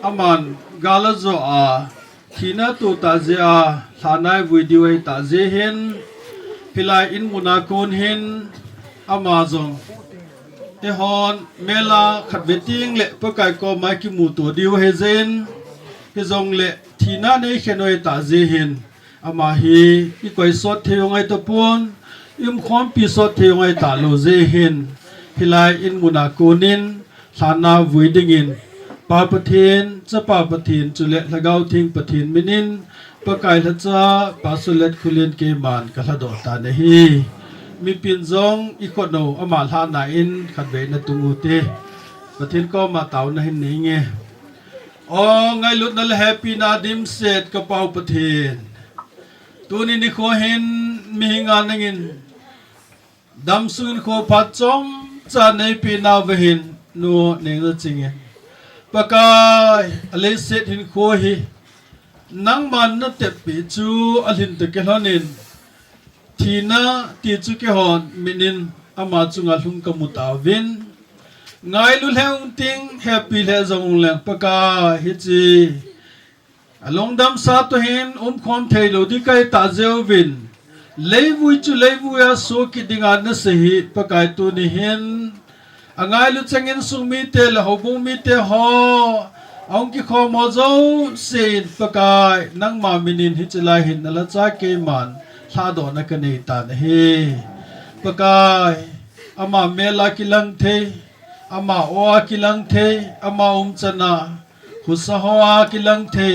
อามันกาลโจอาทีน่าตูตาเจอาฐานายวิดีโอตาเจหินพิลายอินมุนาคูนหินอามาจงเอฮอนเมลาขัดเวติงเละปะไก่ก็มาคิมูตัวดิวเฮเซนเฮจงเละทีน่าในเขนอยตาเจหินอามาฮีอีกวยสดเทียงไอตะปวนอิมความปีสดเทียงไอตาโลเจหินพิลายอินมุนาโกนินฐานาวิดิงินปาปะเทนจะปาปะเทนจุเละละเกาทิ้งปะเทนมินินปะไก่ละจ้าปาสุเล็ดคุเลียนเกมันกะละดอตาเนฮีมีปินจงอีกคนโนอามาลานาอินขัดเวนตุงูเตประเทศก็มาเต่าในนี้ไงอ๋อไงลุดนั่นแฮปปี้นาดิมเสร็จกระเป๋าประเทศตัวนี้นี่ขอเห็นมีงานนั่งดำสุนขอพัดจอมจะในปีนาเวหินนัวเนื้อจริงไงปากายอะไรเสร็จหินขอฮีนังมันนั่นเต็มปีจูอลินตะเกลานินทีน่าที่จุกหอนมินินอามาจุงอาลุงกมุตาวินไงลุเลงติงแฮปปี้เลจงเลงปะกาฮิจีลงดำสาตุหินความเทโลดิกายตาเจวินเลวุยจูเลวุยาโซกิดิงานนสหิปะกายตุนิหินไงลุจังอินสุมิเตลหบุมิเตหอ ông ki kho mo zo sin pakai nang ma minin hi chalai hin ala cha ke man tha do na ka nei ta na he pakai ama mela kilang the ama oa kilang the ama chana husahoa kilang the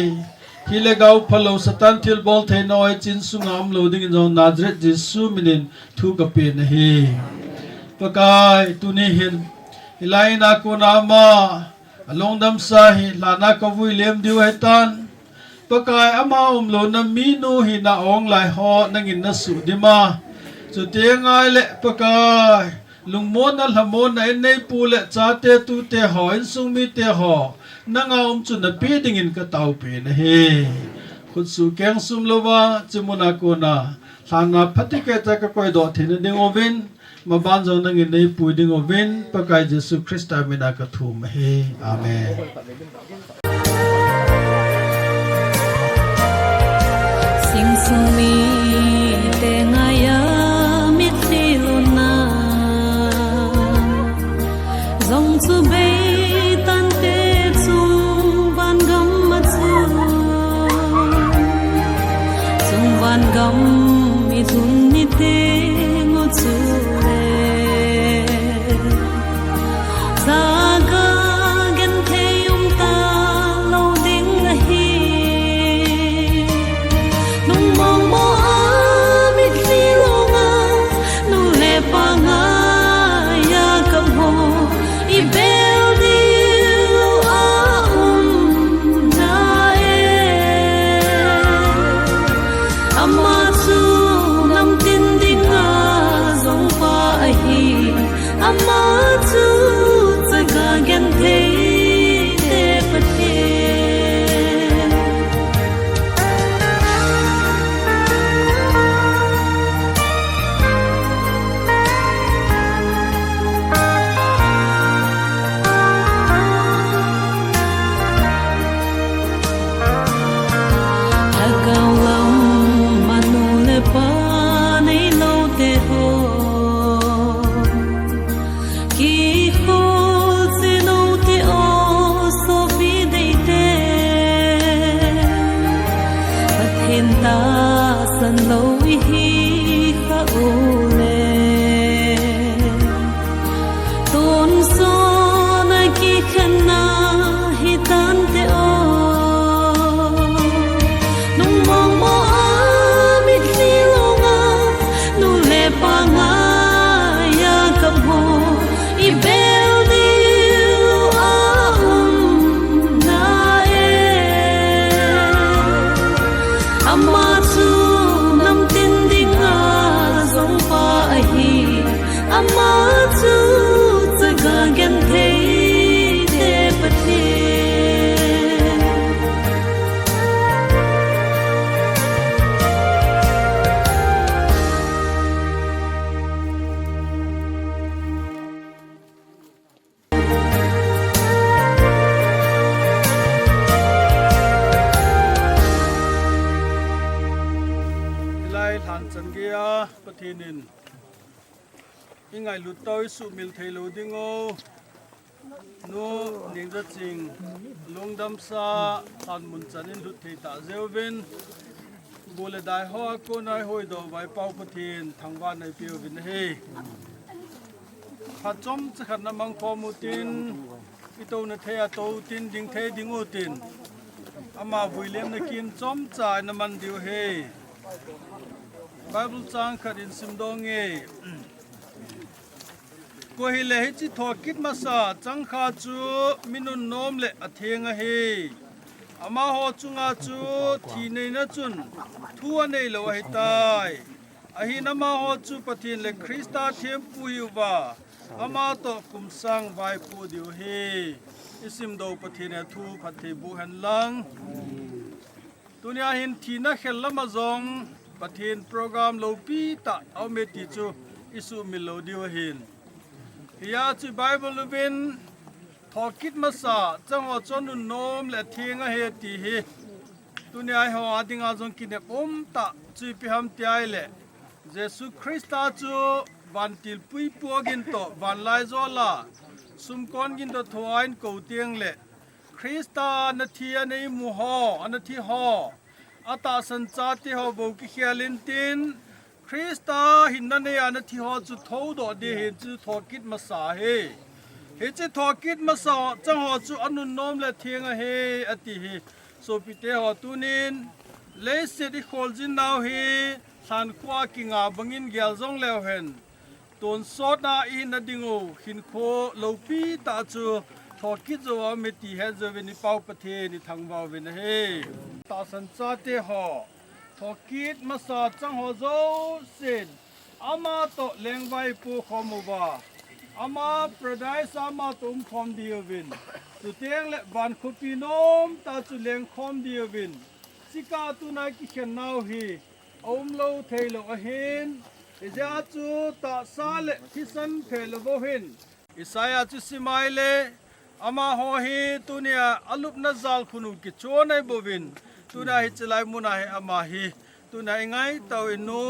hilegau phalo satan thil bol the noi chin sungam loading in zone nazret jisu minin thu ka pe na he pakai tuni hin ilaina ko nama Longdamsa hi lana ka Vuilemna diu hetan pakai ama lo na minu hi na ong lai ho nangin na su dima chu te ngai le pakai lungmon na lamon na nei pu le cha te tu te ho in sung mi te ho nanga chu na pi ding in ka tau pe na he khut su keng sum lowa chimuna ko na thanga phatike ta ka koi do thin ding ovin ma ban zo nang in nei pu ding ovin pakai Jesu Christa mena ka thum he amen sing sung mi te ngaya mit thiluna zong chu be tan te chung van gam ma chung van gam mi thun ni te ngo chu le zaga gen the yum ta lo ding a hi nung mong mo mit li longa nu le pa nga ya kam ho I bel di a na ama chu nam tin ding a zong pa hi ama chu chaga gen the te pathe Agao lam manu le pa nei lo te ho ki ho se no te o so vi dei te pathin ta san lo hi kha o le ton so na ki khana hi tan te o nung mong mo mit li longa nu le pa nga ya kam ho I bel di a na ama chu nam tin ding a zong pa hi ama chu chaga gen the te pathe lai than chan gia pathinin ingai lu toi su mil thei lo ding o no Nengjaching Longdamsa than mun chanin lu thei ta zeuven bole dai ho ko nai hoi do vai pau pathin thangwa nai piu vin he kha chom chakhat na mang pho mutin ito na thea to tin ding the ding o tin ama Vuilemna kin chom chai na man diu he Bible chang khat in sim dong e ko hi le hi chi thokit ma sa chang kha chu minun nom le athenga he ama ho chunga chu thi nei na chun thua nei lo hi tai ahi nama ho chu pathin le Krista them pu yu ba ama to kum sang vai pu diu he isim do pathin e thu phathi bu han lang tunia hin thina khel lama zong pathin program lo pi ta aumeti chu isu milo diu hin hiya chu Bible luvin thokit masa chango chonu nom le thinga he ti hi tunia ho adinga zong kine om ta chui pi ham tiai le Jesu Christa chu vantil pui puagin to van lai zo la sum kon gin to thoain ko tiang le คริสตานาทีในมูฮออันนาทีฮออาตาสันจาติฮอบุกิเขียลินตินคริสตาหินนันเนียนาทีฮอจุดท้าวดอดีเห็นจุดทอกิดมาสาเฮเห็นจุดทอกิดมาสาจังฮอจุดอนุนอมและเทียงเฮอติเฮโซปิเตฮอตุนินเลสเซดิโคลจินนาวเฮสันควากิงาบังอินเกลซงเลวเห็นต้นสดนาอินนดิงโอหินโคโลปีตาจูทอกิดจะว่าไม่ตีเฮจะเป็นนิปาวประเทศนิทางว่าเป็นเฮตาสันจาเตฮอทอกิดมาสาจังฮอโจเซนอามาโตเลงไวปูขมูบาอามาประดายสามาตุมคอมเดียววินสุเตียงและบันคุปีนอมตาจูเลงคอมเดียววินสิกาตุนายกิเขนนาวฮีอมโลเทโลอหินอิจาจูตาซาเลทิสันเพลโวหินอิสายาจูสิมาเลอามาโฮฮีตุเนียอลุปนาซัลคุนุกิโชนายบวินตุนายฮิจไลมุนาเฮอามาฮีตุนายไงตาวินู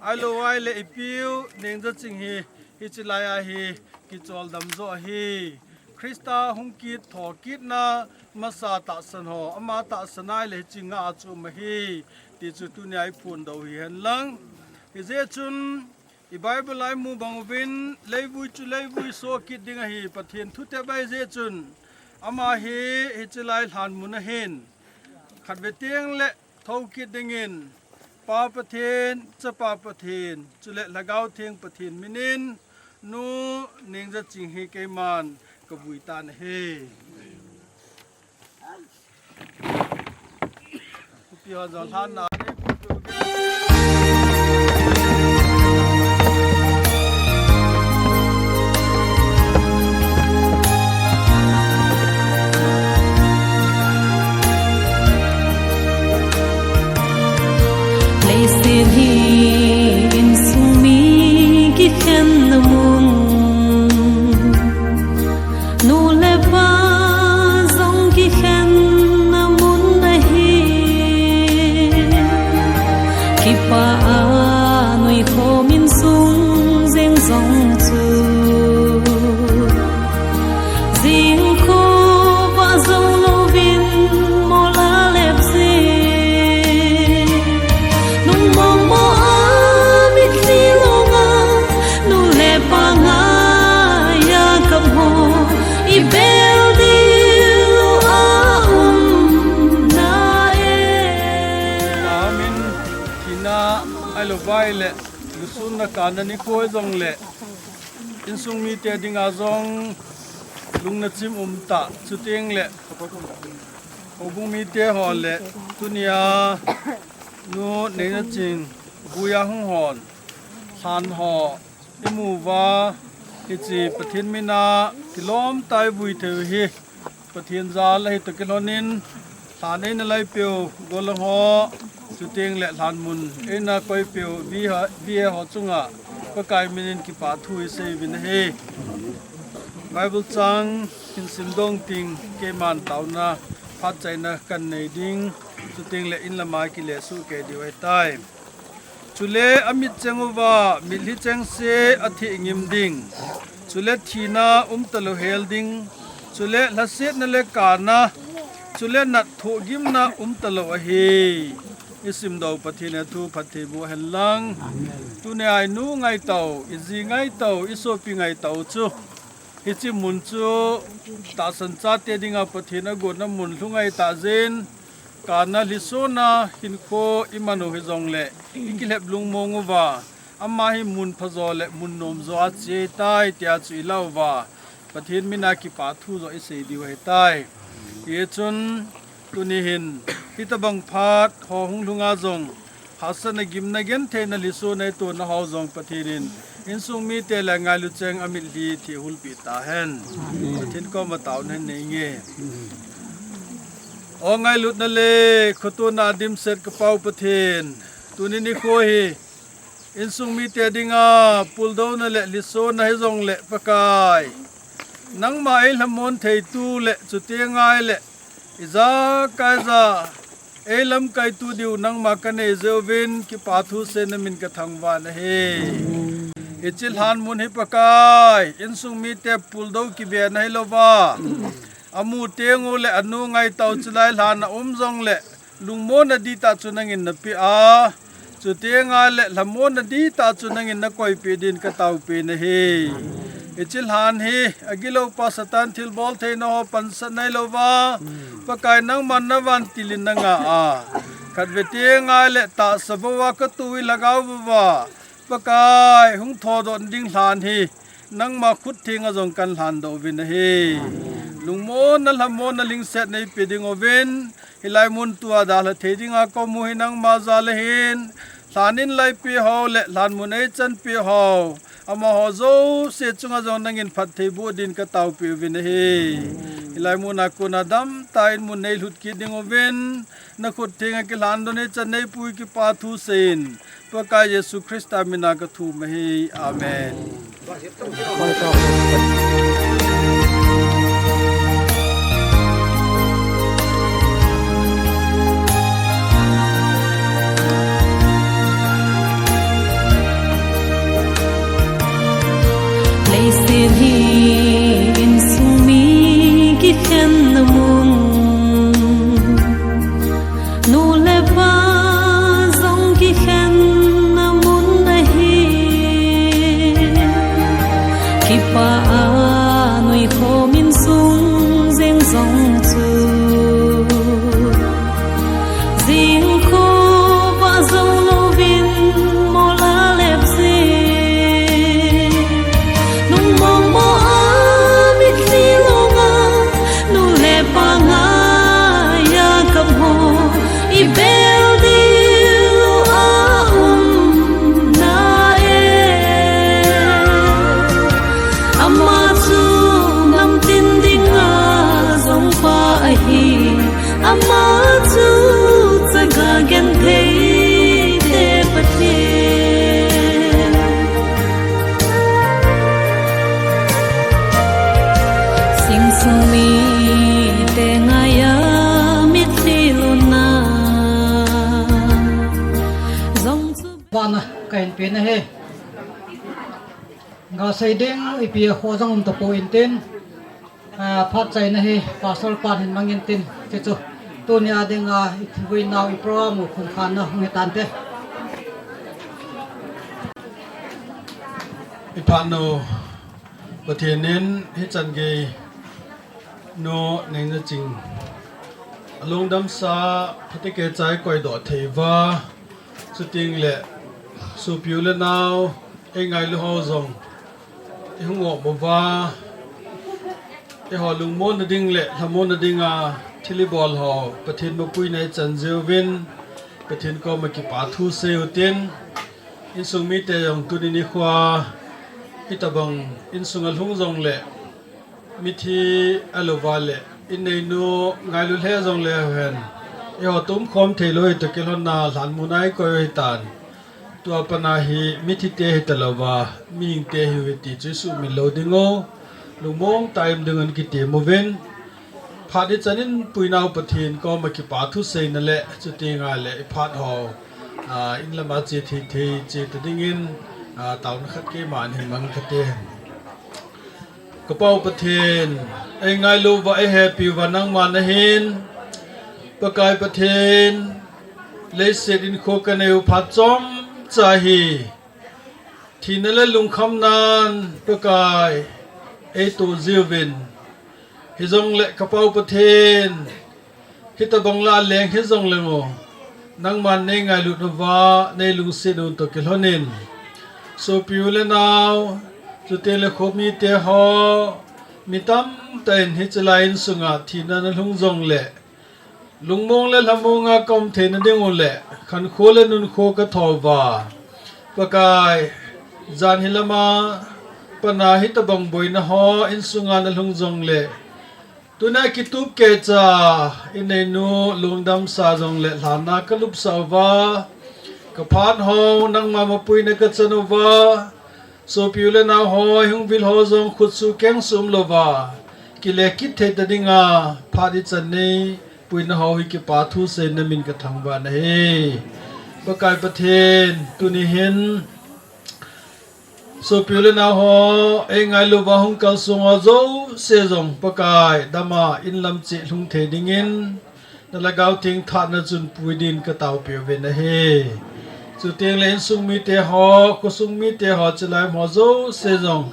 ไอโลไอเลอิปิวเนงจะจิงฮีฮิจไลอาฮีกิจอลดัมโซฮีคริสตาหุงกิดทอกิดนามาซาตาสันโฮอามาตาสนายเลจิงอาจูมฮีติจุตุนายพูนดาวเฮียนลังอิเจจุนอีไบเบิลไลมูบังวินเลวุยจุเลวุยโซกิดดิงฮีปะเทียนทุเตใบเจจุนอามาฮีฮิจไลหานมุนเฮนขัดเวเตียงและทาวกิดดิงินปาปะเทียนจะปาปะเทียนจุเลละกาวเทียงปะเทียนมินินนูเนงจะจิงฮีเกมันกบุยตานเฮพี่ฮะจอลท่านนะไว้เละลุสุนนักการนี่คุยจงเละอินซุงมีเตดิงอาจงลุงนัดจิมตะสุดเองเละโอบุงมีเตหอเละตุนียนูเนนัดจิงบุยาหงหอนหานหออิมูวาอิจิปะเทนมินากิล้อมตายบุยเทวฮีปะเทนซาลหิตกิโลนินฐานนี้นไลเปียวกอลหอสุดเองและหลานมุนเอ็น่าคอยเปียววีหอจุงะก็กลายมินินกิปาทุยเซวินเฮไบเบิลจังหินสิมดงติงเกมันตาวนาพัดใจนะกันในดิ้งสุดเองและอินละมากิเลสุเกดีไว้ใต้จุเลอมิตเจงวามิลิเจงเซอธิงิมดิ้งจุเลทีนาตะโลเฮลดิ้งจุเลละเซนเลกานาจุเลนัดทุกิมนาตะโลเฮอิสิมดาวปฏิเนตุปฏิบัวเฮลังตุเนไอนูไงเต่าอิจีไงเต่าอิโซปิไงเต่าจูฮิจิมุนจูตาสันจัดเตดิงาปฏินกดน้ำมุนลุงไงตาเจนการนาลิโซนาหินโคอิมานุฮิจงเล่อิกิเลบลุงมงวาอามาฮิมุนพะโจเล่มุนนมโจอาเจตายเตียจุอิลาวาปฏิมินากิปาทูโจอิเสดิวเฮตายเยจุนตุนิหินที่ตะบังพาดหอหงลุงอาจงฮัสนกิมนักเนเทนลิโซในตัวนาฮาวจงปฏิรินอินซุงมีเตลงาลุเจงอมิลดีที่หุลปิตาเฮนทินก็มาตาวนั้นเองโอ้ไงลุดนั่นเลยขตัวนาดิมเสร็จกระเป๋าปฏินตัวนี้นี่โคฮีอินซุงมีเตดิงาปุลโดนั่นแหละลิโซในจงเละปะกายนังมาเอลมอนเทตูเละจุดเตียงไงเละอิจาไกซาเอลัมไกตูดิวนังมากันเอเจวินกิปาทูเซนมินกะทังวานเฮอิจิลฮันมุนฮิปกายอินซุงมีเตปุลโดกิเบียนให้โลวาอ amu tengu le anu ngai tau chulai hlan na zong le lungmo na di ta chunangin na pi a chu tenga le lamo na di ta chunangin na koi pi din ka tau pi na he ichil han hi agilo pa satan thil bol the no pan sa nai lo wa pakai nang man na wan tilin na nga a khat ve tenga le ta sabawa ka tui lagaw wa pakai hung tho don ding hlan hi nang ma khut thinga jong kan hlan do vin he lungmo na lamo na ling set nei peding oven hilai mun tua da la theding a ko mu hinang ma za le hin thanin lai pi ho le hlan mun ei chan pi ho ama ho zo se chunga jong nangin phat thei bu din ka tau pi vin he hilai mun a kuna dam tain mun nei lut ki ding oven na khut thinga ki hlan do nei chan nei pui ki pa thu sen paka yesu krista mina ka thu me hi amen Placed he in sumi kitchen the moon no le pa zong kitchen na moon na hi kipa nui ho min sung zeng zong chu zing ko ba zong lo vin mo la lep zi Vana kain pe na he ga sai ding ipi ho jang to po in tin phat chai na he pasal pan hin mangin tin che chu tu ni adinga ithui naw I pro mu khun khan na nge tan te ipano pathianin hi chan ge no Nengjaching Longdamsa phatike chai koi do theiwa chuting le su Vuilemna engai lu ho zong e hungo bova e ho lungmo na ding le lamo na dinga thili bol ho pathin mo pui nai chan jewin pathin ko ma ki pa thu se utin in sung mi te yong tu ni khwa itabang in sungal hung zong le mi thi alova le in nei no ngai lu he zong le hen e ho tum khom theloi to kelon na hlan munai ko hi tan tua pana hi mi thi te hi talawa ming te hi ti chu su mi lo dingo lungmong time dengan ki moven phadi chanin puinau pathin ko ma ki pa thu sei na le chutinga le phat ho in lama che thi thi che tadingin taun khat ke man hin mang khate ko pau pathin ai ngai lu wa ai happy wa nang man hin pakai pathin le set in kho ka neu phat chom chahi thinala lungkham nan pakai e tu ziwin hizong le kapau pathin hita bangla leng hizong lengo nang man ne ngai lu no wa ne lung se no to kelhonin so Vuilemna chu te le khomi te ho mitam ten hi chalain sunga thina na lung jong le lungmong le lamunga kom thena ding le khan khole nun kho ka thowa pakai jan hilama pana hita bang boina ho in sunga na lung jong le tuna kitup ke cha inenu Longdamsa jong le lana kalup sawa ka phan ho nang ma mapui na ka chanova so Vuilemna ho hung vil ho jong khut su keng sum lova kile kit the dadinga phadi chanei puina ho hi ki pa thu se na min ka thangwa na he pakai pathen tuni hin so pilena ho engai lu wa hung kal sunga zo se jong pakai dama in lam chi lung the dingin na lagaw ting tha na chun puidin ka taw pe ve na he chu teng len sung mi te ho ko sung mi te ho chlai mo zo se jong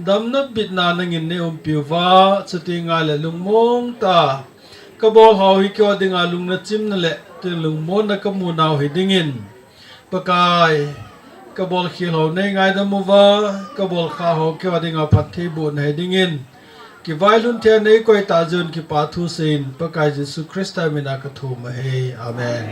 dam na bit na nangin ne piu wa chu tinga le lung mong ta ka bol ho hi ko dinga lung na chim na le te lung mo na ka mu naw hi dingin pakai ka bol khil ho nei ngai da mu wa ka bol kha ho ke wa dinga phat thi bu nei dingin ki vai lun the nei koi ta jun ki pa thu sin pakai jesu christa mina ka thu ma he amen